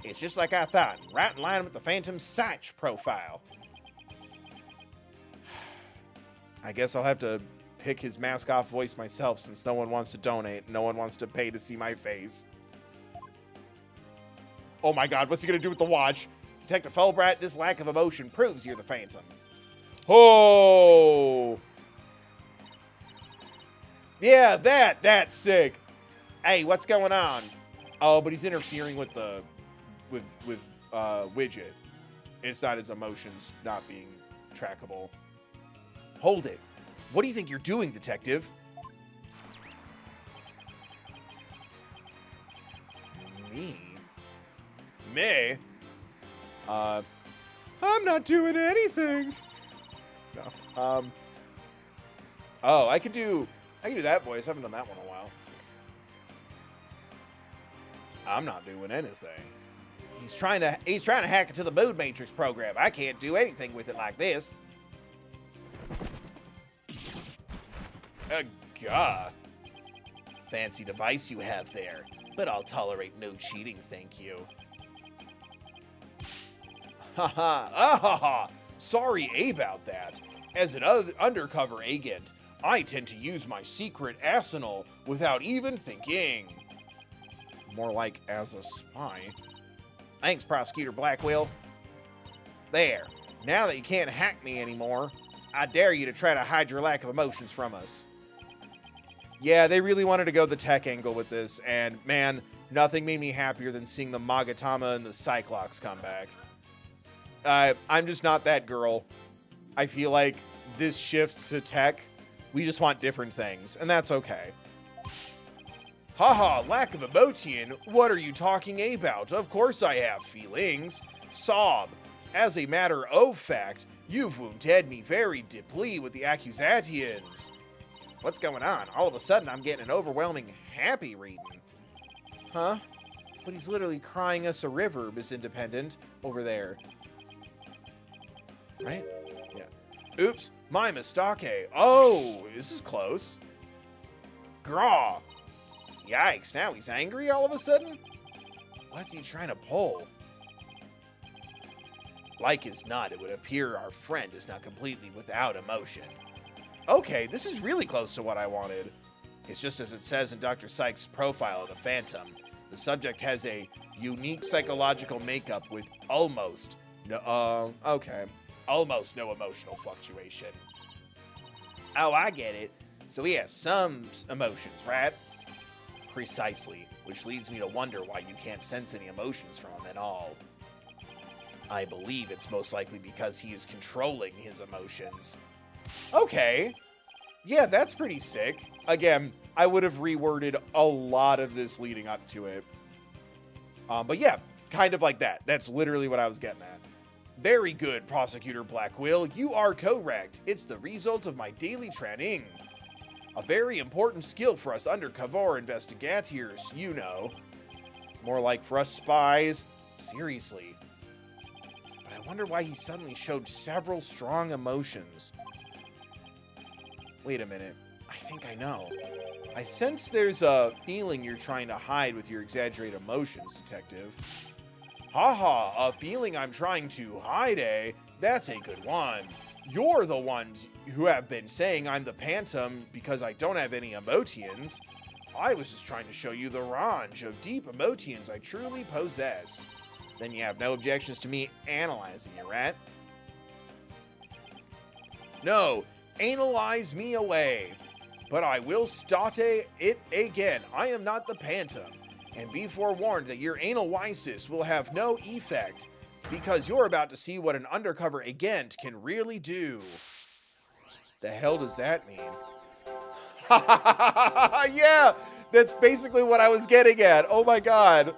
It's just like I thought, right in line with the Phantom's Satch profile. I guess I'll have to pick his mask-off voice myself since no one wants to donate. No one wants to pay to see my face. Oh my god, what's he gonna do with the watch? Detective Felbrat, this lack of emotion proves you're the Phantom. Oh! Yeah, that's sick. Hey, what's going on? Oh, but he's interfering with the with Widget. It's not his emotions not being trackable. Hold it. What do you think you're doing, Detective? Me? I'm not doing anything. No. Oh, I could do that voice. I haven't done that one in a while. I'm not doing anything. He's trying to hack into the Mood Matrix program. I can't do anything with it like this. God. Fancy device you have there, but I'll tolerate no cheating, thank you. Haha, ahaha. Sorry about that. As an undercover agent, I tend to use my secret arsenal without even thinking. More like as a spy. Thanks, Prosecutor Blackwell. There. Now that you can't hack me anymore, I dare you to try to hide your lack of emotions from us. Yeah, they really wanted to go the tech angle with this, and man, nothing made me happier than seeing the Magatama and the Cyclops come back. I'm just not that girl. I feel like this shift to tech, we just want different things, and that's okay. Haha, lack of emotion? What are you talking about? Of course I have feelings. Sob. As a matter of fact, you've wounded me very deeply with the accusations. What's going on? All of a sudden, I'm getting an overwhelming happy reading. Huh? But he's literally crying us a river, Miss Independent, over there. Right? Yeah. Oops, my mistake. Oh, this is close. Graw. Yikes, now he's angry all of a sudden? What's he trying to pull? Like as not, it would appear our friend is not completely without emotion. Okay, this is really close to what I wanted. It's just as it says in Dr. Sykes' profile of the Phantom. The subject has a unique psychological makeup with almost no emotional fluctuation. Oh, I get it. So he has some emotions, right? Precisely, which leads me to wonder why you can't sense any emotions from him at all. I believe it's most likely because he is controlling his emotions. Okay. Yeah, that's pretty sick. Again, I would have reworded a lot of this leading up to it. But yeah, kind of like that. That's literally what I was getting at. Very good, Prosecutor Blackwell. You are correct. It's the result of my daily training. A very important skill for us undercover investigators, you know. More like for us spies. Seriously. But I wonder why he suddenly showed several strong emotions. Wait a minute. I think I know. I sense there's a feeling you're trying to hide with your exaggerated emotions, Detective. Haha, a feeling I'm trying to hide, eh? That's a good one. You're the ones who have been saying I'm the Phantom because I don't have any emotions. I was just trying to show you the range of deep emotions I truly possess. Then you have no objections to me analyzing you, right? No, analyze me away. But I will state it again. I am not the Phantom. And be forewarned that your analysis will have no effect, because you're about to see what an undercover agent can really do. The hell does that mean? Yeah, that's basically what I was getting at. Oh my god.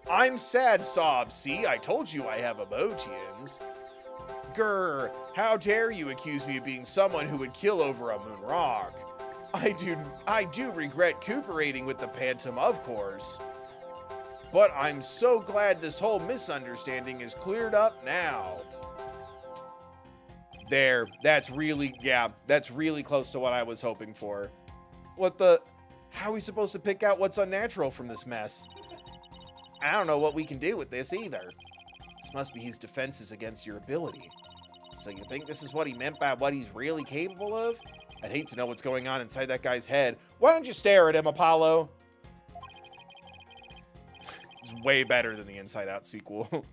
I'm sad, Sob. See, I told you I have emotions. Grr, how dare you accuse me of being someone who would kill over a moon rock? I do regret cooperating with the Phantom, of course. But I'm so glad this whole misunderstanding is cleared up now. There. That's really, yeah, that's really close to what I was hoping for. What the? How are we supposed to pick out what's unnatural from this mess? I don't know what we can do with this either. This must be his defenses against your ability. So you think this is what he meant by what he's really capable of? I'd hate to know what's going on inside that guy's head. Why don't you stare at him, Apollo? It's way better than the Inside Out sequel.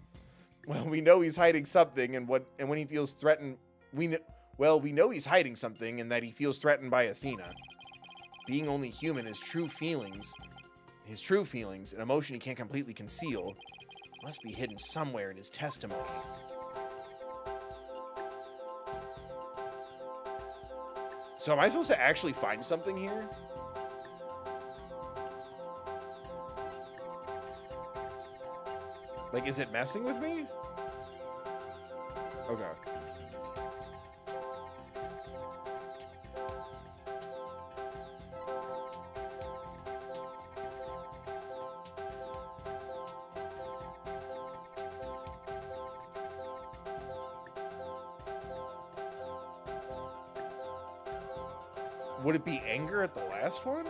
Well, we know he's hiding something, and when he feels threatened, we know he's hiding something, and that he feels threatened by Athena. Being only human, his true feelings, an emotion he can't completely conceal, must be hidden somewhere in his testimony. So am I supposed to actually find something here? Like, is it messing with me? Okay. Would it be anger at the last one?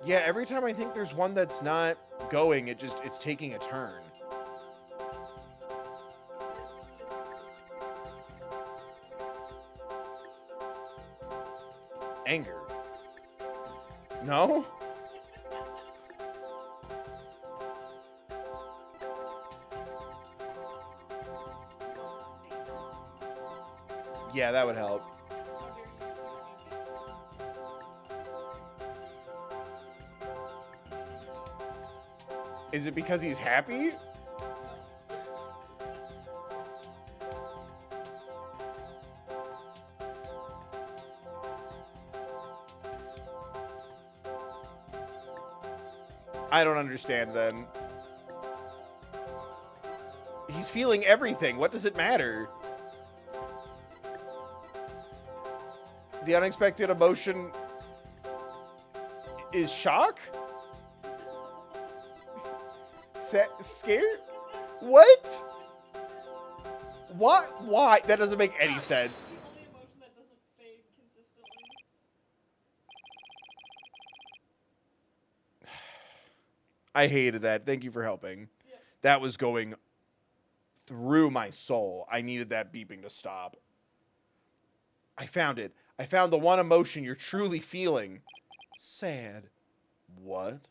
Yeah, every time I think there's one that's not going, it's taking a turn. Anger. No? Yeah, that would help. Is it because he's happy? I don't understand then. He's feeling everything. What does it matter? The unexpected emotion is shock? Scared? What? What? Why? That doesn't make any sense. The only emotion that doesn't fade consistently. I hated that. Thank you for helping. Yeah. That was going through my soul. I needed that beeping to stop. I found it. I found the one emotion you're truly feeling. Sad. What?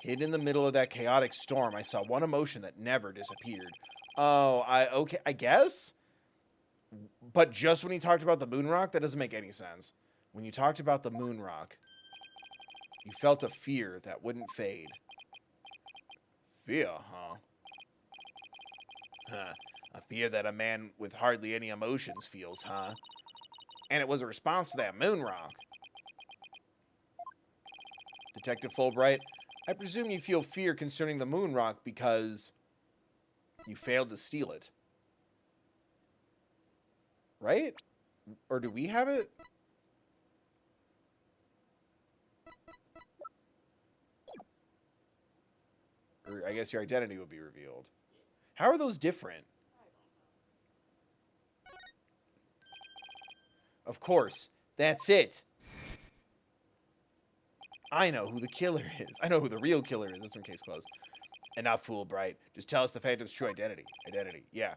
Hidden in the middle of that chaotic storm, I saw one emotion that never disappeared. Oh, okay, I guess? But just when he talked about the moon rock, that doesn't make any sense. When you talked about the moon rock, you felt a fear that wouldn't fade. Fear, huh? Huh. A fear that a man with hardly any emotions feels, huh? And it was a response to that moon rock. Detective Fulbright, I presume you feel fear concerning the moon rock because you failed to steal it. Right? Or do we have it? Or I guess your identity will be revealed. How are those different? Of course. That's it. I know who the killer is. I know who the real killer is. This one case closed. And now, Fulbright, just tell us the Phantom's true identity. Yeah.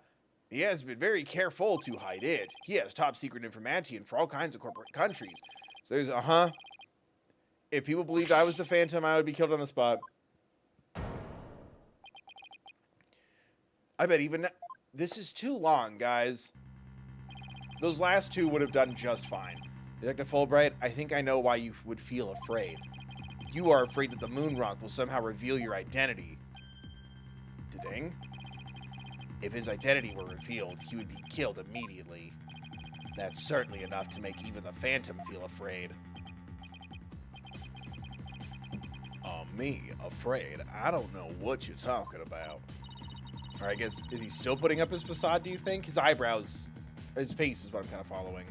He has been very careful to hide it. He has top secret information for all kinds of corporate countries. So there's If people believed I was the Phantom, I would be killed on the spot. I bet even... This is too long, guys. Those last two would have done just fine. Detective Fulbright, I think I know why you would feel afraid. You are afraid that the moon rock will somehow reveal your identity. Da-ding. If his identity were revealed, he would be killed immediately. That's certainly enough to make even the Phantom feel afraid. Me, afraid? I don't know what you're talking about. Or I guess, is he still putting up his facade, do you think? His eyebrows, his face is what I'm kind of following.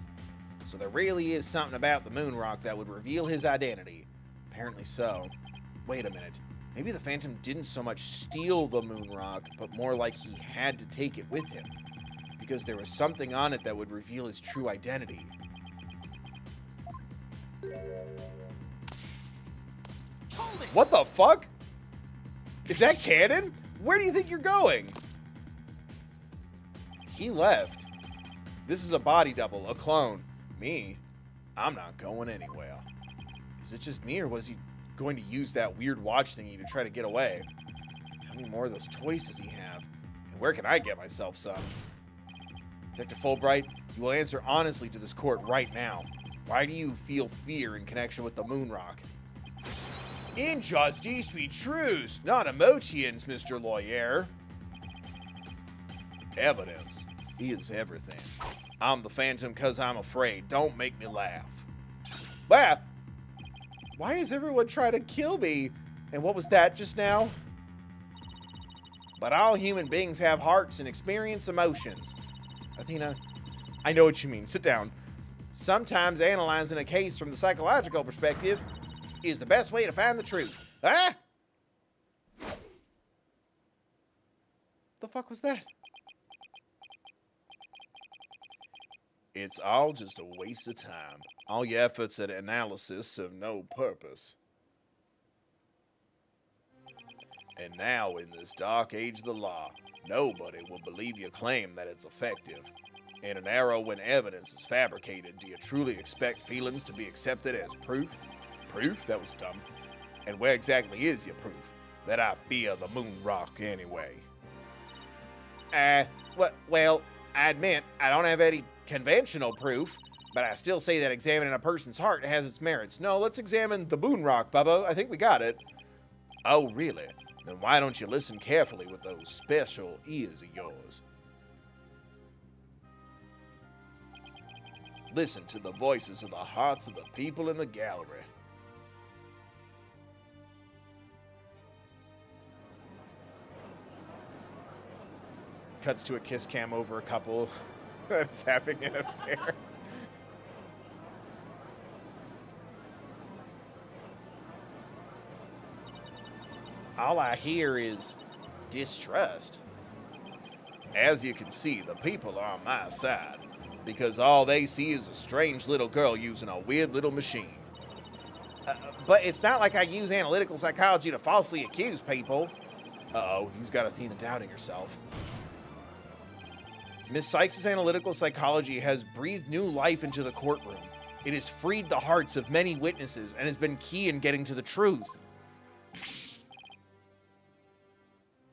So there really is something about the moon rock that would reveal his identity. Apparently so. Wait a minute. Maybe the Phantom didn't so much steal the moon rock, but more like he had to take it with him. Because there was something on it that would reveal his true identity. Hold it! What the fuck? Is that canon? Where do you think you're going? He left. This is a body double, a clone. Me? I'm not going anywhere. Is it just me, or was he going to use that weird watch thingy to try to get away? How many more of those toys does he have? And where can I get myself some? Detective Fulbright, you will answer honestly to this court right now. Why do you feel fear in connection with the moon rock? Injustice be truth, not emotions, Mr. Lawyer. Evidence is everything. I'm the Phantom because I'm afraid. Don't make me laugh. Bah! Why is everyone trying to kill me? And what was that just now? But all human beings have hearts and experience emotions. Athena, I know what you mean. Sit down. Sometimes analyzing a case from the psychological perspective is the best way to find the truth. Ah! The fuck was that? It's all just a waste of time. All your efforts at analysis serve no purpose. And now, in this dark age of the law, nobody will believe your claim that it's effective. In an era when evidence is fabricated, do you truly expect feelings to be accepted as proof? Proof? That was dumb. And where exactly is your proof? That I fear the moon rock anyway. Well, I admit I don't have any conventional proof, but I still say that examining a person's heart has its merits. No, let's examine the moon rock, Bubba. I think we got it. Oh, really? Then why don't you listen carefully with those special ears of yours? Listen to the voices of the hearts of the people in the gallery. Cuts to a kiss cam over a couple that's having an affair. All I hear is distrust. As you can see, the people are on my side, because all they see is a strange little girl using a weird little machine. But it's not like I use analytical psychology to falsely accuse people. Uh-oh, he's got Athena doubting herself. Miss Sykes' analytical psychology has breathed new life into the courtroom. It has freed the hearts of many witnesses and has been key in getting to the truth.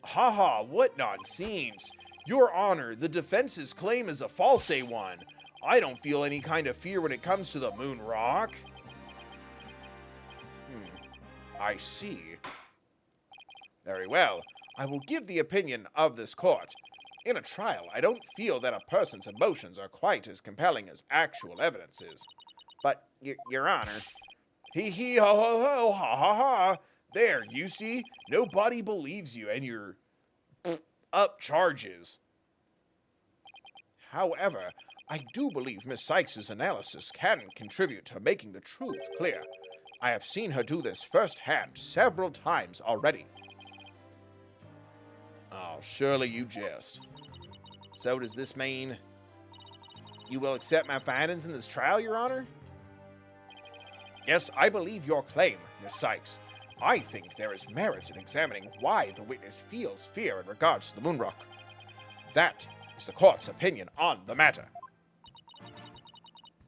Haha, what nonsense. Your Honor, the defense's claim is a false one. I don't feel any kind of fear when it comes to the moon rock. I see. Very well. I will give the opinion of this court. In a trial, I don't feel that a person's emotions are quite as compelling as actual evidence is. But, Your Honor, hee ho ho ho, ha ha ha. There, you see? Nobody believes you, and you're up charges. However, I do believe Miss Sykes' analysis can contribute to making the truth clear. I have seen her do this firsthand several times already. Oh, surely you jest. So does this mean you will accept my findings in this trial, Your Honor? Yes, I believe your claim, Miss Sykes. I think there is merit in examining why the witness feels fear in regards to the moon rock. That is the court's opinion on the matter.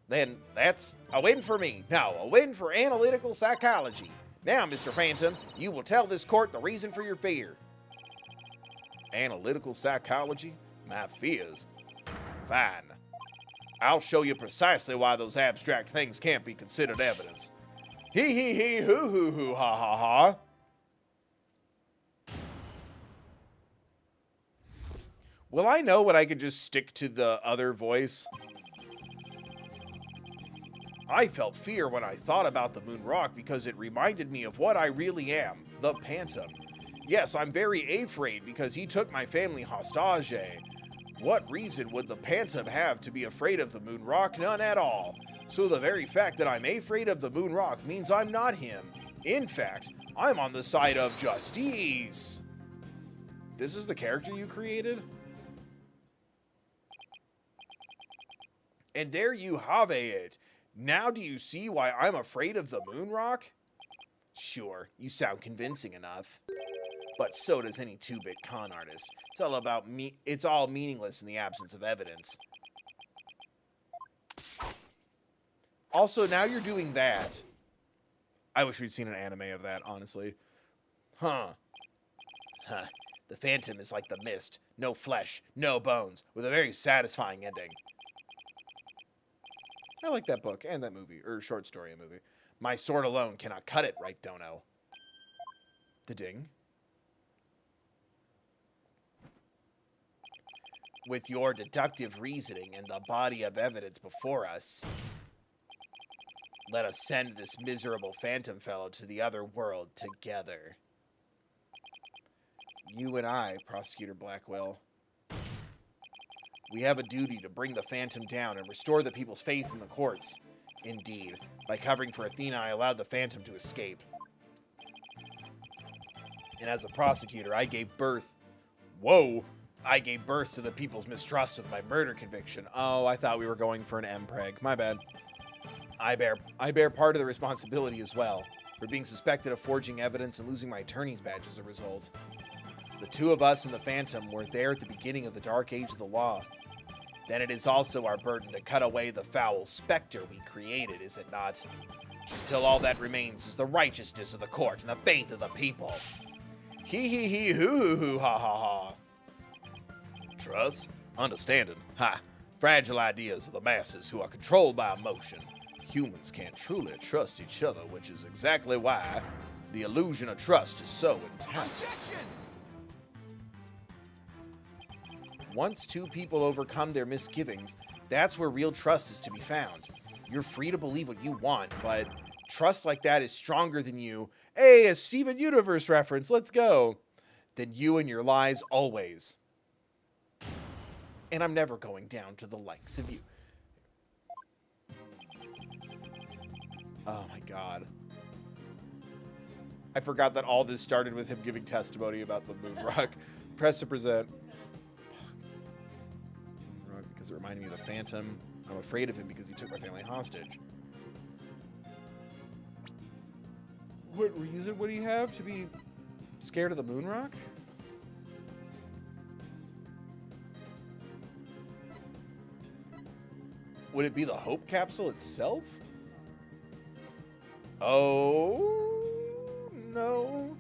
Then that's a win for me. Now, a win for analytical psychology. Now, Mr. Phantom, you will tell this court the reason for your fear. Analytical psychology? My fears? Fine. I'll show you precisely why those abstract things can't be considered evidence. Hee hee hee, hoo hoo hoo, ha ha ha. Will I know when I could just stick to the other voice? I felt fear when I thought about the moon rock because it reminded me of what I really am, the Phantom. Yes, I'm very afraid because he took my family hostage. What reason would the Phantom have to be afraid of the moon rock? None at all. So the very fact that I'm afraid of the moon rock means I'm not him. In fact, I'm on the side of justice. This is the character you created? And there you have it. Now do you see why I'm afraid of the moon rock? Sure, you sound convincing enough. But so does any 2-bit con artist. It's all meaningless in the absence of evidence. Also, now you're doing that. I wish we'd seen an anime of that, honestly. Huh. The Phantom is like the mist. No flesh, no bones, with a very satisfying ending. I like that book and that movie, or short story and movie. My sword alone cannot cut it, right, Dono? The ding. With your deductive reasoning and the body of evidence before us, let us send this miserable phantom fellow to the other world together. You and I, Prosecutor Blackwell, we have a duty to bring the phantom down and restore the people's faith in the courts. Indeed, by covering for Athena, I allowed the phantom to escape. And as a prosecutor, I gave birth... Whoa! I gave birth to the people's mistrust of my murder conviction. Oh, I thought we were going for an M-preg. My bad. I bear part of the responsibility as well, for being suspected of forging evidence and losing my attorney's badge as a result. The two of us and the Phantom were there at the beginning of the dark age of the law. Then it is also our burden to cut away the foul specter we created, is it not? Until all that remains is the righteousness of the court and the faith of the people. Hee hee hee hoo hoo hoo ha ha ha. Trust? Understanding? Ha! Fragile ideas of the masses who are controlled by emotion. Humans can't truly trust each other, which is exactly why the illusion of trust is so enticing. Once two people overcome their misgivings, that's where real trust is to be found. You're free to believe what you want, but trust like that is stronger than you. Hey, a Steven Universe reference, let's go. Than you and your lies always. And I'm never going down to the likes of you. Oh my god. I forgot that all this started with him giving testimony about the moon rock. Press to present. Moon rock because it reminded me of the Phantom. I'm afraid of him because he took my family hostage. What reason would he have to be scared of the moon rock? Would it be the Hope Capsule itself? Oh, no.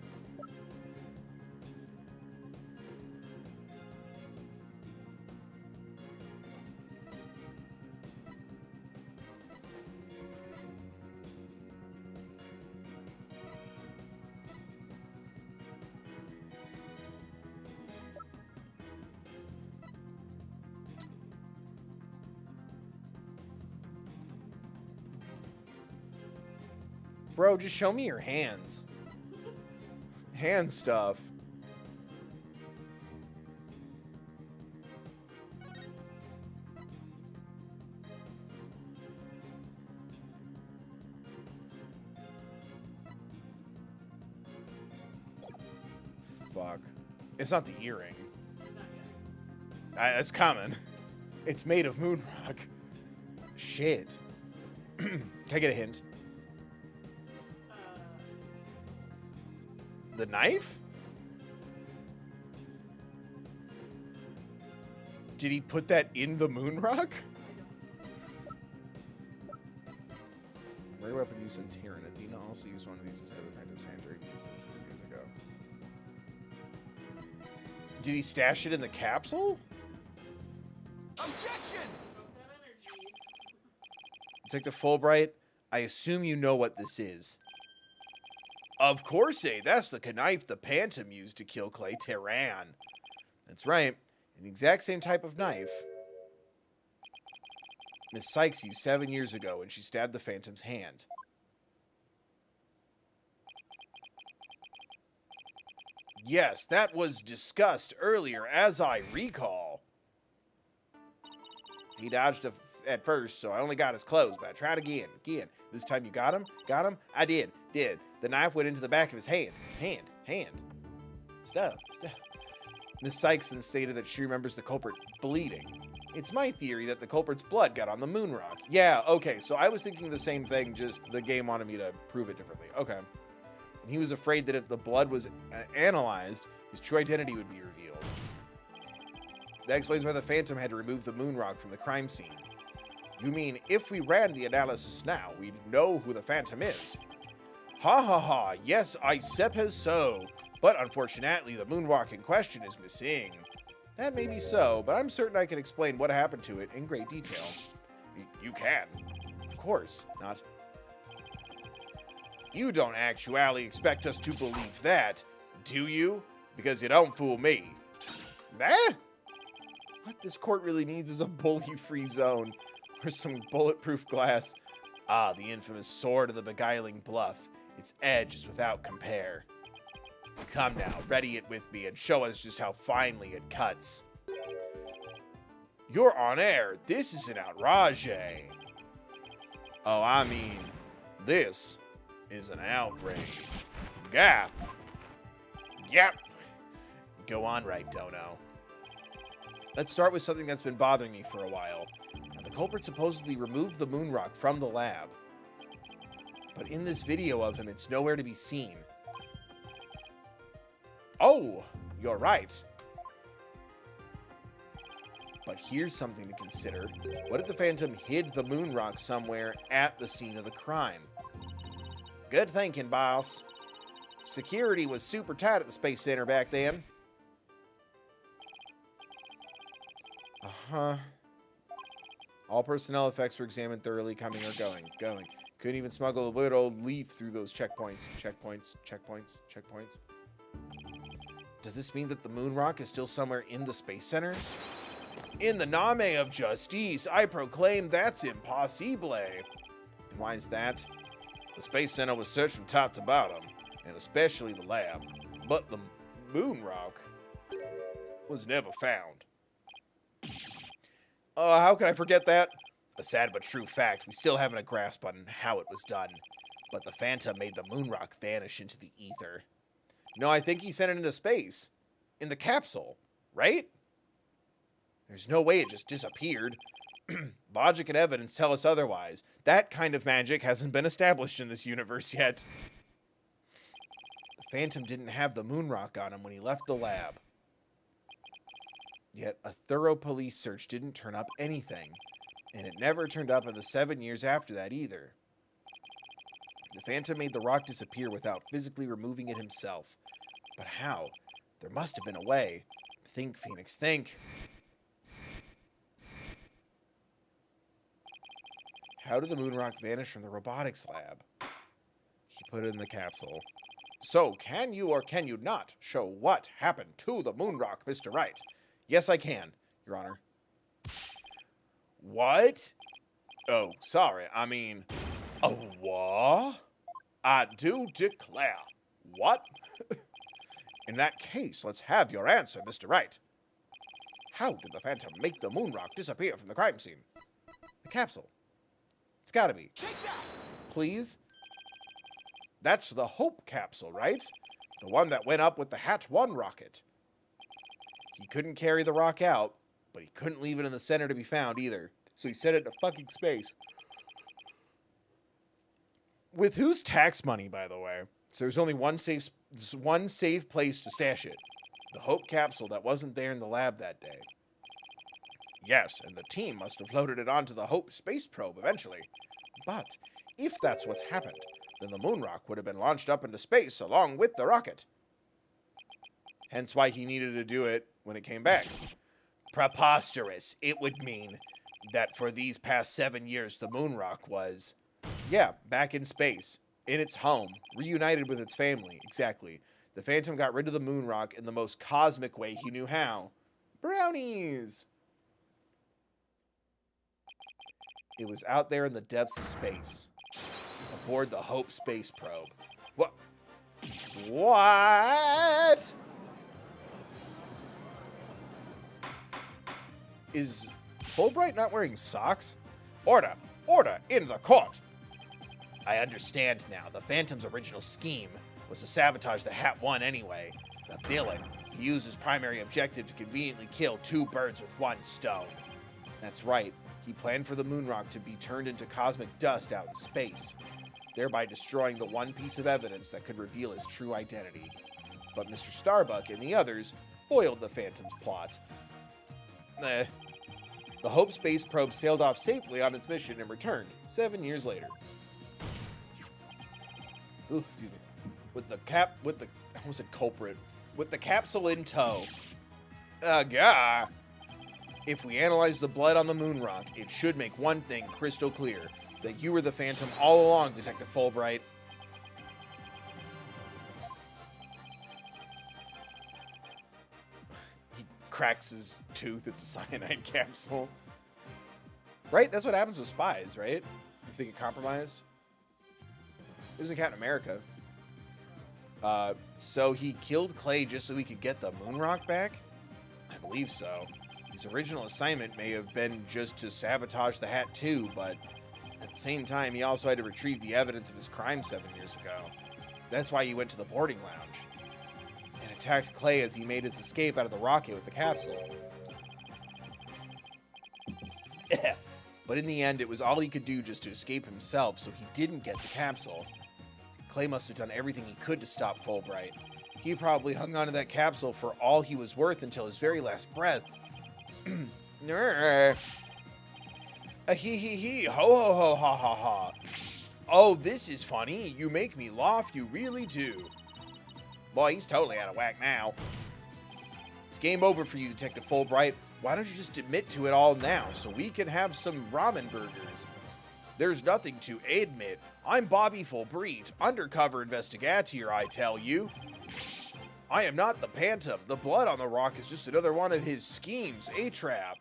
Bro, just show me your hands. Hand stuff. Fuck. It's not the earring. It's coming. It's made of moon rock. Shit. Can I get a hint? The knife? Did he put that in the moon rock? Rare weapon used in Tyrann. Athena also used one of these as head of Phantom's hand during the incident years ago. Did he stash it in the capsule? Objection! Detective Fulbright, I assume you know what this is. Of course, that's the knife the Phantom used to kill Clay Tyrann. That's right, the exact same type of knife Miss Sykes used 7 years ago when she stabbed the Phantom's hand. Yes, that was discussed earlier, as I recall. He dodged at first, so I only got his clothes, but I tried again. This time you got him? Got him? I did. The knife went into the back of his hand. Stuff. Miss Sykes then stated that she remembers the culprit bleeding. It's my theory that the culprit's blood got on the moon rock. Yeah, okay, so I was thinking the same thing, just the game wanted me to prove it differently. Okay. And he was afraid that if the blood was analyzed, his true identity would be revealed. That explains why the Phantom had to remove the moon rock from the crime scene. You mean, if we ran the analysis now, we'd know who the Phantom is? Ha, yes, I suppose so. But unfortunately, the moon rock in question is missing. That may be so, but I'm certain I can explain what happened to it in great detail. You can. Of course, not. You don't actually expect us to believe that, do you? Because you don't fool me. What this court really needs is a bully-free zone, or some bulletproof glass. Ah, the infamous sword of the beguiling bluff. Its edge is without compare. Come now, ready it with me and show us just how finely it cuts. You're on air. This is an outrage. Oh, I mean, this is an outrage. Gap. Go on, right, Dono. Let's start with something that's been bothering me for a while. Now, the culprit supposedly removed the moon rock from the lab. But in this video of him, it's nowhere to be seen. Oh, you're right. But here's something to consider. What if the Phantom hid the moon rock somewhere at the scene of the crime? Good thinking, boss. Security was super tight at the Space Center back then. All personnel effects were examined thoroughly, coming or going. Couldn't even smuggle a weird old leaf through those checkpoints. Checkpoints. Does this mean that the moon rock is still somewhere in the Space Center? In the name of justice, I proclaim that's impossible. And why is that? The Space Center was searched from top to bottom, and especially the lab. But the moon rock was never found. Oh, how could I forget that? A sad but true fact, we still haven't a grasp on how it was done. But the Phantom made the moon rock vanish into the ether. No, I think he sent it into space. In the capsule, right? There's no way it just disappeared. Logic and evidence tell us otherwise. That kind of magic hasn't been established in this universe yet. The Phantom didn't have the moon rock on him when he left the lab. Yet a thorough police search didn't turn up anything. And it never turned up in the 7 years after that either. The Phantom made the rock disappear without physically removing it himself. But how? There must have been a way. Think, Phoenix, think. How did the moon rock vanish from the robotics lab? He put it in the capsule. So, can you or can you not show what happened to the moon rock, Mr. Wright? Yes, I can, Your Honor. What? Oh, sorry, I mean... Oh, what? I do declare. What? In that case, let's have your answer, Mr. Wright. How did the Phantom make the moon rock disappear from the crime scene? The capsule. It's gotta be. Take that! Please? That's the Hope capsule, right? The one that went up with the Hat 1 rocket. He couldn't carry the rock out, but he couldn't leave it in the center to be found either. So he sent it to fucking space. With whose tax money, by the way? So there's only one safe place to stash it. The Hope capsule that wasn't there in the lab that day. Yes, and the team must have loaded it onto the Hope space probe eventually. But if that's what's happened, then the moon rock would have been launched up into space along with the rocket. Hence why he needed to do it when it came back. Preposterous. It would mean that for these past 7 years, the moon rock was, yeah, back in space, in its home, reunited with its family. Exactly. The Phantom got rid of the moon rock in the most cosmic way he knew how. Brownies! It was out there in the depths of space, aboard the Hope space probe. What? What? Is Fulbright not wearing socks? Order! Order in the court! I understand now. The Phantom's original scheme was to sabotage the Hat 1 anyway. The villain, he used his primary objective to conveniently kill 2 birds with 1 stone. That's right. He planned for the moon rock to be turned into cosmic dust out in space, thereby destroying the one piece of evidence that could reveal his true identity. But Mr. Starbuck and the others foiled the Phantom's plot. The Hope space probe sailed off safely on its mission and returned 7 years later. Ooh, excuse me. With the I almost said culprit. With the capsule in tow. Gah. If we analyze the blood on the moon rock, it should make one thing crystal clear. That you were the Phantom all along, Detective Fulbright. He cracks his tooth. It's a cyanide capsule. Right? That's what happens with spies, right? If they get compromised. It was in Captain America. So he killed Clay just so he could get the moon rock back? I believe so. His original assignment may have been just to sabotage the Hat too, but at the same time, he also had to retrieve the evidence of his crime 7 years ago. That's why he went to the boarding lounge and attacked Clay as he made his escape out of the rocket with the capsule. But in the end, it was all he could do just to escape himself, so he didn't get the capsule. Clay must have done everything he could to stop Fulbright. He probably hung onto that capsule for all he was worth until his very last breath. Hee, ho ho ho ha ha ha. Oh, this is funny. You make me laugh, you really do. Boy, he's totally out of whack now. It's game over for you, Detective Fulbright. Why don't you just admit to it all now so we can have some ramen burgers? There's nothing to admit. I'm Bobby Fulbright, undercover investigator, I tell you. I am not the Phantom. The blood on the rock is just another one of his schemes, a trap.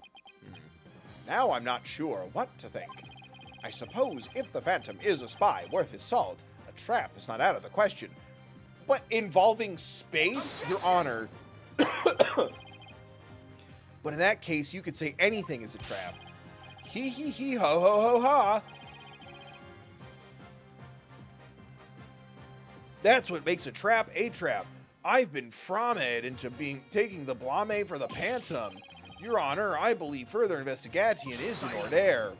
Now I'm not sure what to think. I suppose if the Phantom is a spy worth his salt, a trap is not out of the question. But involving space, Your Honor. But in that case, you could say anything is a trap. Hee ho ho ho ha. That's what makes a trap a trap. I've been framed into taking the blame for the Phantom. Your Honor, I believe further investigation is in order.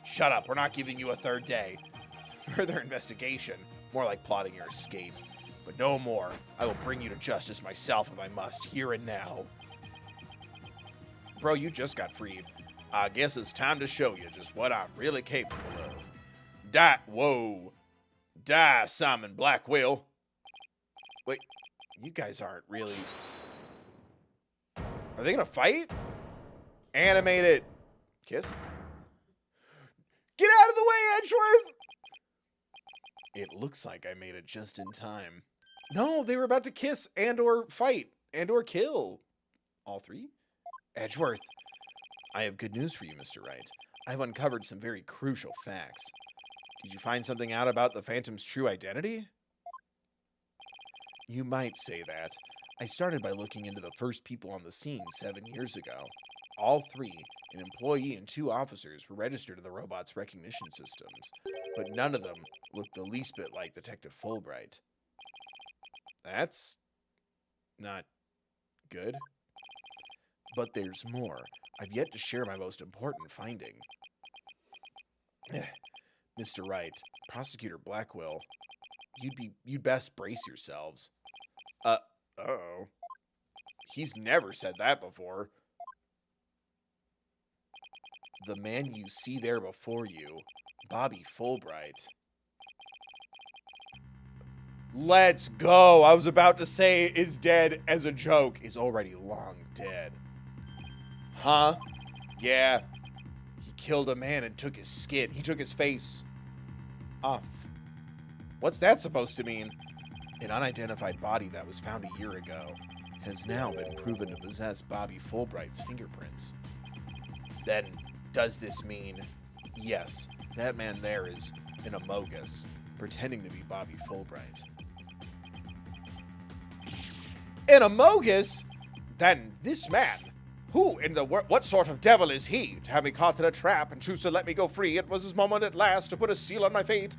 Shut up, we're not giving you a third day. Further investigation, more like plotting your escape. But no more. I will bring you to justice myself if I must, here and now. Bro, you just got freed. I guess it's time to show you just what I'm really capable of. Whoa. Die, Simon Blackwell. Wait, you guys aren't really... Are they gonna fight? Animate it. Kiss? Get out of the way, Edgeworth! It looks like I made it just in time. No, they were about to kiss and or fight and or kill. All three? Edgeworth, I have good news for you, Mr. Wright. I've uncovered some very crucial facts. Did you find something out about the Phantom's true identity? You might say that. I started by looking into the first people on the scene 7 years ago. All three, an employee and 2 officers, were registered to the robot's recognition systems, but none of them looked the least bit like Detective Fulbright. That's not good. But there's more. I've yet to share my most important finding. Mr. Wright, Prosecutor Blackwell, you'd best brace yourselves. Uh-oh. He's never said that before. The man you see there before you, Bobby Fulbright. Let's go! I was about to say is dead as a joke. Is already long dead. Huh? Yeah. He killed a man and took his skin. He took his face off. What's that supposed to mean? An unidentified body that was found a year ago has now been proven to possess Bobby Fulbright's fingerprints. Then, does this mean... Yes, that man there is an Amogus, pretending to be Bobby Fulbright. An Amogus? Then this man, Who in the world? What sort of devil is he to have me caught in a trap and choose to let me go free? It was his moment at last to put a seal on my fate.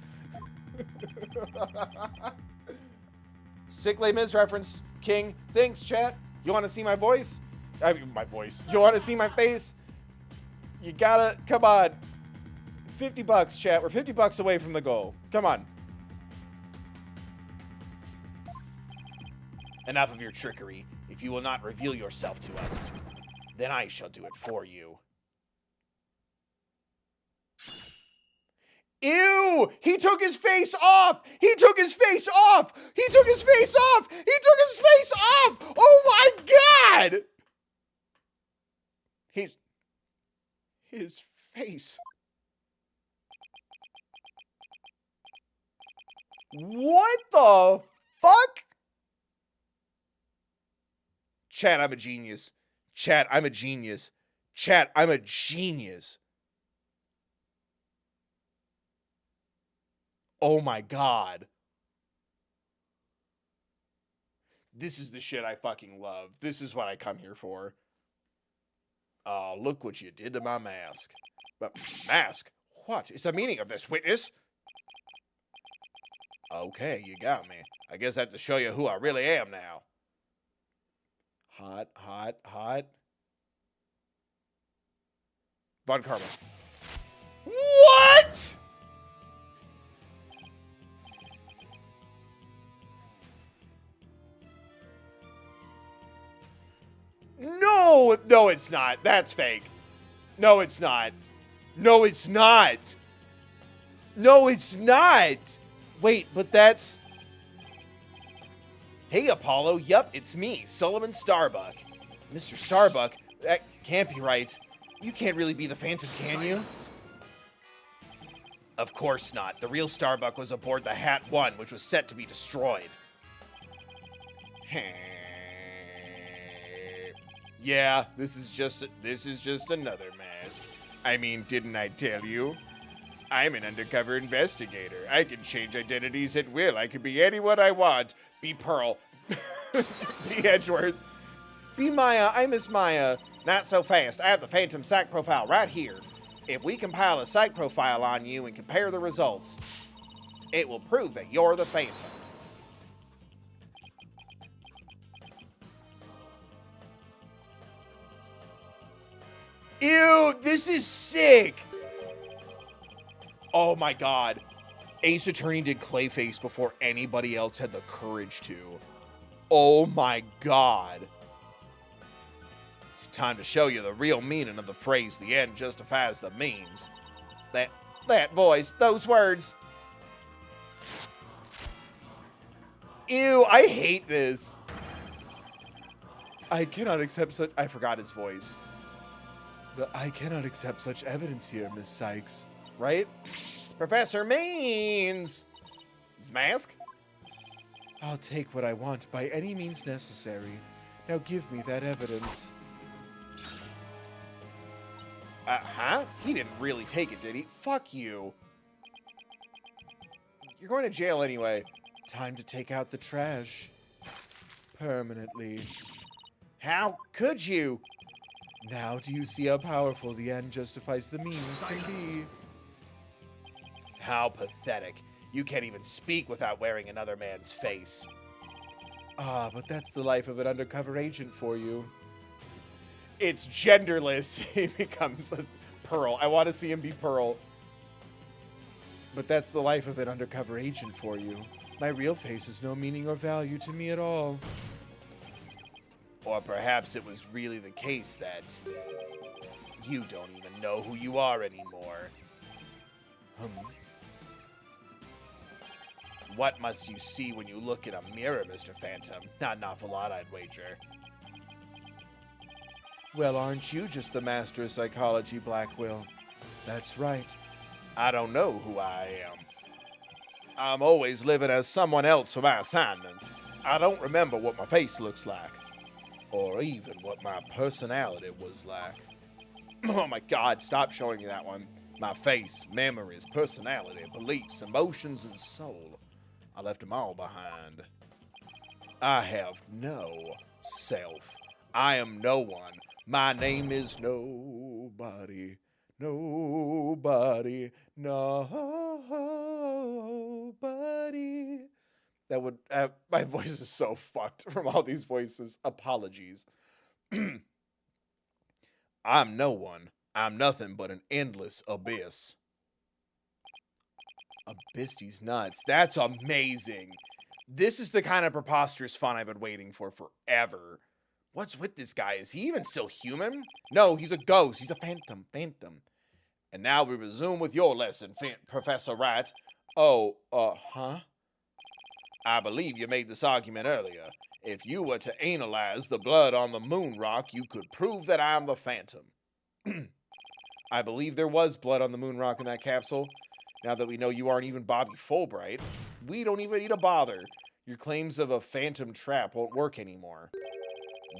Sick Les Mis reference, King. Thanks, chat. You want to see my voice? I mean, my voice. You want to see my face? You gotta, come on. $50, chat. We're $50 away from the goal. Come on. Enough of your trickery. If you will not reveal yourself to us, then I shall do it for you. Ew! He took his face off! He took his face off! He took his face off! He took his face off! Oh my God! His face. What the fuck? Chat, I'm a genius. Chat, I'm a genius. Chat, I'm a genius. Oh my God. This is the shit I fucking love. This is what I come here for. Oh, look what you did to my mask. But mask? What is the meaning of this, witness? Okay, you got me. I guess I have to show you who I really am now. Hot, hot, hot. Von Karma. What? No, no, it's not. That's fake. No, it's not. No, it's not. No, it's not. Wait, but that's... Hey, Apollo. Yup, it's me, Solomon Starbuck. Mr. Starbuck, that can't be right. You can't really be the Phantom, can you? Of course not. The real Starbuck was aboard the Hat 1, which was set to be destroyed. Yeah, this is just another mask. I mean, didn't I tell you? I'm an undercover investigator. I can change identities at will. I can be anyone I want. Be Pearl. Be Edgeworth. Be Maya. I miss Maya. Not so fast. I have the Phantom psych profile right here. If we compile a psych profile on you and compare the results, it will prove that you're the Phantom. Ew, this is sick. Oh my God. Ace Attorney did Clayface before anybody else had the courage to. Oh my God. It's time to show you the real meaning of the phrase, the end justifies the means. That voice, those words. Ew, I hate this. I cannot accept such... I forgot his voice. I cannot accept such evidence here, Miss Sykes. Right? Professor Means! His mask? I'll take what I want by any means necessary. Now give me that evidence. Huh? He didn't really take it, did he? Fuck you. You're going to jail anyway. Time to take out the trash. Permanently. How could you? Now do you see how powerful the end justifies the means can be? How pathetic. You can't even speak without wearing another man's face. Ah, but that's the life of an undercover agent for you. It's genderless. He becomes a Pearl. I want to see him be Pearl. But that's the life of an undercover agent for you. My real face has no meaning or value to me at all. Or perhaps it was really the case that you don't even know who you are anymore. What must you see when you look in a mirror, Mr. Phantom? Not an awful lot, I'd wager. Well, aren't you just the master of psychology, Blackwell? That's right. I don't know who I am. I'm always living as someone else for my assignments. I don't remember what my face looks like. Or even what my personality was like. Oh my God, stop showing me that one. My face, memories, personality, beliefs, emotions, and soul. I left them all behind. I have no self. I am no one. My name is nobody, nobody, nobody. That would, my voice is so fucked from all these voices. Apologies. I'm no one. I'm nothing but an endless abyss. Abyssty's nuts. That's amazing. This is the kind of preposterous fun I've been waiting for forever. What's with this guy? Is he even still human? No, he's a ghost. He's a phantom. And now we resume with your lesson, Professor Wright. Oh, huh? I believe you made this argument earlier. If you were to analyze the blood on the moon rock, you could prove that I'm the phantom. I believe there was blood on the moon rock in that capsule. Now that we know you aren't even Bobby Fulbright, we don't even need to bother. Your claims of a phantom trap won't work anymore.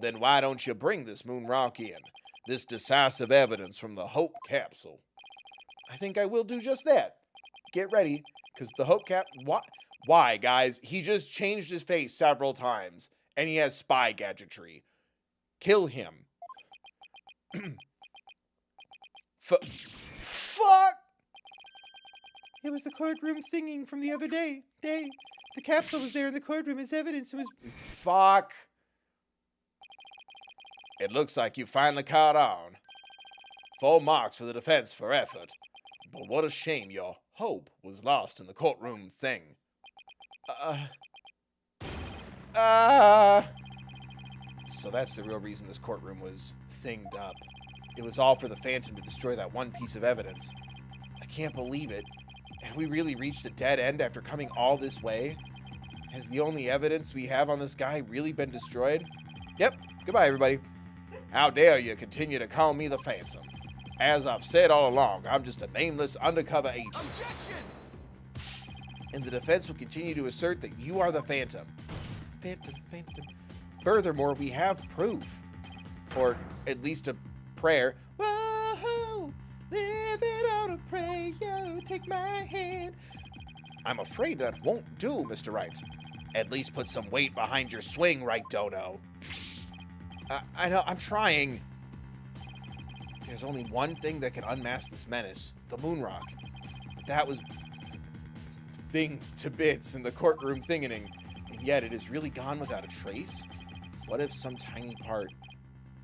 Then why don't you bring this moon rock in? This decisive evidence from the Hope capsule. I think I will do just that. Get ready, because the Hope cap... What? Why, guys? He just changed his face several times, and he has spy gadgetry. Kill him. Fuck! It was the courtroom singing from the other day. The capsule was there in the courtroom as evidence. It was... Fuck. It looks like you finally caught on. 4 marks for the defense for effort. But what a shame your hope was lost in the courtroom thing. So that's the real reason this courtroom was thinged up. It was all for the Phantom to destroy that one piece of evidence. I can't believe it. Have we really reached a dead end after coming all this way? Has the only evidence we have on this guy really been destroyed? Yep. Goodbye, everybody. How dare you continue to call me the Phantom? As I've said all along, I'm just a nameless undercover agent. Objection! And the defense will continue to assert that you are the Phantom. Phantom. Furthermore, we have proof. Or at least a prayer. Whoa, living on a prayer, take my hand. I'm afraid that won't do, Mr. Wright. At least put some weight behind your swing, right, Dono? I know, I'm trying. There's only one thing that can unmask this menace, the moon rock. But that was thinged to bits in the courtroom thingening, and yet it is really gone without a trace? What if some tiny part,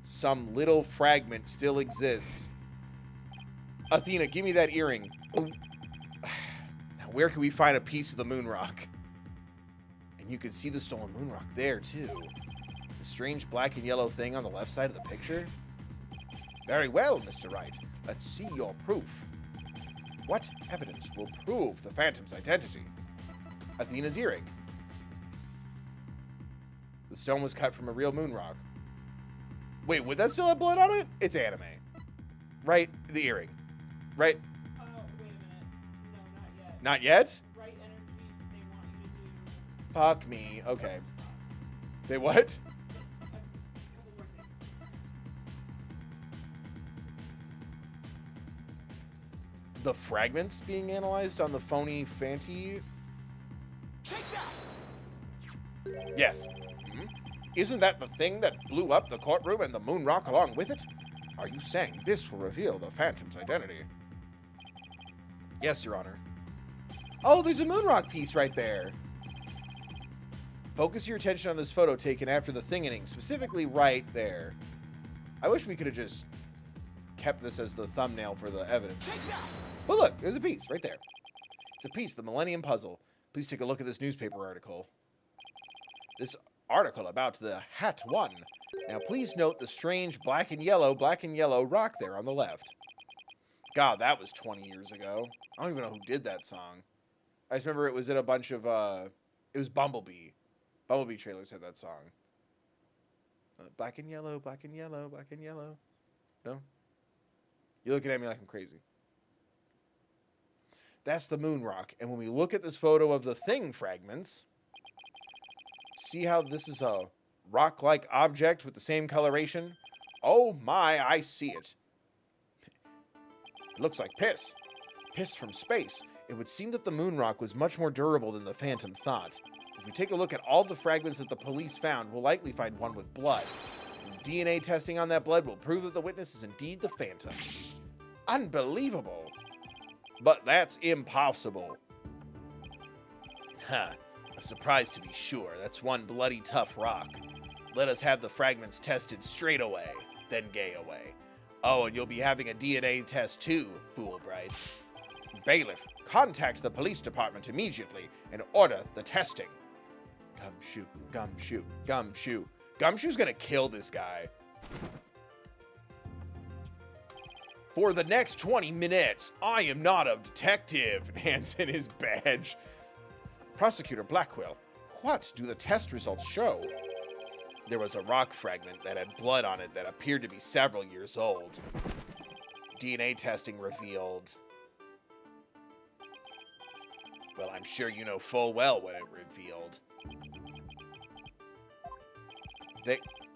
some little fragment still exists? Athena, give me that earring. Now, where can we find a piece of the moon rock? And you can see the stolen moon rock there, too. The strange black and yellow thing on the left side of the picture? Very well, Mr. Wright. Let's see your proof. What evidence will prove the Phantom's identity? Athena's earring. The stone was cut from a real moon rock. Wait, would that still have blood on it? It's anime. Right? The earring. Right? Oh, wait a minute. No, not yet. Not yet? Right energy, they want you to do... Fuck me. Okay. They what? A couple more things. The fragments being analyzed on the phony Fanti? Take that! Yes. Isn't that the thing that blew up the courtroom and the moon rock along with it? Are you saying this will reveal the Phantom's identity? Yes, Your Honor. Oh, there's a moon rock piece right there. Focus your attention on this photo taken after the thingening, specifically right there. I wish we could have just kept this as the thumbnail for the evidence piece. But look, there's a piece right there. It's a piece of the Millennium Puzzle. Please take a look at this newspaper article. This article about the Hat One. Now please note the strange black and yellow rock there on the left. God, that was 20 years ago. I don't even know who did that song. I just remember it was in a bunch of, it was Bumblebee. Bumblebee trailers had that song. Black and yellow, black and yellow, black and yellow. No? You're looking at me like I'm crazy. That's the moon rock. And when we look at this photo of the thing fragments, see how this is a rock-like object with the same coloration? Oh my, I see it. It looks like piss. Piss from space. It would seem that the moon rock was much more durable than the Phantom thought. If we take a look at all the fragments that the police found, we'll likely find one with blood. And DNA testing on that blood will prove that the witness is indeed the Phantom. Unbelievable. But that's impossible. Huh. A surprise to be sure. That's one bloody tough rock. Let us have the fragments tested straight away, then gay away. Oh, and you'll be having a DNA test too, Fool Bright. Bailiff, contact the police department immediately and order the testing. Gumshoe, Gumshoe, Gumshoe. Gumshoe's gonna kill this guy. For the next 20 minutes, I am not a detective. Hands in his badge. Prosecutor Blackwell, what do the test results show? There was a rock fragment that had blood on it that appeared to be several years old. DNA testing revealed... Well, I'm sure you know full well what it revealed.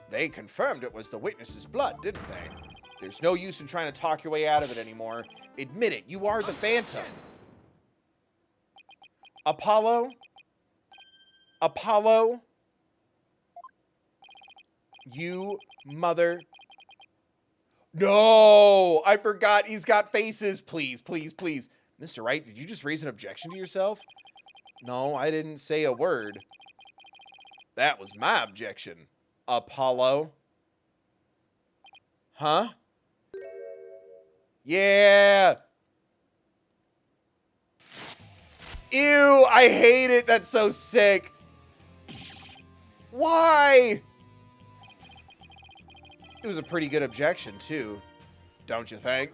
They confirmed it was the witness's blood, didn't they? There's no use in trying to talk your way out of it anymore. Admit it, you are the Phantom. Apollo? Apollo? You mother... No! I forgot he's got faces. Please, please, please. Mr. Wright, did you just raise an objection to yourself? No, I didn't say a word. That was my objection. Apollo? Huh? Yeah! Ew, I hate it. That's so sick. Why? It was a pretty good objection, too. Don't you think?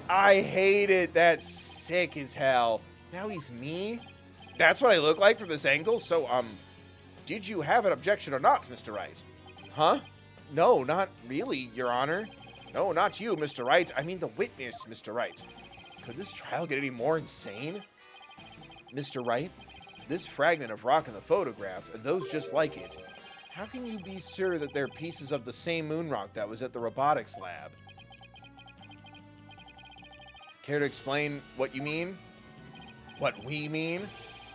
I hate it. That's sick as hell. Now he's me? That's what I look like from this angle? So, did you have an objection or not, Mr. Wright? Huh? No, not really, Your Honor. No, not you, Mr. Wright. I mean the witness, Mr. Wright. Could this trial get any more insane? Mr. Wright, this fragment of rock in the photograph, and those just like it, how can you be sure that they're pieces of the same moon rock that was at the robotics lab? Care to explain what you mean? What we mean?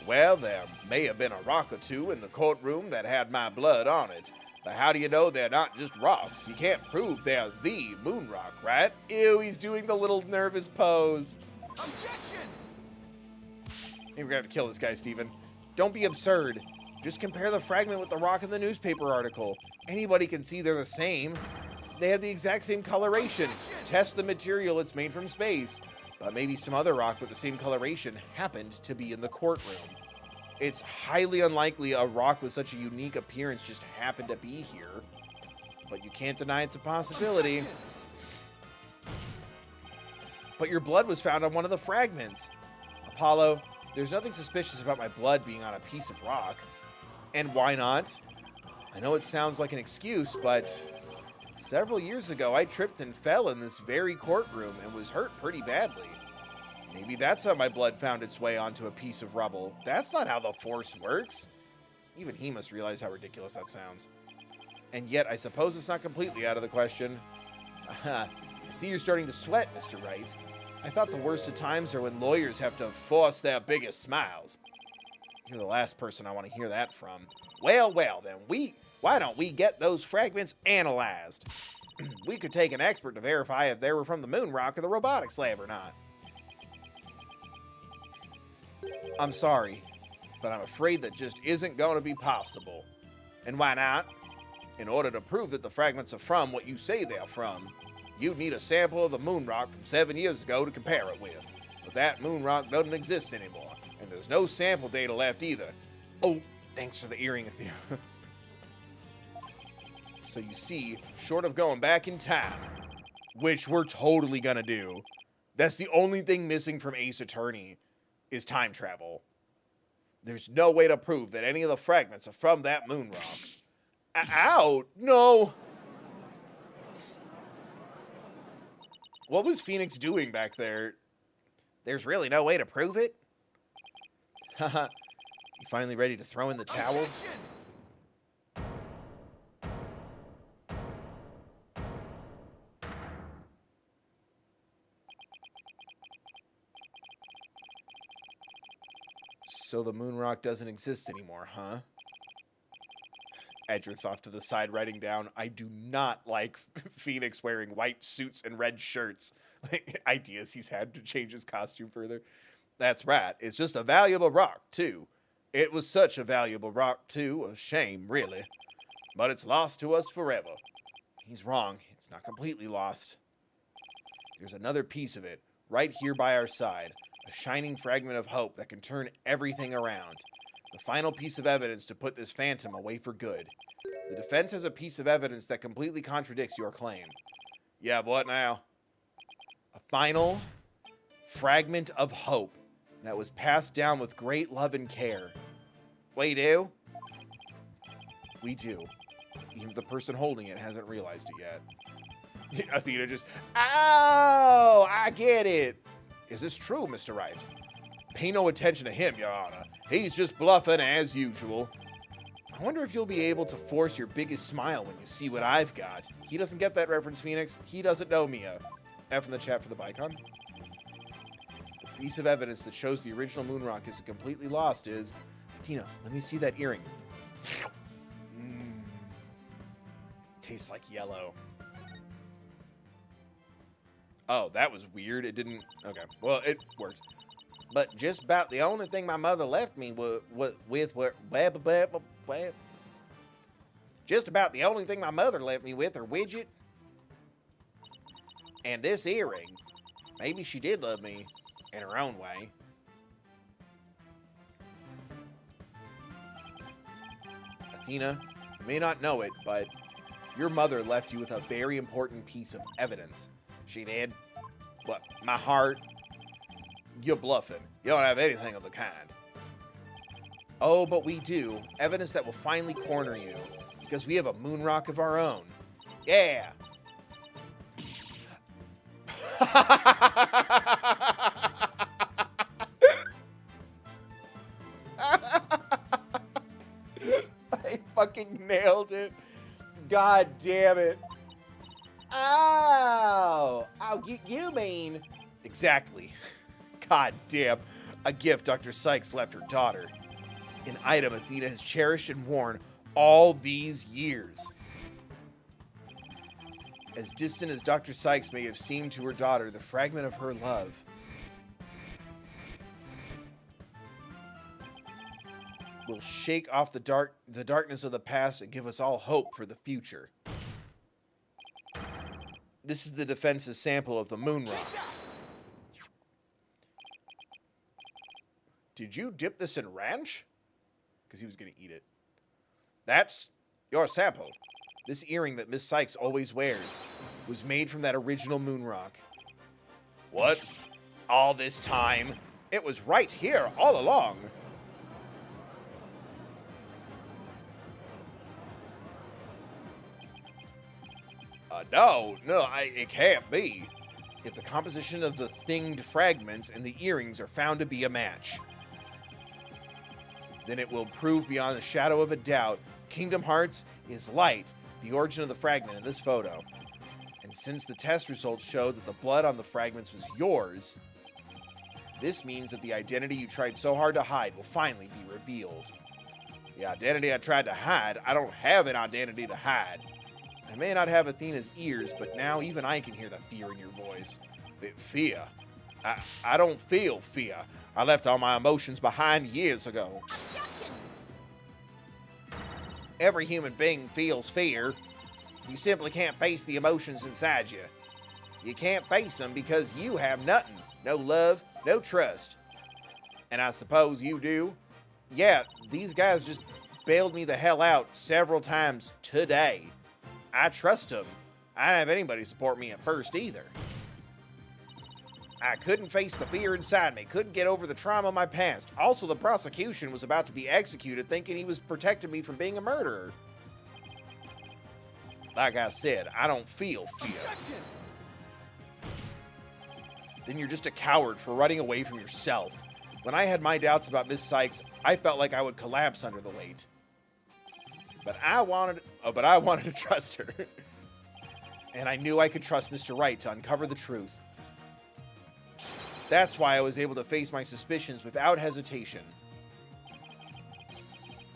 Well, there may have been a rock or two in the courtroom that had my blood on it. But how do you know they're not just rocks? You can't prove they're the moon rock, right? Ew, he's doing the little nervous pose. Objection! Maybe we're gonna have to kill this guy, Steven. Don't be absurd. Just compare the fragment with the rock in the newspaper article. Anybody can see they're the same. They have the exact same coloration. Test the material, it's made from space. But maybe some other rock with the same coloration happened to be in the courtroom. It's highly unlikely a rock with such a unique appearance just happened to be here. But you can't deny it's a possibility. Objection! But your blood was found on one of the fragments. Apollo, there's nothing suspicious about my blood being on a piece of rock. And why not? I know it sounds like an excuse, but several years ago I tripped and fell in this very courtroom and was hurt pretty badly. Maybe that's how my blood found its way onto a piece of rubble. That's not how the Force works. Even he must realize how ridiculous that sounds. And yet, I suppose it's not completely out of the question. I see you're starting to sweat, Mr. Wright. I thought the worst of times are when lawyers have to force their biggest smiles. You're the last person I want to hear that from. Well, then, why don't we get those fragments analyzed? We could take an expert to verify if they were from the moon rock or the robotics lab or not. I'm sorry, but I'm afraid that just isn't going to be possible. And why not? In order to prove that the fragments are from what you say they're from, you'd need a sample of the moon rock from 7 years ago to compare it with. But that moon rock doesn't exist anymore, and there's no sample data left either. Oh, thanks for the earring, Athena. So you see, short of going back in time, which we're totally gonna do, that's the only thing missing from Ace Attorney, is time travel. There's no way to prove that any of the fragments are from that moon rock. Ow! No! What was Phoenix doing back there? There's really no way to prove it? Haha. You finally ready to throw in the towel? Objection! So the moon rock doesn't exist anymore, huh? Edris off to the side, writing down, I do not like Phoenix wearing white suits and red shirts. Ideas he's had to change his costume further. That's right. It's just a valuable rock, too. It was such a valuable rock, too. A shame, really. But it's lost to us forever. He's wrong. It's not completely lost. There's another piece of it, right here by our side. A shining fragment of hope that can turn everything around. The final piece of evidence to put this phantom away for good. The defense has a piece of evidence that completely contradicts your claim. Yeah, what now? A final fragment of hope that was passed down with great love and care. We do? We do. Even if the person holding it hasn't realized it yet. Athena just, oh, I get it. Is this true, Mr. Wright? Pay no attention to him, Your Honor. He's just bluffing as usual. I wonder if you'll be able to force your biggest smile when you see what I've got. He doesn't get that reference, Phoenix. He doesn't know Mia. F in the chat for the Bicon. The piece of evidence that shows the original moon rock isn't completely lost is... Athena, let me see that earring. Tastes like yellow. Oh, that was weird. It didn't... Okay, well, it worked. But just about the only thing my mother left me with just about the only thing my mother left me with her widget and this earring. Maybe she did love me in her own way. Athena, you may not know it, but your mother left you with a very important piece of evidence. She did? What, my heart? You're bluffing. You don't have anything of the kind. Oh, but we do. Evidence that will finally corner you. Because we have a moon rock of our own. Yeah. I fucking nailed it. God damn it. Oh, you mean... Exactly. God damn. A gift Dr. Sykes left her daughter. An item Athena has cherished and worn all these years. As distant as Dr. Sykes may have seemed to her daughter, the fragment of her love will shake off the darkness of the past and give us all hope for the future. This is the defense's sample of the moon rock. Did you dip this in ranch? Because he was going to eat it. That's your sample. This earring that Miss Sykes always wears was made from that original moon rock. What? All this time? It was right here all along. No, it can't be. If the composition of the thinged fragments and the earrings are found to be a match, then it will prove beyond a shadow of a doubt Kingdom Hearts is light, the origin of the fragment in this photo. And since the test results showed that the blood on the fragments was yours, this means that the identity you tried so hard to hide will finally be revealed. The identity I tried to hide? I don't have an identity to hide. I may not have Athena's ears, but now even I can hear the fear in your voice. Fear? I don't feel fear. I left all my emotions behind years ago. Objection! Every human being feels fear. You simply can't face the emotions inside you. You can't face them because you have nothing. No love, no trust. And I suppose you do? Yeah, these guys just bailed me the hell out several times today. I trust them. I didn't have anybody support me at first either. I couldn't face the fear inside me, couldn't get over the trauma of my past. Also, the prosecution was about to be executed thinking he was protecting me from being a murderer. Like I said, I don't feel fear. Objection! Then you're just a coward for running away from yourself. When I had my doubts about Miss Sykes, I felt like I would collapse under the weight. But I wanted to trust her. And I knew I could trust Mr. Wright to uncover the truth. That's why I was able to face my suspicions without hesitation.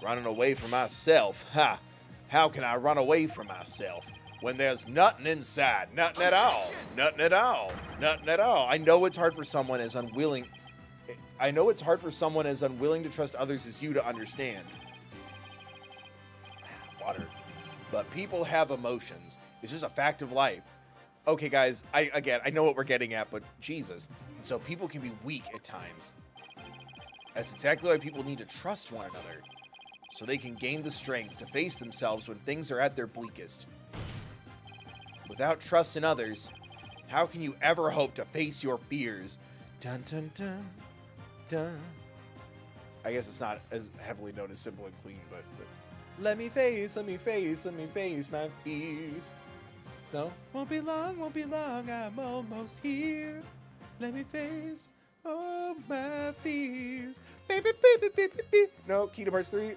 Running away from myself, ha! How can I run away from myself when there's nothing inside? Nothing at all. Nothing at all. Nothing at all. I know it's hard for someone as unwilling. I know it's hard for someone as unwilling to trust others as you to understand. Water. But people have emotions. It's just a fact of life. Okay, guys, I know what we're getting at, but Jesus. So people can be weak at times. That's exactly why people need to trust one another, so they can gain the strength to face themselves when things are at their bleakest. Without trust in others, how can you ever hope to face your fears? Dun dun dun dun. I guess it's not as heavily known as Simple and Clean, but let me face my fears. No, won't be long, I'm almost here. Let me face all my fears. Baby, baby, baby, baby. No, Kingdom Hearts 3.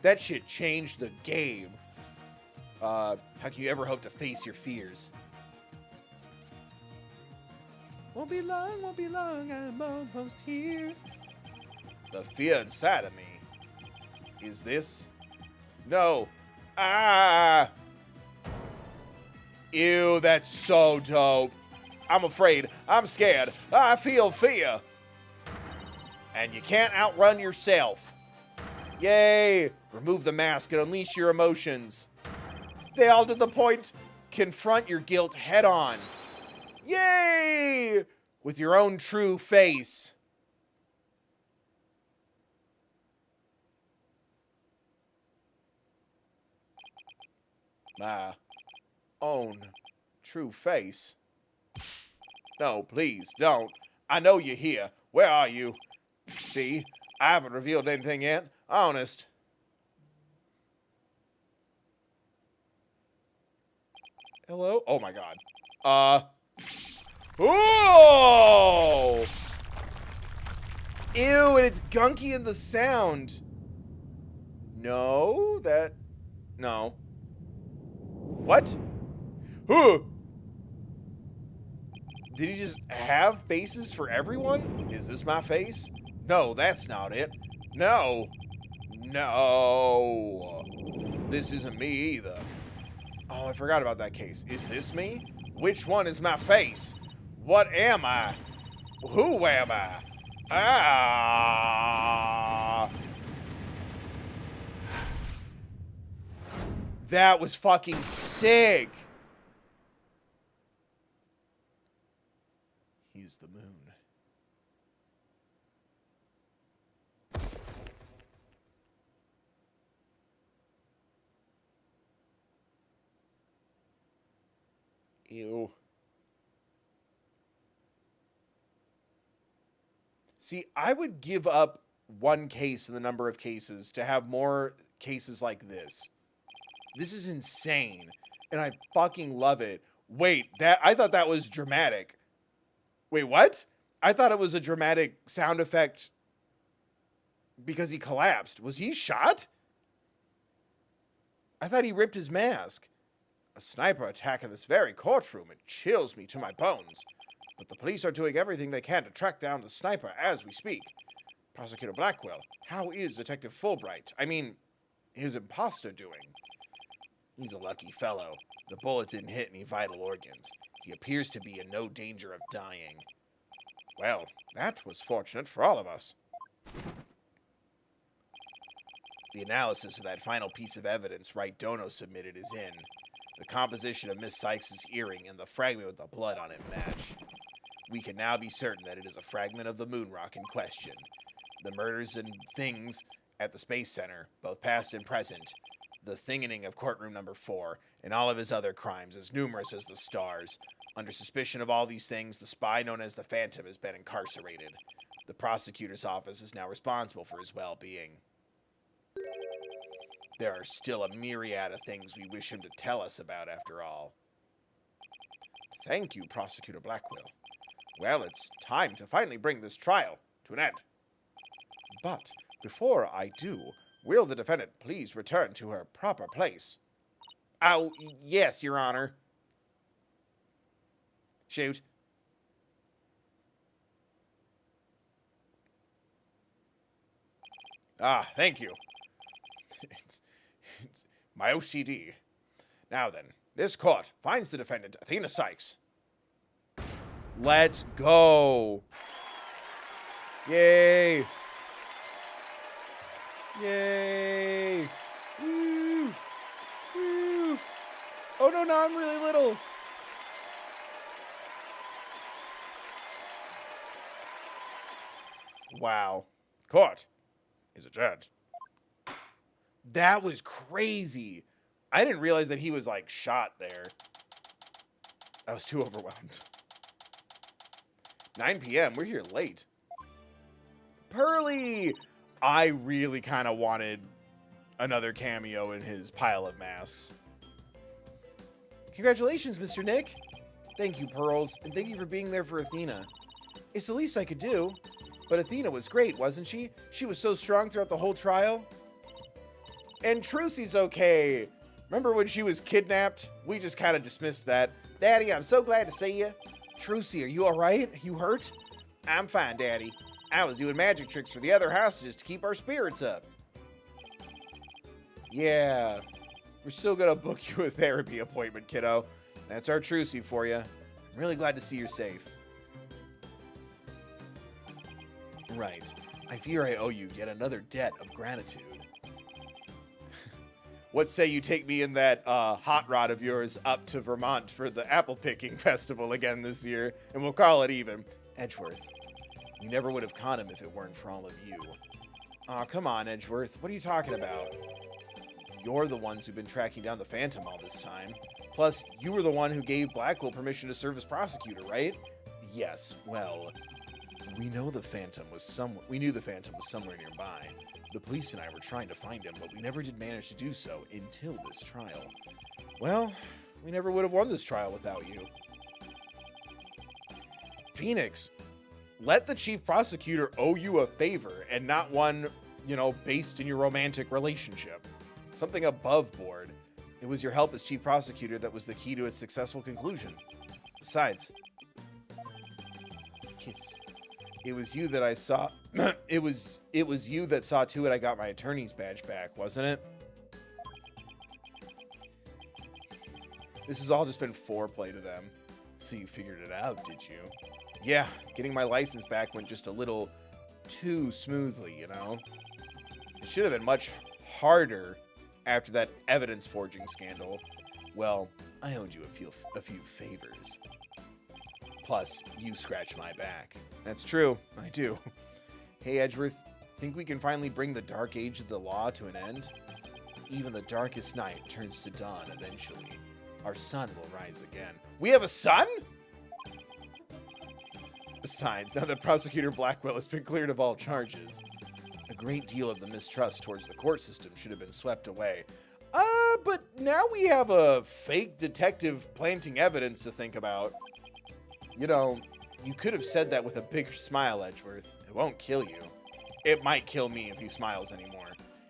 That shit changed the game. How can you ever hope to face your fears? Won't be long, I'm almost here. The fear inside of me is this. No. Ah! Ew, that's so dope. I'm afraid. I'm scared. I feel fear. And you can't outrun yourself. Yay! Remove the mask and unleash your emotions. They all did the point. Confront your guilt head on. Yay! With your own true face. My own true face. No, please, don't. I know you're here. Where are you? See, I haven't revealed anything yet. Honest. Hello? Oh my god. Oh! Ew, and it's gunky in the sound. No, no. What? Who? Did he just have faces for everyone? Is this my face? No, that's not it. No. No. This isn't me either. Oh, I forgot about that case. Is this me? Which one is my face? What am I? Who am I? Ah. That was fucking sick. He's the moon. Ew. See, I would give up one case in the number of cases to have more cases like this. This is insane, and I fucking love it. Wait, I thought that was dramatic. Wait, what? I thought it was a dramatic sound effect because he collapsed. Was he shot? I thought he ripped his mask. A sniper attack in this very courtroom. It chills me to my bones. But the police are doing everything they can to track down the sniper as we speak. Prosecutor Blackwell, how is Detective Fulbright? I mean, his imposter doing? He's a lucky fellow. The bullet didn't hit any vital organs. He appears to be in no danger of dying. Well, that was fortunate for all of us. The analysis of that final piece of evidence Wright Dono submitted is in. The composition of Miss Sykes' earring and the fragment with the blood on it match. We can now be certain that it is a fragment of the moon rock in question. The murders and things at the Space Center, both past and present, the thinging of courtroom number 4, and all of his other crimes, as numerous as the stars. Under suspicion of all these things, the spy known as the Phantom has been incarcerated. The prosecutor's office is now responsible for his well-being. There are still a myriad of things we wish him to tell us about, after all. Thank you, Prosecutor Blackwell. Well, it's time to finally bring this trial to an end. But before I do, will the defendant please return to her proper place? Oh, yes, Your Honor. Shoot. Ah, thank you. My OCD. Now then, this court finds the defendant, Athena Sykes. Let's go. Yay. Yay. Woo. Woo. Oh, no, I'm really little. Wow. Court is adjourned. That was crazy. I didn't realize that he was, like, shot there. I was too overwhelmed. 9 p.m. We're here late. Pearly! I really kind of wanted another cameo in his pile of masks. Congratulations, Mr. Nick. Thank you, Pearls, and thank you for being there for Athena. It's the least I could do. But Athena was great, wasn't she? She was so strong throughout the whole trial. And Trucy's okay. Remember when she was kidnapped? We just kind of dismissed that. Daddy, I'm so glad to see you. Trucy, are you all right? You hurt? I'm fine, Daddy. I was doing magic tricks for the other hostages to keep our spirits up. Yeah, we're still going to book you a therapy appointment, kiddo. That's our Trucy for you. I'm really glad to see you're safe. Right. I fear I owe you yet another debt of gratitude. What say you take me in that hot rod of yours up to Vermont for the apple picking festival again this year, and we'll call it even. Edgeworth, we never would have caught him if it weren't for all of you. Aw, come on, Edgeworth. What are you talking about? You're the ones who've been tracking down the Phantom all this time. Plus, you were the one who gave Blackwell permission to serve as prosecutor, right? Yes, well, we knew the Phantom was somewhere nearby. The police and I were trying to find him, but we never did manage to do so until this trial. Well, we never would have won this trial without you. Phoenix, let the chief prosecutor owe you a favor and not one, based in your romantic relationship. Something above board. It was your help as chief prosecutor that was the key to its successful conclusion. Besides, kiss. It was you that I saw. It was you that saw to it I got my attorney's badge back, wasn't it? This has all just been foreplay to them. So you figured it out, did you? Yeah, getting my license back went just a little too smoothly, It should have been much harder after that evidence forging scandal. Well, I owed you a few favors. Plus, you scratch my back. That's true, I do. Hey, Edgeworth, think we can finally bring the dark age of the law to an end? Even the darkest night turns to dawn eventually. Our sun will rise again. We have a sun? Besides, now that Prosecutor Blackwell has been cleared of all charges, a great deal of the mistrust towards the court system should have been swept away. But now we have a fake detective planting evidence to think about. You could have said that with a bigger smile, Edgeworth. It won't kill you. It might kill me if he smiles anymore.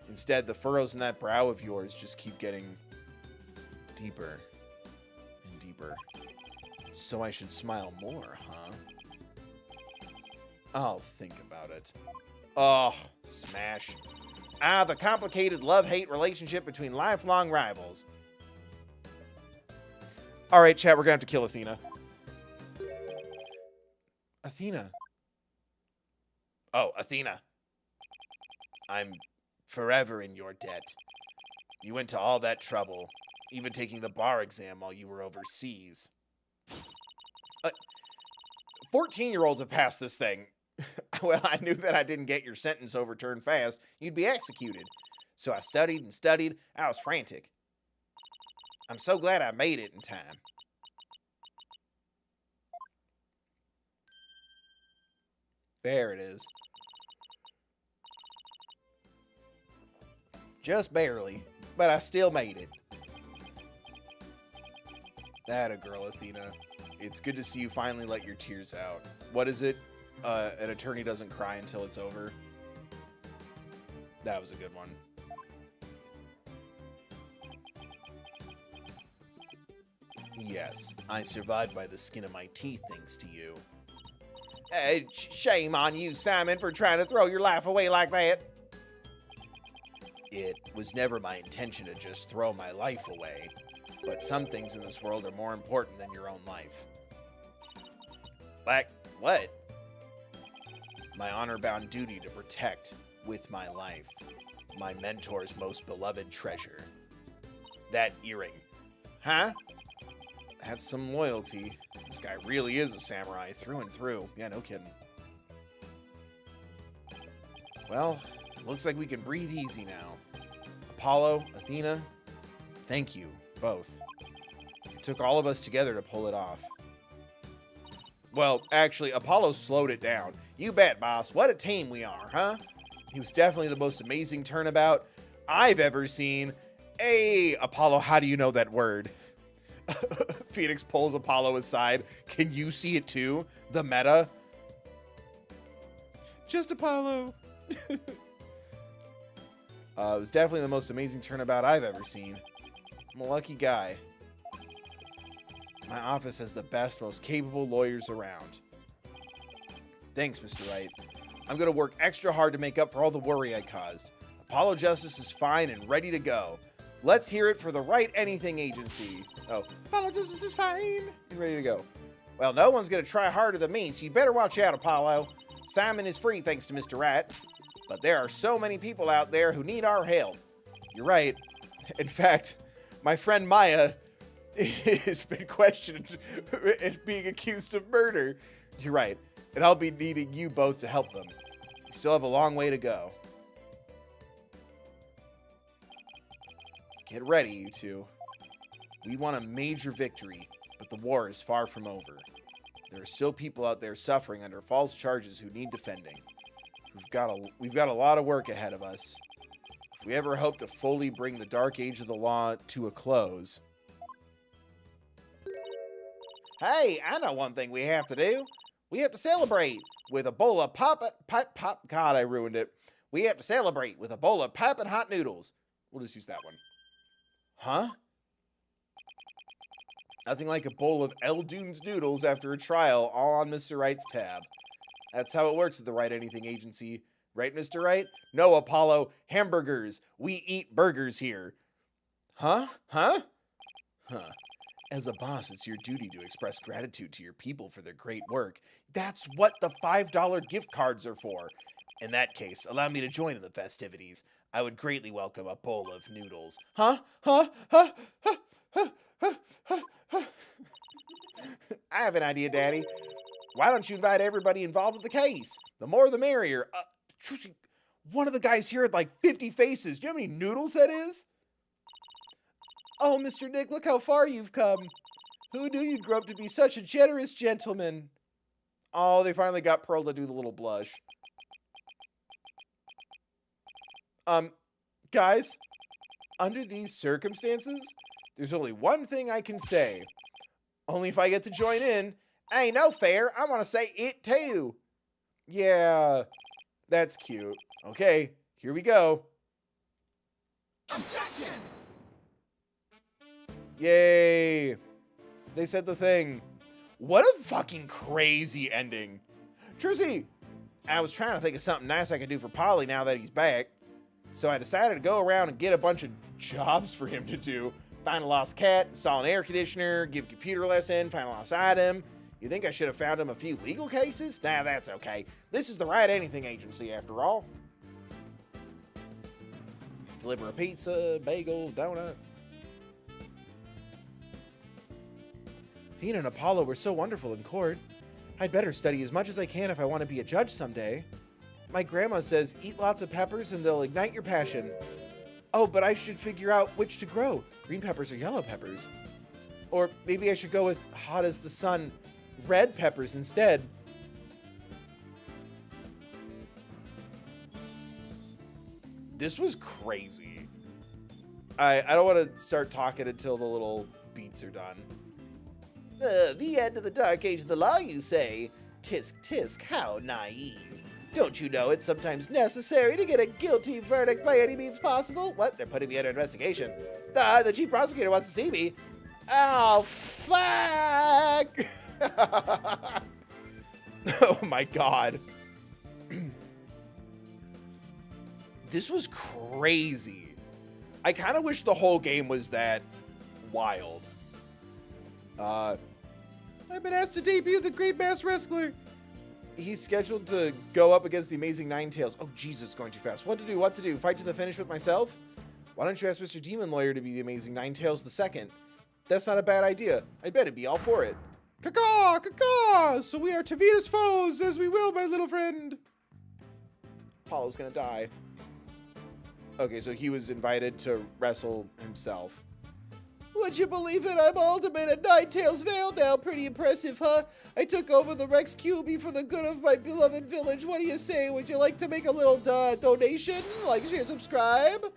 Instead, the furrows in that brow of yours just keep getting deeper and deeper. So I should smile more, huh? I'll think about it. Oh, smash. The complicated love-hate relationship between lifelong rivals. All right, chat, we're going to have to kill Athena. Athena. Oh, Athena. I'm forever in your debt. You went to all that trouble, even taking the bar exam while you were overseas. 14-year-olds have passed this thing. Well, I knew that I didn't get your sentence overturned fast. You'd be executed. So I studied and studied. I was frantic. I'm so glad I made it in time. There it is. Just barely, but I still made it. Atta girl, Athena. It's good to see you finally let your tears out. What is it? An attorney doesn't cry until it's over. That was a good one. Yes, I survived by the skin of my teeth thanks to you. Shame on you, Simon, for trying to throw your life away like that. It was never my intention to just throw my life away, but some things in this world are more important than your own life. Like, what? My honor-bound duty to protect, with my life, my mentor's most beloved treasure. That earring. Huh? That's some loyalty. This guy really is a samurai through and through. Yeah, no kidding. Well, looks like we can breathe easy now. Apollo, Athena, thank you, both. It took all of us together to pull it off. Well, actually, Apollo slowed it down. You bet, boss. What a team we are, huh? He was definitely the most amazing turnabout I've ever seen. Hey, Apollo, how do you know that word? Phoenix pulls Apollo aside. Can you see it too? The meta? Just Apollo. It was definitely the most amazing turnabout I've ever seen. I'm a lucky guy. My office has the best, most capable lawyers around. Thanks, Mr. Wright. I'm going to work extra hard to make up for all the worry I caused. Apollo Justice is fine and ready to go. Let's hear it for the Wright Anything Agency. Oh, Apollo Justice is fine and ready to go. Well, no one's going to try harder than me, so you better watch out, Apollo. Simon is free thanks to Mr. Rat. But there are so many people out there who need our help. You're right. In fact, my friend Maya has been questioned and being accused of murder. You're right. And I'll be needing you both to help them. We still have a long way to go. Get ready, you two. We want a major victory, but the war is far from over. There are still people out there suffering under false charges who need defending. We've got a lot of work ahead of us. If we ever hope to fully bring the dark age of the law to a close. Hey, I know one thing we have to do. We have to celebrate with a bowl of God, I ruined it. We have to celebrate with a bowl of piping hot noodles. We'll just use that one. Huh? Nothing like a bowl of El Dunes noodles after a trial, all on Mr. Wright's tab. That's how it works at the Wright Anything Agency. Right, Mr. Wright? No, Apollo. Hamburgers. We eat burgers here. Huh? Huh? Huh. As a boss, it's your duty to express gratitude to your people for their great work. That's what the $5 gift cards are for. In that case, allow me to join in the festivities. I would greatly welcome a bowl of noodles. Huh? Huh? Huh? Huh? Huh? Huh? Huh? Huh? I have an idea, Daddy. Why don't you invite everybody involved with the case? The more the merrier. Trucy, one of the guys here had like 50 faces. Do you know how many noodles that is? Oh, Mr. Nick, look how far you've come. Who knew you'd grow up to be such a generous gentleman? Oh, they finally got Pearl to do the little blush. Guys, under these circumstances, there's only one thing I can say. Only if I get to join in. Ain't no fair. I want to say it too. Yeah, that's cute. Okay, here we go. Objection! Yay. They said the thing. What a fucking crazy ending. Trucy, I was trying to think of something nice I could do for Polly now that he's back. So I decided to go around and get a bunch of jobs for him to do. Find a lost cat, install an air conditioner, give a computer lesson, find a lost item. You think I should have found him a few legal cases? Nah, that's okay. This is the Wright Anything Agency, after all. Deliver a pizza, bagel, donut. Athena and Apollo were so wonderful in court. I'd better study as much as I can if I want to be a judge someday. My grandma says eat lots of peppers and they'll ignite your passion. Oh, but I should figure out which to grow. Green peppers or yellow peppers. Or maybe I should go with hot as the sun, red peppers instead. This was crazy. I don't want to start talking until the little beats are done. The end of the dark age of the law, you say? Tisk, tisk, how naive. Don't you know it's sometimes necessary to get a guilty verdict by any means possible? What? They're putting me under investigation. The chief prosecutor wants to see me. Oh, fuck! Oh my god. This was crazy. I kind of wish the whole game was that wild. I've been asked to debut the Great Mass Wrestler. He's scheduled to go up against the Amazing Ninetales. Oh, Jesus, it's going too fast. What to do? What to do? Fight to the finish with myself? Why don't you ask Mr. Demon Lawyer to be the Amazing Ninetales the second? That's not a bad idea. I bet he'd be all for it. Caw-caw! Caw-caw! So we are to beat as foes as we will, my little friend. Paul's gonna die. Okay, so he was invited to wrestle himself. Would you believe it? I'm ultimate at Ninetales Vale now. Pretty impressive, huh? I took over the Rex QB for the good of my beloved village. What do you say? Would you like to make a little donation? Like, share, subscribe?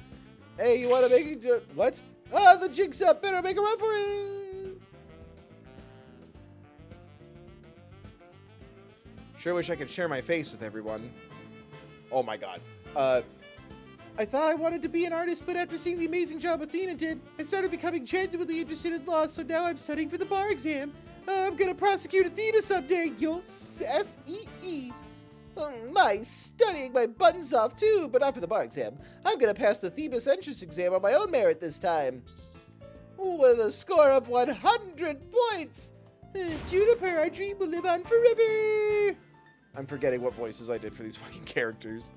Hey, you want to make it? What? Ah, the jig's up. Better make a run for it. Sure wish I could share my face with everyone. Oh my god. I thought I wanted to be an artist, but after seeing the amazing job Athena did, I started becoming genuinely interested in law, so now I'm studying for the bar exam. I'm gonna prosecute Athena someday. You'll S-E-E. My studying my buttons off too, but not for the bar exam. I'm gonna pass the Thebus entrance exam on my own merit this time. With a score of 100 points. Juniper, our dream will live on forever. I'm forgetting what voices I did for these fucking characters.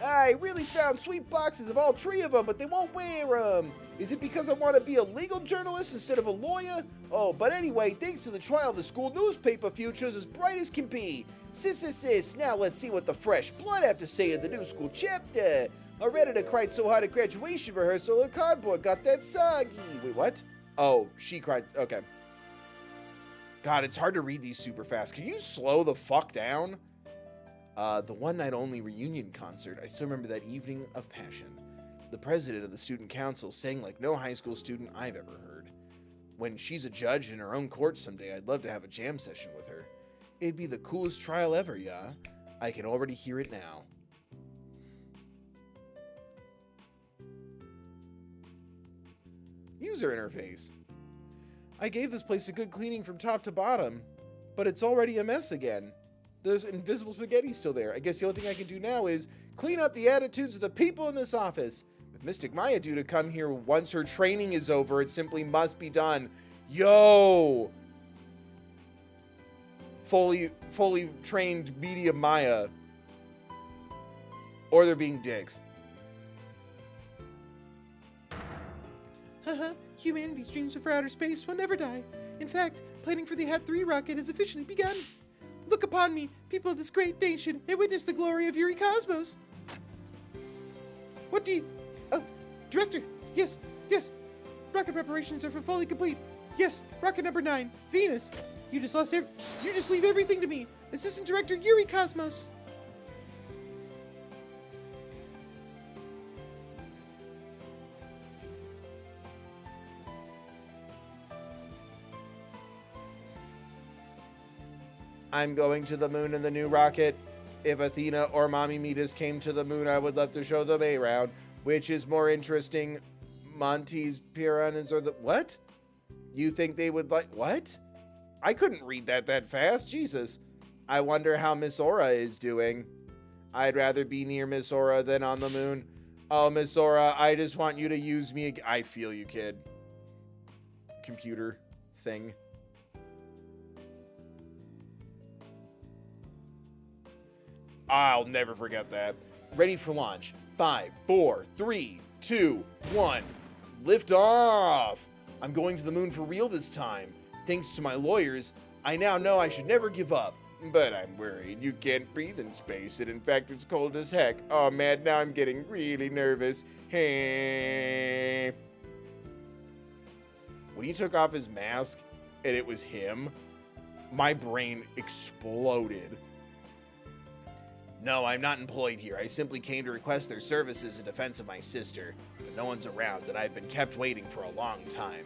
I really found sweet boxes of all 3 of them, but they won't wear them. Is it because I want to be a legal journalist instead of a lawyer? Oh, but anyway, thanks to the trial, the school newspaper future's as bright as can be. Sis. Now let's see what the fresh blood have to say in the new school chapter. I read it. I cried so hard at graduation rehearsal, her cardboard got that soggy. Wait, what? Oh, she cried. Okay. God, it's hard to read these super fast. Can you slow the fuck down? The one night only reunion concert, I still remember that evening of passion. The president of the student council sang like no high school student I've ever heard. When she's a judge in her own court someday, I'd love to have a jam session with her. It'd be the coolest trial ever, yeah? I can already hear it now. User interface. I gave this place a good cleaning from top to bottom, but it's already a mess again. There's invisible spaghetti still there. I guess the only thing I can do now is clean up the attitudes of the people in this office. With Mystic Maya due to come here once her training is over, it simply must be done. Yo! Fully trained medium Maya. Or they're being dicks. Haha, humanity's dreams for outer space will never die. In fact, planning for the Hat 3 rocket has officially begun. Look upon me, people of this great nation, and witness the glory of Yuri Cosmos. What do you... Oh, Director. Yes. Rocket preparations are fully complete. Yes, rocket number 9, Venus. You just leave everything to me. Assistant Director Yuri Cosmos. I'm going to the moon in the new rocket. If Athena or Mommy Midas came to the moon, I would love to show them around. Which is more interesting, Monty's piranhas or the... What? You think they would like... What? I couldn't read that fast. Jesus. I wonder how Miss Aura is doing. I'd rather be near Miss Aura than on the moon. Oh, Miss Aura, I just want you to use me. I feel you, kid. Computer thing. I'll never forget that. Ready for launch. 5, 4, 3, 2, 1. Lift off! I'm going to the moon for real this time. Thanks to my lawyers, I now know I should never give up. But I'm worried. You can't breathe in space, and in fact, it's cold as heck. Oh man, now I'm getting really nervous. Hey. When he took off his mask and it was him, my brain exploded. No, I'm not employed here. I simply came to request their services in defense of my sister. But no one's around, and I've been kept waiting for a long time.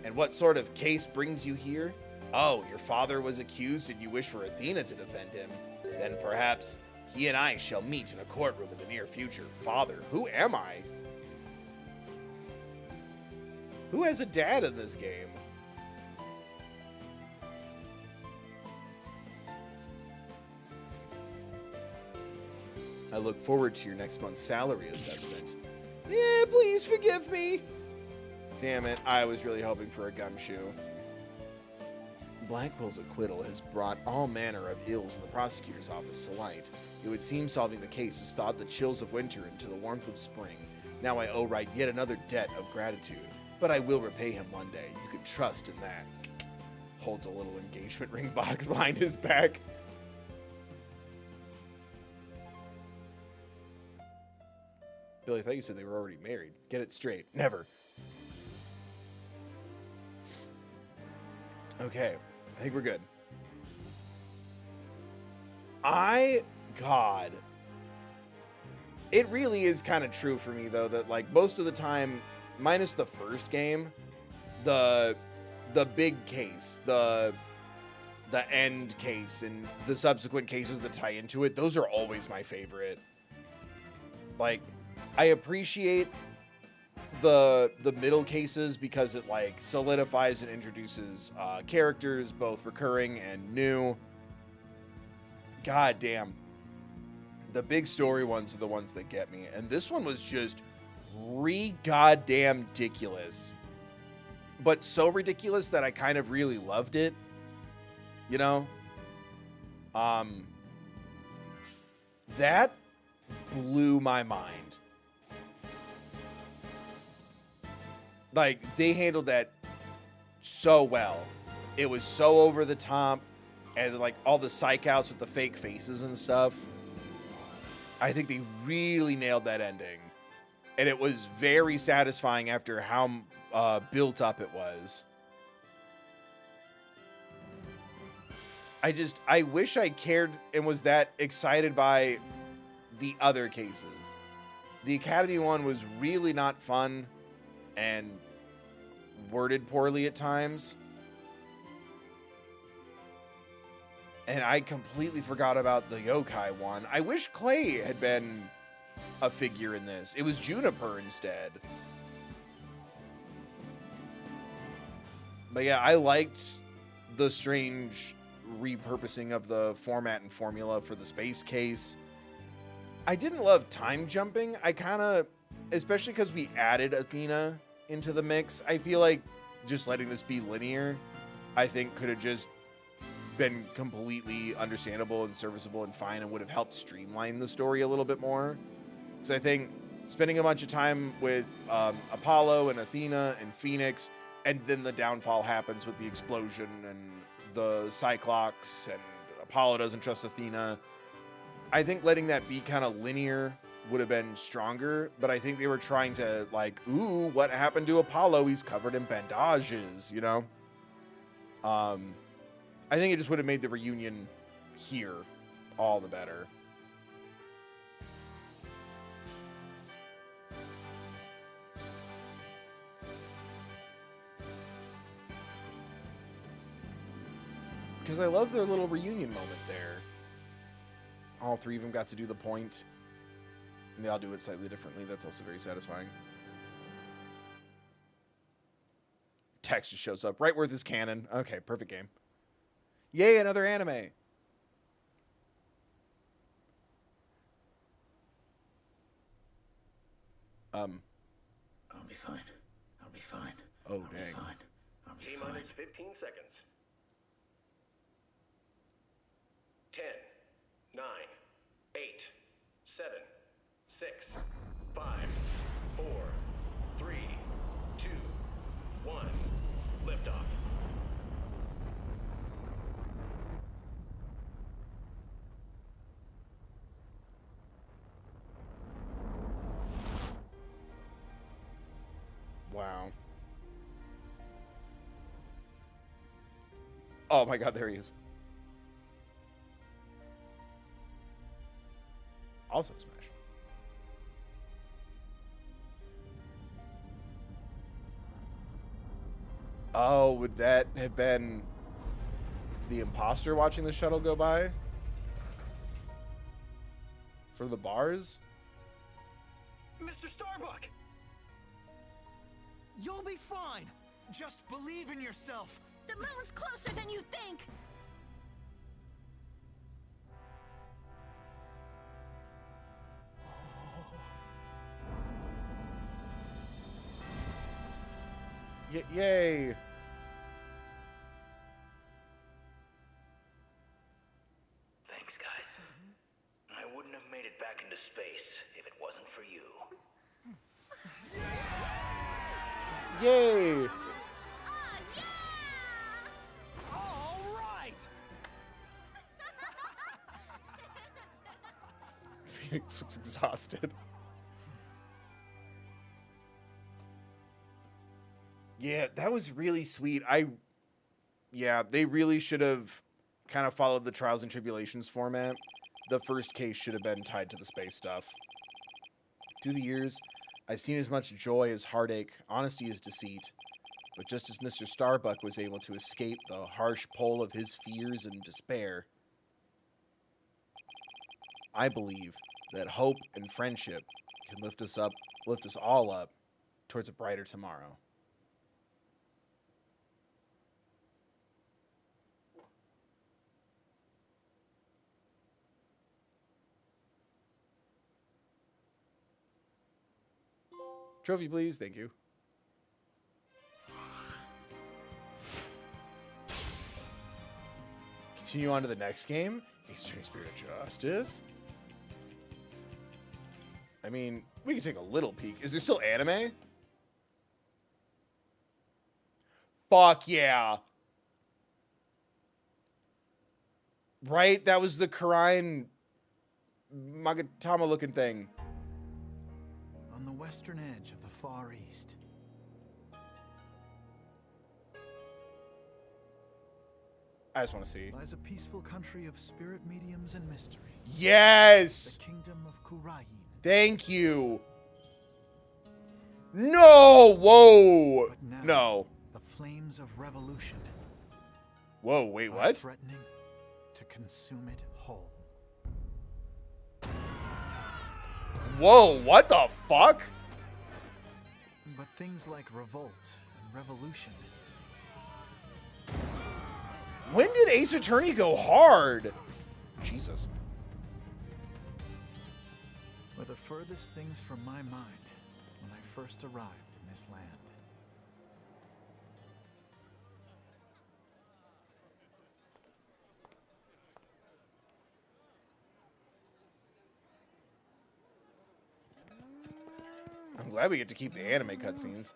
And what sort of case brings you here? Oh, your father was accused and you wish for Athena to defend him. Then perhaps he and I shall meet in a courtroom in the near future. Father, who am I? Who has a dad in this game? I look forward to your next month's salary assessment. Yeah, please forgive me. Damn it, I was really hoping for a gumshoe. Blackwell's acquittal has brought all manner of ills in the prosecutor's office to light. It would seem solving the case has thawed the chills of winter into the warmth of spring. Now I owe Wright yet another debt of gratitude, but I will repay him one day. You can trust in that. Holds a little engagement ring box behind his back. Billy, I thought you said they were already married. Get it straight. Never. Okay, I think we're good. God. It really is kind of true for me, though, that, like, most of the time, minus the first game, the big case, the end case, and the subsequent cases that tie into it, those are always my favorite. Like, I appreciate the middle cases because it, like, solidifies and introduces characters, both recurring and new. God damn. The big story ones are the ones that get me. And this one was just goddamn ridiculous. But so ridiculous that I kind of really loved it. You know? That blew my mind. Like, they handled that so well. It was so over the top. And, like, all the psych outs with the fake faces and stuff. I think they really nailed that ending. And it was very satisfying after how built up it was. I wish I cared and was that excited by the other cases. The Academy one was really not fun and worded poorly at times. And I completely forgot about the yokai one. I wish Clay had been a figure in this. It was Juniper instead. But yeah, I liked the strange repurposing of the format and formula for the space case. I didn't love time jumping. I kind of, especially because we added Athena into the mix, I feel like just letting this be linear, I think could have just been completely understandable and serviceable and fine and would have helped streamline the story a little bit more. Because I think spending a bunch of time with Apollo and Athena and Phoenix, and then the downfall happens with the explosion and the Cyclops, and Apollo doesn't trust Athena. I think letting that be kind of linear would have been stronger, but I think they were trying to, like, ooh, what happened to Apollo? He's covered in bandages, you know? I think it just would have made the reunion here all the better. Because I love their little reunion moment there. All three of them got to do the point. And they all do it slightly differently. That's also very satisfying. Text just shows up. Right where this canon. Okay, perfect game. Yay, another anime. I'll be fine. I'll be fine. Oh, I'll dang. be fine. I'll be fine. T-minus 15 seconds. 10, 9, 8, 7, 6, 5, 4, 3, 2, 1. Liftoff. Wow. Oh my god, there he is. Also Smash. Oh, would that have been the imposter watching the shuttle go by? For the bars? Mr. Starbuck! You'll be fine. Just believe in yourself. The moon's closer than you think! Yay! Thanks, guys. I wouldn't have made it back into space if it wasn't for you. Yay! All right. Phoenix looks exhausted. Yeah, that was really sweet. Yeah, they really should have kind of followed the Trials and Tribulations format. The first case should have been tied to the space stuff. Through the years, I've seen as much joy as heartache, honesty as deceit. But just as Mr. Starbuck was able to escape the harsh pull of his fears and despair, I believe that hope and friendship can lift us all up towards a brighter tomorrow. Trophy, please. Thank you. Continue on to the next game. Extreme Spirit of Justice. I mean, we can take a little peek. Is there still anime? Fuck yeah. Right? That was the Karine Magatama looking thing. On the western edge of the Far East. I just want to see. Lies a peaceful country of spirit mediums and mystery. Yes! The kingdom of Kurain. Thank you. No! Whoa! But now, No. the flames of revolution Whoa, wait, are what? threatening to consume it whole. Whoa, what the fuck? But things like revolt and revolution. When did Ace Attorney go hard? Jesus. Were the furthest things from my mind when I first arrived in this land. I'm glad we get to keep the anime cutscenes.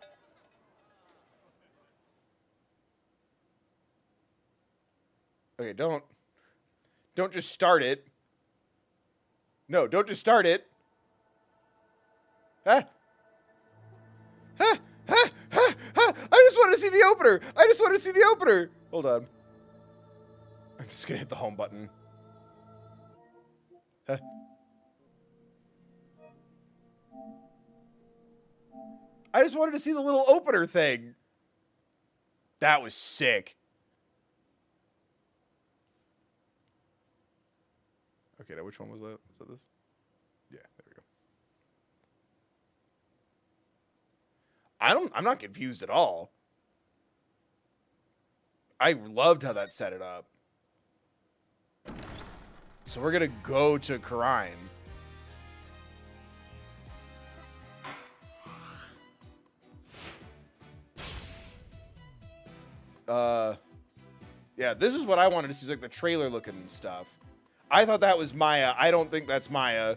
Okay, don't just start it. No, don't just start it. Ah. Ah, ah, ah, ah. I just want to see the opener. I just want to see the opener. Hold on. I'm just gonna hit the home button. Huh. I just wanted to see the little opener thing. That was sick. Okay, now which one was that? Was that this? Yeah, there we go. I'm not confused at all. I loved how that set it up. So we're gonna go to Karine. Yeah, this is what I wanted to see, like the trailer looking stuff. I thought that was Maya. I don't think that's Maya.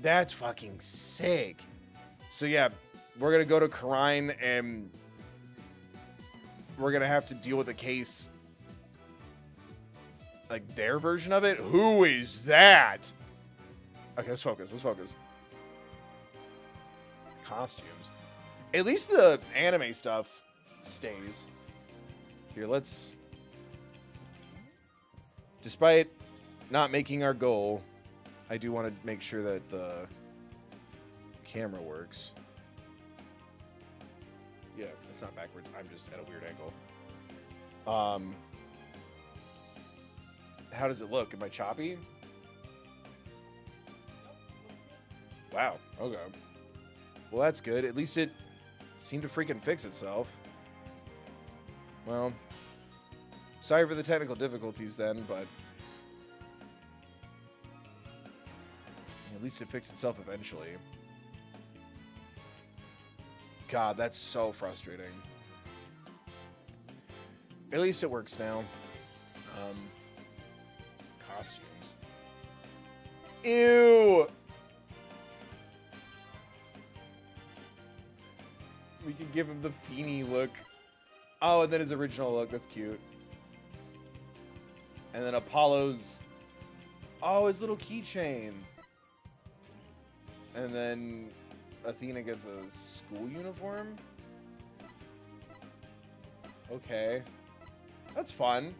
That's fucking sick. So yeah, we're gonna go to Karine and we're gonna have to deal with a case, like their version of it. Who is that? Okay, let's focus. Let's focus. Costumes. At least the anime stuff stays. Here, let's... Despite not making our goal, I do want to make sure that the camera works. Yeah, it's not backwards. I'm just at a weird angle. How does it look? Am I choppy? Wow. Okay. Well, that's good. At least it seemed to freaking fix itself. Well, sorry for the technical difficulties then, but at least it fixed itself eventually. God, that's so frustrating. At least it works now. Costumes. Ew! We could give him the Feeny look. Oh, and then his original look. That's cute. And then Apollo's... Oh, his little keychain. And then Athena gets a school uniform? Okay. That's fun.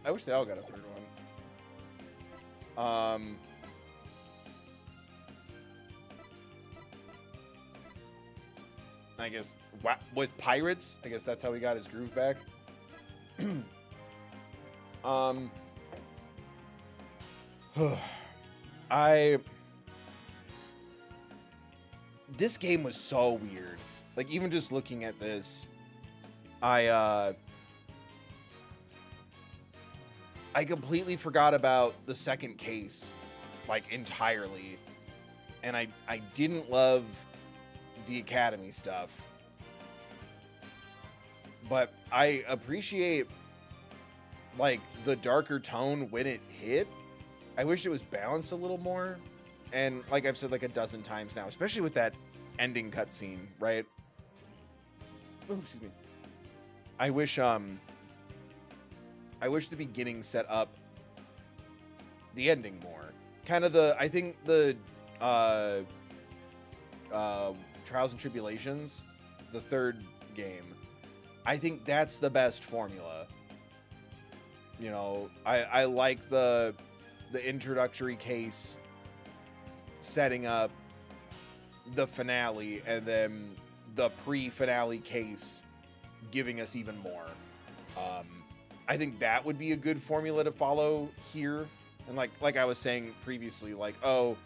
I wish they all got a third one. I guess with pirates, I guess that's how he got his groove back. This game was so weird. Like, even just looking at this, I completely forgot about the second case, like, entirely. And I didn't love the Academy stuff. But I appreciate, like, the darker tone when it hit. I wish it was balanced a little more. And like I've said like a dozen times now, especially with that ending cutscene, right? Oh, excuse me. I wish the beginning set up the ending more. Kind of I think the Trials and Tribulations, the third game, I think that's the best formula. You know, I like the introductory case setting up the finale, and then the pre-finale case giving us even more. I think that would be a good formula to follow here. And like I was saying previously, like, oh,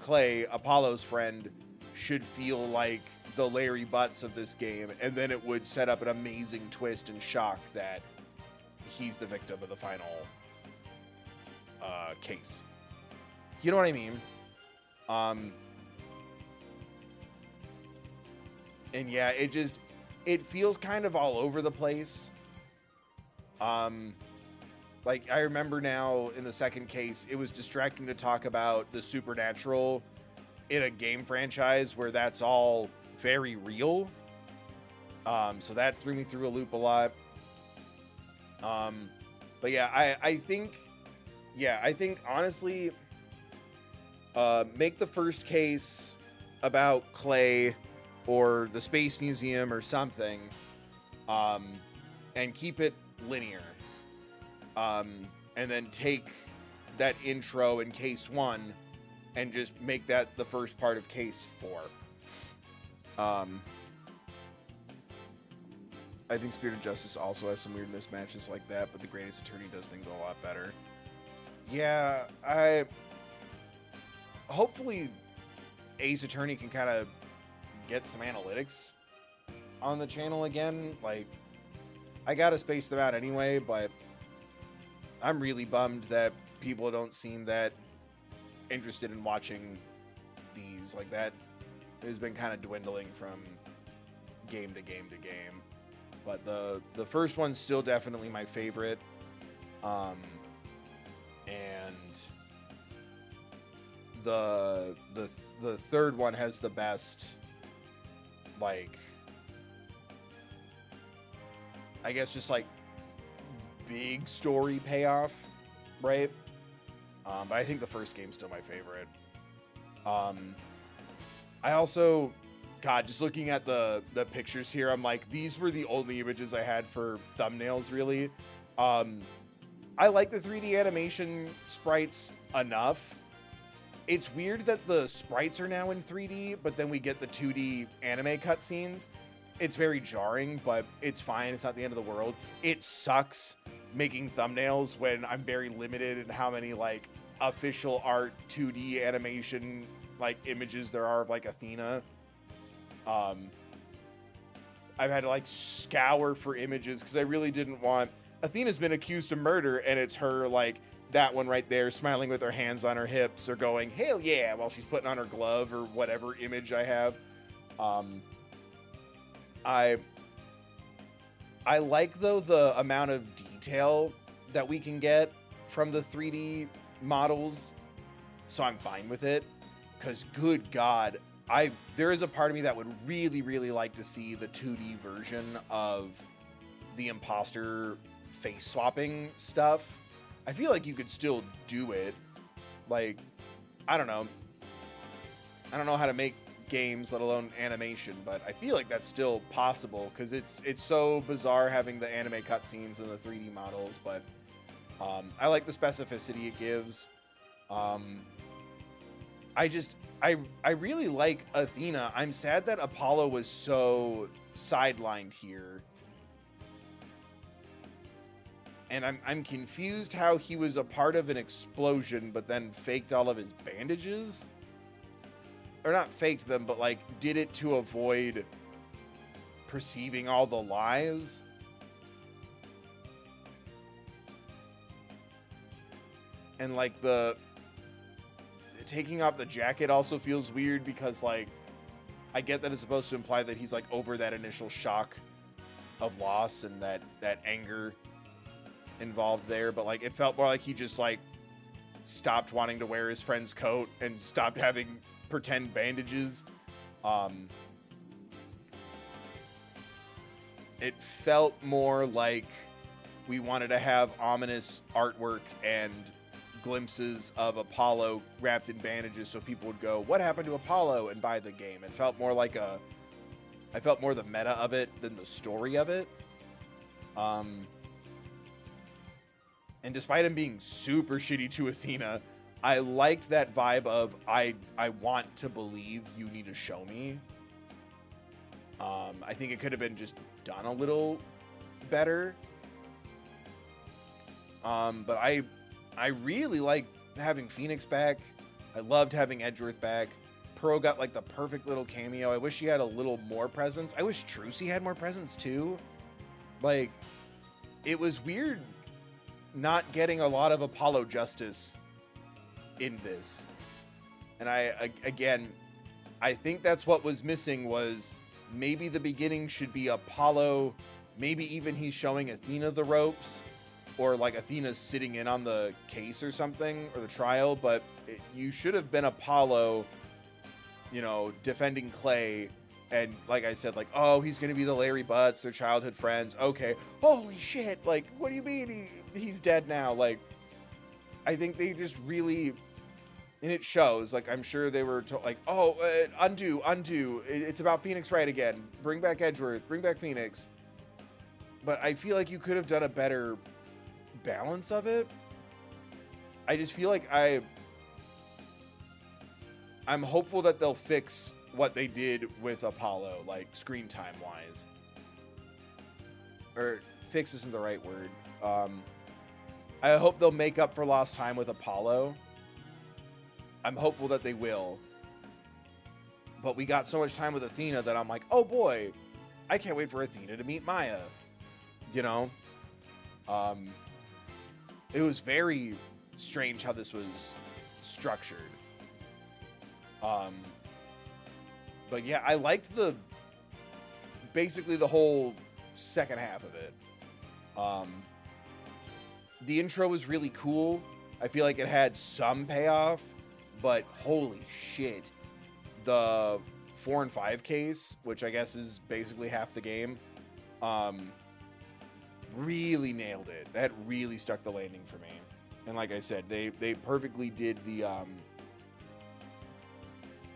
Clay, Apollo's friend, should feel like the Larry Butts of this game, and then it would set up an amazing twist and shock that he's the victim of the final case. You know what I mean? And yeah, it feels kind of all over the place. Like, I remember now in the second case, it was distracting to talk about the supernatural in a game franchise where that's all very real. So that threw me through a loop a lot. But yeah, I think honestly, make the first case about Clay or the Space Museum or something, and keep it linear. And then take that intro in case 1 and just make that the first part of case 4. I think Spirit of Justice also has some weird mismatches like that, but the Greatest Attorney does things a lot better. Yeah, hopefully Ace Attorney can kind of get some analytics on the channel again. Like, I gotta space them out anyway, but I'm really bummed that people don't seem that interested in watching these. Like, that has been kind of dwindling from game to game to game. But the first one's still definitely my favorite. And the third one has the best, like, I guess just like big story payoff, right? But I think the first game's still my favorite. I also, God, just looking at the pictures here, I'm like, these were the only images I had for thumbnails, really. I like the 3D animation sprites enough. It's weird that the sprites are now in 3D, but then we get the 2D anime cutscenes. It's very jarring, but it's fine. It's not the end of the world. It sucks making thumbnails when I'm very limited in how many, like, official art 2D animation, like, images there are of, like, Athena. I've had to, like, scour for images because I really didn't want... Athena's been accused of murder, and it's her, like, that one right there, smiling with her hands on her hips or going, hell yeah, while she's putting on her glove or whatever image I have. I like, though, the amount of detail that we can get from the 3D models, so I'm fine with it. Because, good God, there is a part of me that would really, really like to see the 2D version of the imposter face swapping stuff. I feel like you could still do it. Like, I don't know. I don't know how to make games, let alone animation, but I feel like that's still possible because it's so bizarre having the anime cutscenes and the 3D models. But I like the specificity it gives. I really like Athena. I'm sad that Apollo was so sidelined here. And I'm confused how he was a part of an explosion, but then faked all of his bandages. Or not faked them, but like did it to avoid perceiving all the lies. And like the taking off the jacket also feels weird because like I get that it's supposed to imply that he's like over that initial shock of loss and that anger involved there, but like it felt more like he just like stopped wanting to wear his friend's coat and stopped having pretend bandages. It felt more like we wanted to have ominous artwork and glimpses of Apollo wrapped in bandages so people would go, what happened to Apollo, and buy the game. It felt more like I felt more the meta of it than the story of it. And despite him being super shitty to Athena, I liked that vibe of I want to believe, you need to show me. I think it could have been just done a little better. But I really like having Phoenix back. I loved having Edgeworth back. Pearl got like the perfect little cameo. I wish she had a little more presence. I wish Trucy had more presence too. Like, it was weird not getting a lot of Apollo justice in this. And again, I think that's what was missing, was maybe the beginning should be Apollo, maybe even he's showing Athena the ropes, or like Athena's sitting in on the case or something, or the trial, but you should have been Apollo, you know, defending Clay, and like I said, like, oh, he's gonna be the Larry Butts, their childhood friends, okay, holy shit, like, what do you mean he's dead now? Like, I think they just really, and it shows, like, I'm sure they were like, oh, undo, it's about Phoenix Wright again, bring back Edgeworth, bring back Phoenix. But I feel like you could have done a better balance of it. I just feel like I'm hopeful that they'll fix what they did with Apollo, like screen time wise. Or fix isn't the right word. I hope they'll make up for lost time with Apollo. I'm hopeful that they will. But we got so much time with Athena that I'm like, oh boy, I can't wait for Athena to meet Maya. You know? It was very strange how this was structured. But yeah, I liked basically the whole second half of it. The intro was really cool. I feel like it had some payoff, but holy shit. The 4 and 5 case, which I guess is basically half the game, really nailed it. That really stuck the landing for me. And like I said, they perfectly did the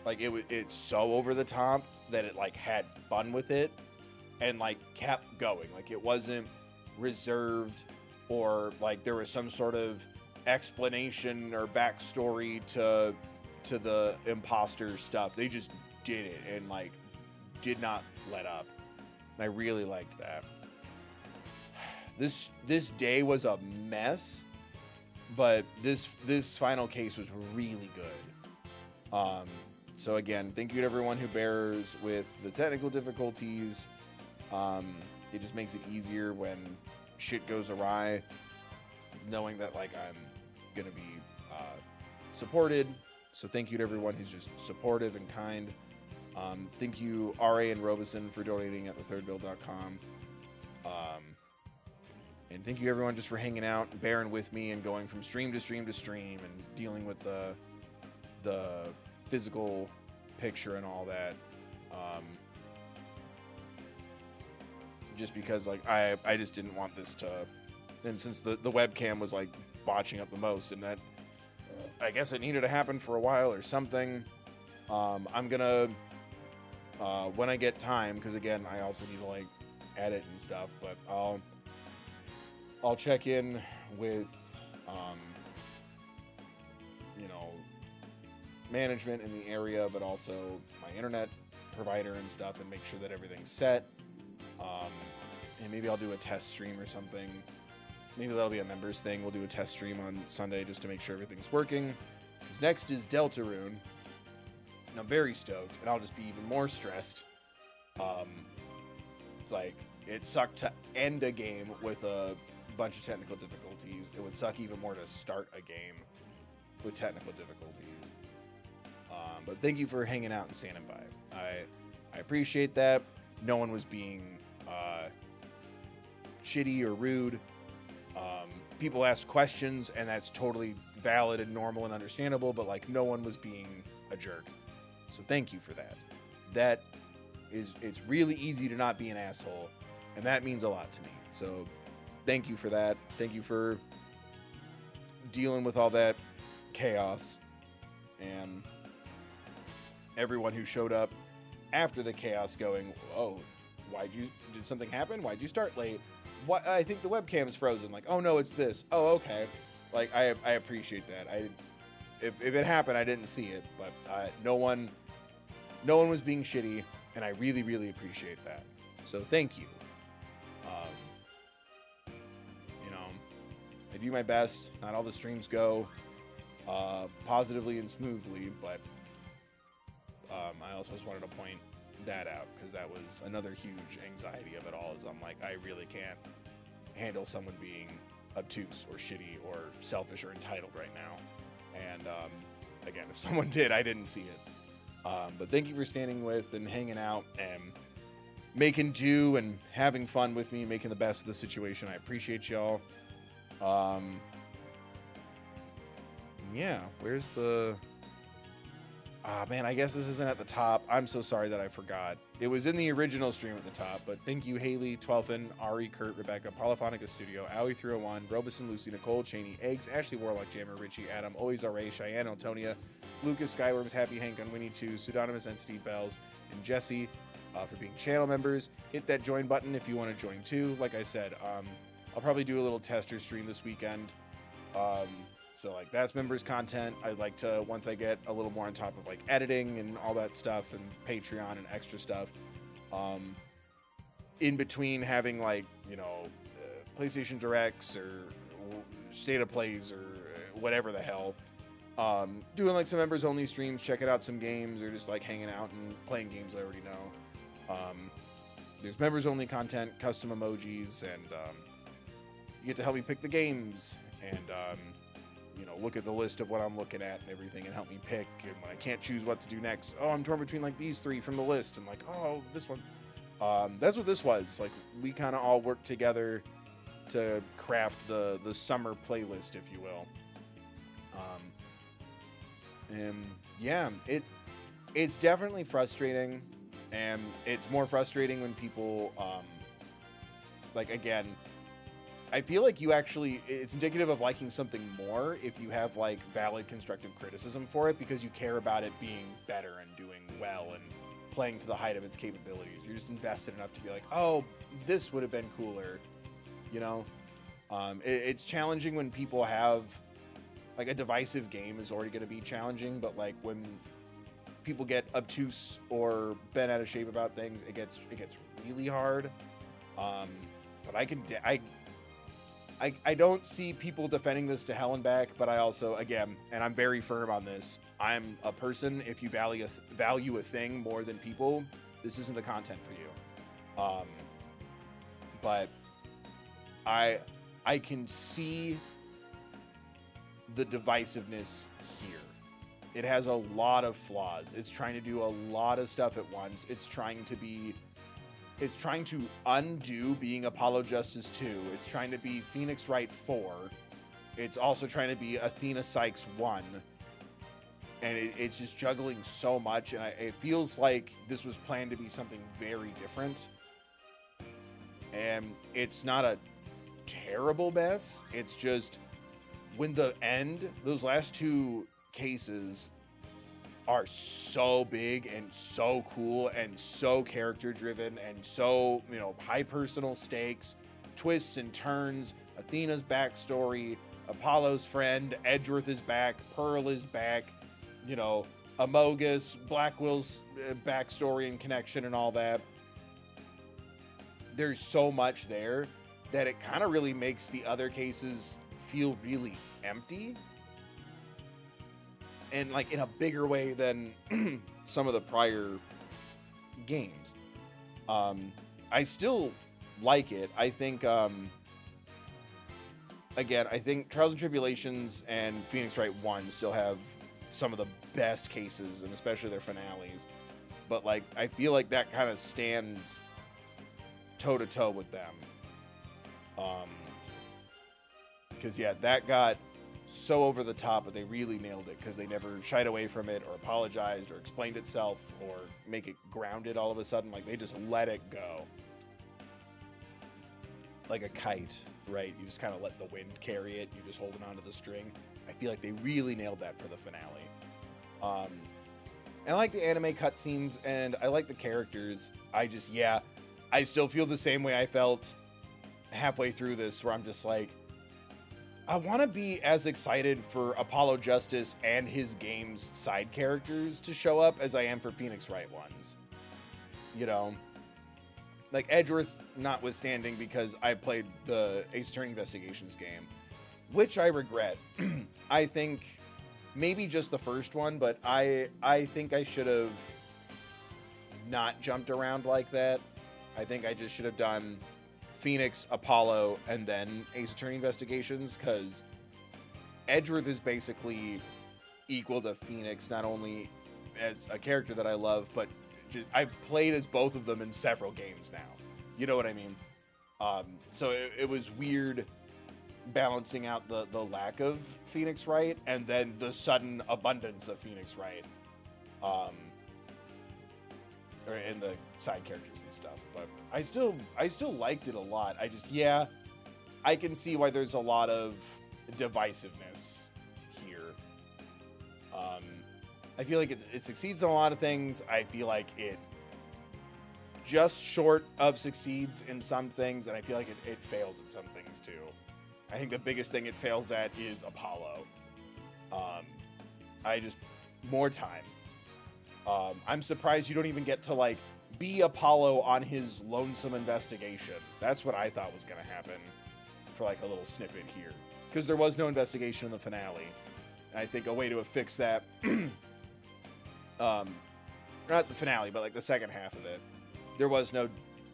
like it's so over the top that it like had fun with it and like kept going. Like it wasn't reserved or like there was some sort of explanation or backstory to the imposter stuff. They just did it and like did not let up. And I really liked that. This day was a mess, but this final case was really good. So again, thank you to everyone who bears with the technical difficulties. It just makes it easier when shit goes awry, knowing that like I'm gonna be supported. So thank you to everyone who's just supportive and kind. Thank you, RA and Robeson, for donating at thethirdbill.com. And thank you, everyone, just for hanging out and bearing with me and going from stream to stream to stream and dealing with the physical picture and all that. Just because, like, I just didn't want this to... And since the webcam was, like, botching up the most, and that... I guess it needed to happen for a while or something. I'm gonna... when I get time, because, again, I also need to, like, edit and stuff, but I'll check in with, you know, management in the area, but also my internet provider and stuff, and make sure that everything's set. And maybe I'll do a test stream or something. Maybe that'll be a members thing. We'll do a test stream on Sunday just to make sure everything's working. Because next is Deltarune, and I'm very stoked, and I'll just be even more stressed. Like, it sucked to end a game with a bunch of technical difficulties. It would suck even more to start a game with technical difficulties. But thank you for hanging out and standing by. I appreciate that. No one was being shitty or rude. People asked questions, and that's totally valid and normal and understandable, but, like, no one was being a jerk. So thank you for that. That is, it's really easy to not be an asshole, and that means a lot to me. So thank you for that. Thank you for dealing with all that chaos, and everyone who showed up after the chaos going, oh, did something happen? Why'd you start late? What? I think the webcam is frozen. Like, oh no, it's this. Oh, okay. Like, I appreciate that. If it happened, I didn't see it, but no one was being shitty, and I really, really appreciate that. So thank you. You know, I do my best. Not all the streams go positively and smoothly, but I also just wanted to point that out, because that was another huge anxiety of it all, is I'm like, I really can't handle someone being obtuse or shitty or selfish or entitled right now. And again, if someone did, I didn't see it. But thank you for standing with and hanging out and making do and having fun with me, making the best of the situation. I appreciate y'all. Yeah, where's the... Ah, man, I guess this isn't at the top. I'm so sorry that I forgot. It was in the original stream at the top, but thank you, Haley, Twelfin, Ari, Kurt, Rebecca, Polyphonica Studio, Owie301, Robeson, Lucy, Nicole, Cheney, Eggs, Ashley, Warlock, Jammer, Richie, Adam, Always R.A., Cheyenne, Antonia, Lucas, Skyworms, Happy Hank, Unwinnie 2, Pseudonymous Entity, Bells, and Jesse for being channel members. Hit that join button if you want to join too. Like I said, I'll probably do a little tester stream this weekend. So, like, that's members content. I'd like to, once I get a little more on top of, like, editing and all that stuff and Patreon and extra stuff, in between having, like, you know, PlayStation Directs or State of Plays or whatever the hell, doing, like, some members-only streams, checking out some games, or just, like, hanging out and playing games I already know. There's members-only content, custom emojis, and you get to help me pick the games, and you know, look at the list of what I'm looking at and everything, and help me pick. And when I can't choose what to do next, oh, I'm torn between, like, these three from the list, and, like, oh, this one. That's what this was. Like, we kind of all worked together to craft the summer playlist, if you will. And yeah, it's definitely frustrating, and it's more frustrating when people, like, again, I feel like it's indicative of liking something more if you have, like, valid constructive criticism for it, because you care about it being better and doing well and playing to the height of its capabilities. You're just invested enough to be like, oh, this would have been cooler, you know? It's challenging when people have, like, a divisive game is already going to be challenging, but, like, when people get obtuse or bent out of shape about things, it gets really hard. But I don't see people defending this to hell and back, but I also, again, and I'm very firm on this, I'm a person, if you value a thing more than people, this isn't the content for you. But I can see the divisiveness here. It has a lot of flaws. It's trying to do a lot of stuff at once. It's trying to undo being Apollo Justice 2. It's trying to be Phoenix Wright 4. It's also trying to be Athena Sykes 1. And it's just juggling so much. And it feels like this was planned to be something very different. And it's not a terrible mess. It's just when the end, those last two cases are so big and so cool and so character driven and so, you know, high personal stakes, twists and turns, Athena's backstory, Apollo's friend, Edgeworth is back, Pearl is back, you know, Amogus, Blackwell's backstory and connection and all that. There's so much there that it kind of really makes the other cases feel really empty. And like in a bigger way than some of the prior games. I still like it. I think, again, I think Trials and Tribulations and Phoenix Wright 1 still have some of the best cases, and especially their finales. But like, I feel like that kind of stands toe to toe with them. Because yeah, that got so over the top, but they really nailed it because they never shied away from it or apologized or explained itself or make it grounded all of a sudden. Like, they just let it go like a kite, right? You just kind of let the wind carry it. You just holding onto the string. I feel like they really nailed that for the finale. And I like the anime cutscenes and I like the characters. I still feel the same way I felt halfway through this, where I'm just like, I want to be as excited for Apollo Justice and his game's side characters to show up as I am for Phoenix Wright ones. You know, like Edgeworth notwithstanding, because I played the Ace Attorney Investigations game, which I regret. I think maybe just the first one, but I think I should have not jumped around like that. I think I just should have done Phoenix, Apollo, and then Ace Attorney Investigations, because Edgeworth is basically equal to Phoenix, not only as a character that I love, but just, I've played as both of them in several games now. You know what I mean? So it was weird balancing out the lack of Phoenix Wright and then the sudden abundance of Phoenix Wright. Or in the side characters and stuff, but I still liked it a lot. I can see why there's a lot of divisiveness here. I feel like it succeeds in a lot of things. I feel like it just short of succeeds in some things, and I feel like it fails at some things too. I think the biggest thing it fails at is Apollo. More time. I'm surprised you don't even get to like be Apollo on his lonesome investigation. That's what I thought was going to happen for like a little snippet here, because there was no investigation in the finale. And I think a way to have fixed that, not the finale, but like the second half of it, there was no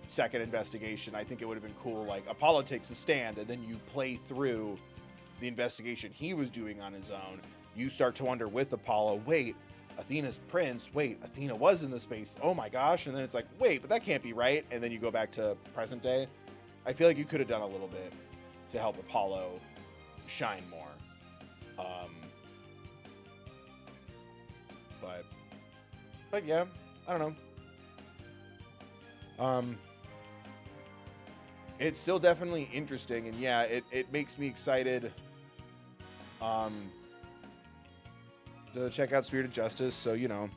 second investigation. I think it would have been cool. Like Apollo takes a stand and then you play through the investigation he was doing on his own. You start to wonder with Apollo, wait, Athena's prince, wait, Athena was in the space, oh my gosh, and then it's like, wait, but that can't be right, and then you go back to present day. I feel like you could have done a little bit to help Apollo shine more. But yeah, I don't know. It's still definitely interesting, and yeah, it makes me excited to check out Spirit of Justice. So, you know,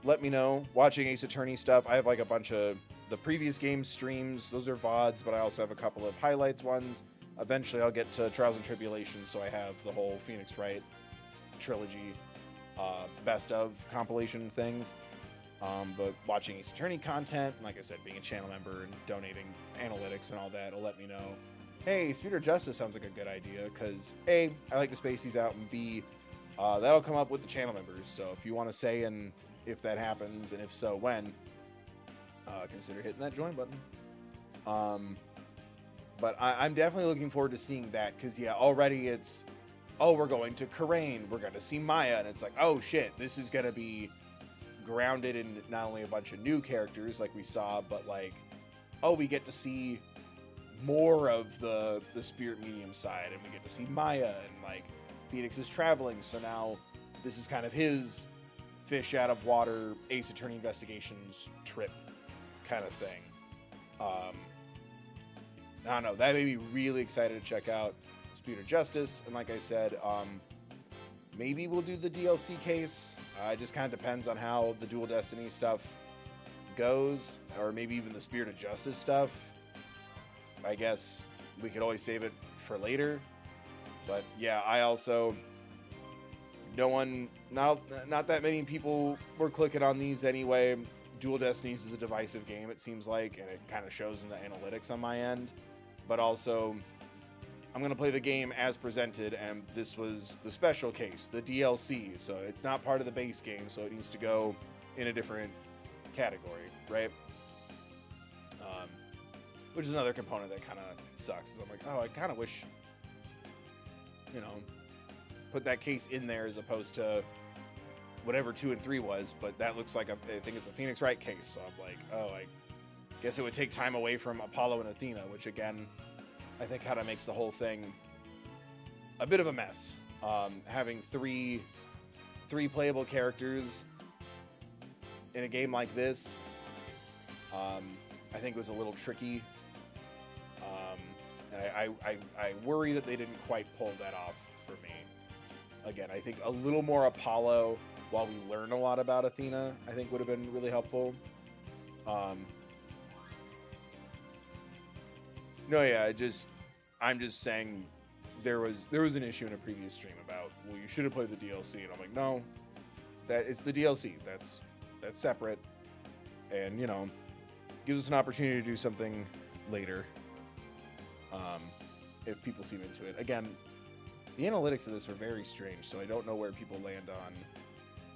let me know. Watching Ace Attorney stuff, I have like a bunch of the previous game streams. Those are VODs, but I also have a couple of highlights ones. Eventually I'll get to Trials and Tribulations, so I have the whole Phoenix Wright trilogy best of compilation things. But watching Ace Attorney content, like I said, being a channel member and donating analytics and all that will let me know, hey, Spirit of Justice sounds like a good idea, because A, I like to space these out, and B, that'll come up with the channel members. So if you want to say, and if that happens, and if so, when, consider hitting that join button. But I'm definitely looking forward to seeing that, because yeah, already it's oh, we're going to Karain, we're going to see Maya, and it's like, oh shit, this is going to be grounded in not only a bunch of new characters like we saw, but like, oh, we get to see more of the spirit medium side, and we get to see Maya, and like Phoenix is traveling, so now this is kind of his fish out of water Ace Attorney Investigations trip kind of thing. I don't know, that made me really excited to check out Spirit of Justice, and like I said, maybe we'll do the DLC case. It just kind of depends on how the Dual Destiny stuff goes, or maybe even the Spirit of Justice stuff. I guess we could always save it for later. But yeah, I also, not that many people were clicking on these anyway. Dual Destinies is a divisive game, it seems like, and it kind of shows in the analytics on my end. But also, I'm going to play the game as presented, and this was the special case, the DLC. So it's not part of the base game, so it needs to go in a different category, right? Which is another component that kind of sucks. Is I'm like, oh, I kind of wish, you know, put that case in there as opposed to whatever 2 and 3 was. But that looks like I think it's a Phoenix Wright case. So I'm like, oh, I guess it would take time away from Apollo and Athena, which again, I think kind of makes the whole thing a bit of a mess. Having three playable characters in a game like this, I think was a little tricky. And I worry that they didn't quite pull that off for me. Again, I think a little more Apollo while we learn a lot about Athena, I think would have been really helpful. No, yeah, I'm just saying there was an issue in a previous stream about, well, you should have played the DLC, and I'm like, no, that it's the DLC. That's separate, and you know, gives us an opportunity to do something later. If people seem into it. Again, the analytics of this are very strange, so I don't know where people land on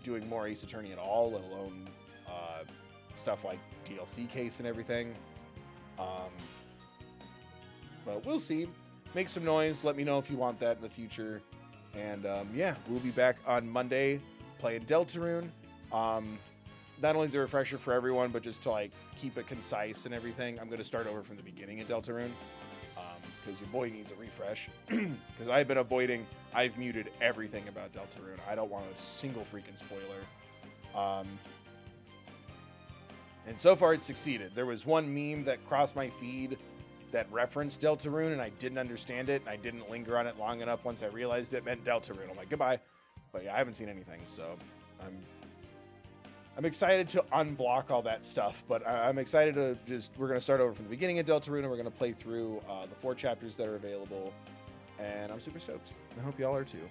doing more Ace Attorney at all, let alone stuff like DLC case and everything. But we'll see. Make some noise. Let me know if you want that in the future. And yeah, we'll be back on Monday playing Deltarune. Not only is it a refresher for everyone, but just to like keep it concise and everything, I'm going to start over from the beginning at Deltarune. Because your boy needs a refresh. Because I've muted everything about Deltarune. I don't want a single freaking spoiler. And so far it's succeeded. There was one meme that crossed my feed that referenced Deltarune, and I didn't understand it, and I didn't linger on it long enough once I realized it meant Deltarune. I'm like, goodbye. But yeah, I haven't seen anything, so I'm excited to unblock all that stuff, but I'm excited to we're going to start over from the beginning of Deltarune, and we're going to play through the 4 chapters that are available, and I'm super stoked. I hope y'all are too.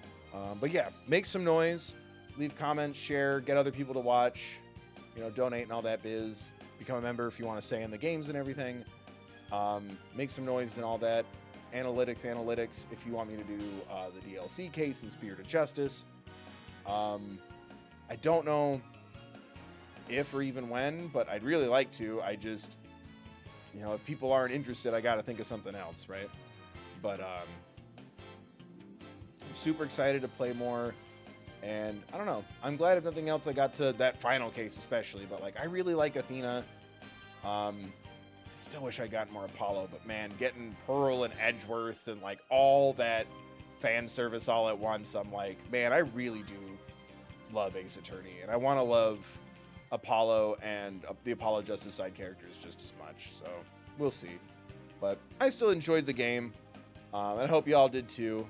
But yeah, make some noise, leave comments, share, get other people to watch, you know, donate and all that biz. Become a member if you want to say in the games and everything. Make some noise and all that. Analytics, if you want me to do the DLC case and Spirit of Justice. I don't know if or even when, but I'd really like to. I just, you know, if people aren't interested, I got to think of something else, right? But I'm super excited to play more, and I don't know. I'm glad if nothing else I got to that final case especially, but like I really like Athena. Still wish I got more Apollo, but man, getting Pearl and Edgeworth and like all that fan service all at once, I'm like, man, I really do love Ace Attorney, and I want to love Apollo and the Apollo Justice side characters just as much, so we'll see. But I still enjoyed the game, and I hope you all did too.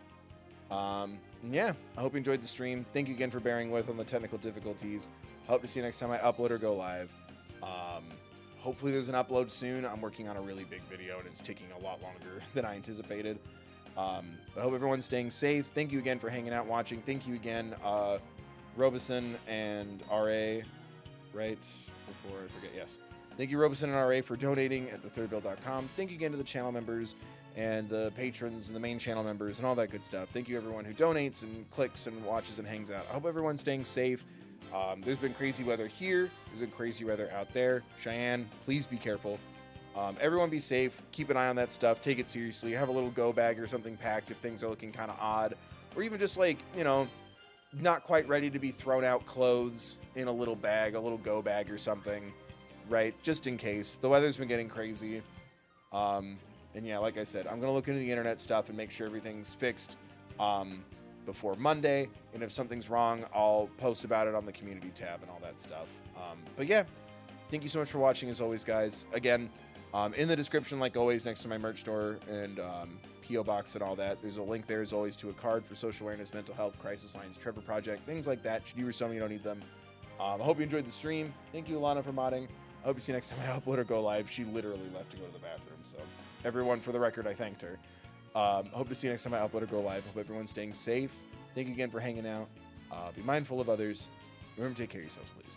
Yeah, I hope you enjoyed the stream. Thank you again for bearing with on the technical difficulties. I hope to see you next time I upload or go live. Hopefully there's an upload soon. I'm working on a really big video, and it's taking a lot longer than I anticipated. I hope everyone's staying safe. Thank you again for hanging out and watching. Thank you again, Robeson and RA, right? Before I forget, yes. Thank you, Robeson and RA, for donating at thethirdbill.com. Thank you again to the channel members and the patrons and the main channel members and all that good stuff. Thank you, everyone who donates and clicks and watches and hangs out. I hope everyone's staying safe. There's been crazy weather here. There's been crazy weather out there. Cheyenne, please be careful. Everyone be safe. Keep an eye on that stuff. Take it seriously. Have a little go bag or something packed if things are looking kind of odd. or even just like, you know, not quite ready to be thrown out clothes in a little bag, a little go bag or something, right? Just in case. The weather's been getting crazy. And yeah, like I said, I'm going to look into the internet stuff and make sure everything's fixed before Monday. And if something's wrong, I'll post about it on the community tab and all that stuff. But yeah, thank you so much for watching as always, guys. Again, in the description, like always, next to my merch store and P.O. box and all that, there's a link there as always to a card for social awareness, mental health, crisis lines, Trevor Project, things like that. Should you or someone you don't need them. I hope you enjoyed the stream. Thank you, Alana, for modding. I hope you see you next time I upload or go live. She literally left to go to the bathroom, so everyone, for the record, I thanked her. Hope to see you next time I upload or go live. Hope everyone's staying safe. Thank you again for hanging out. Be mindful of others. Remember to take care of yourselves, please.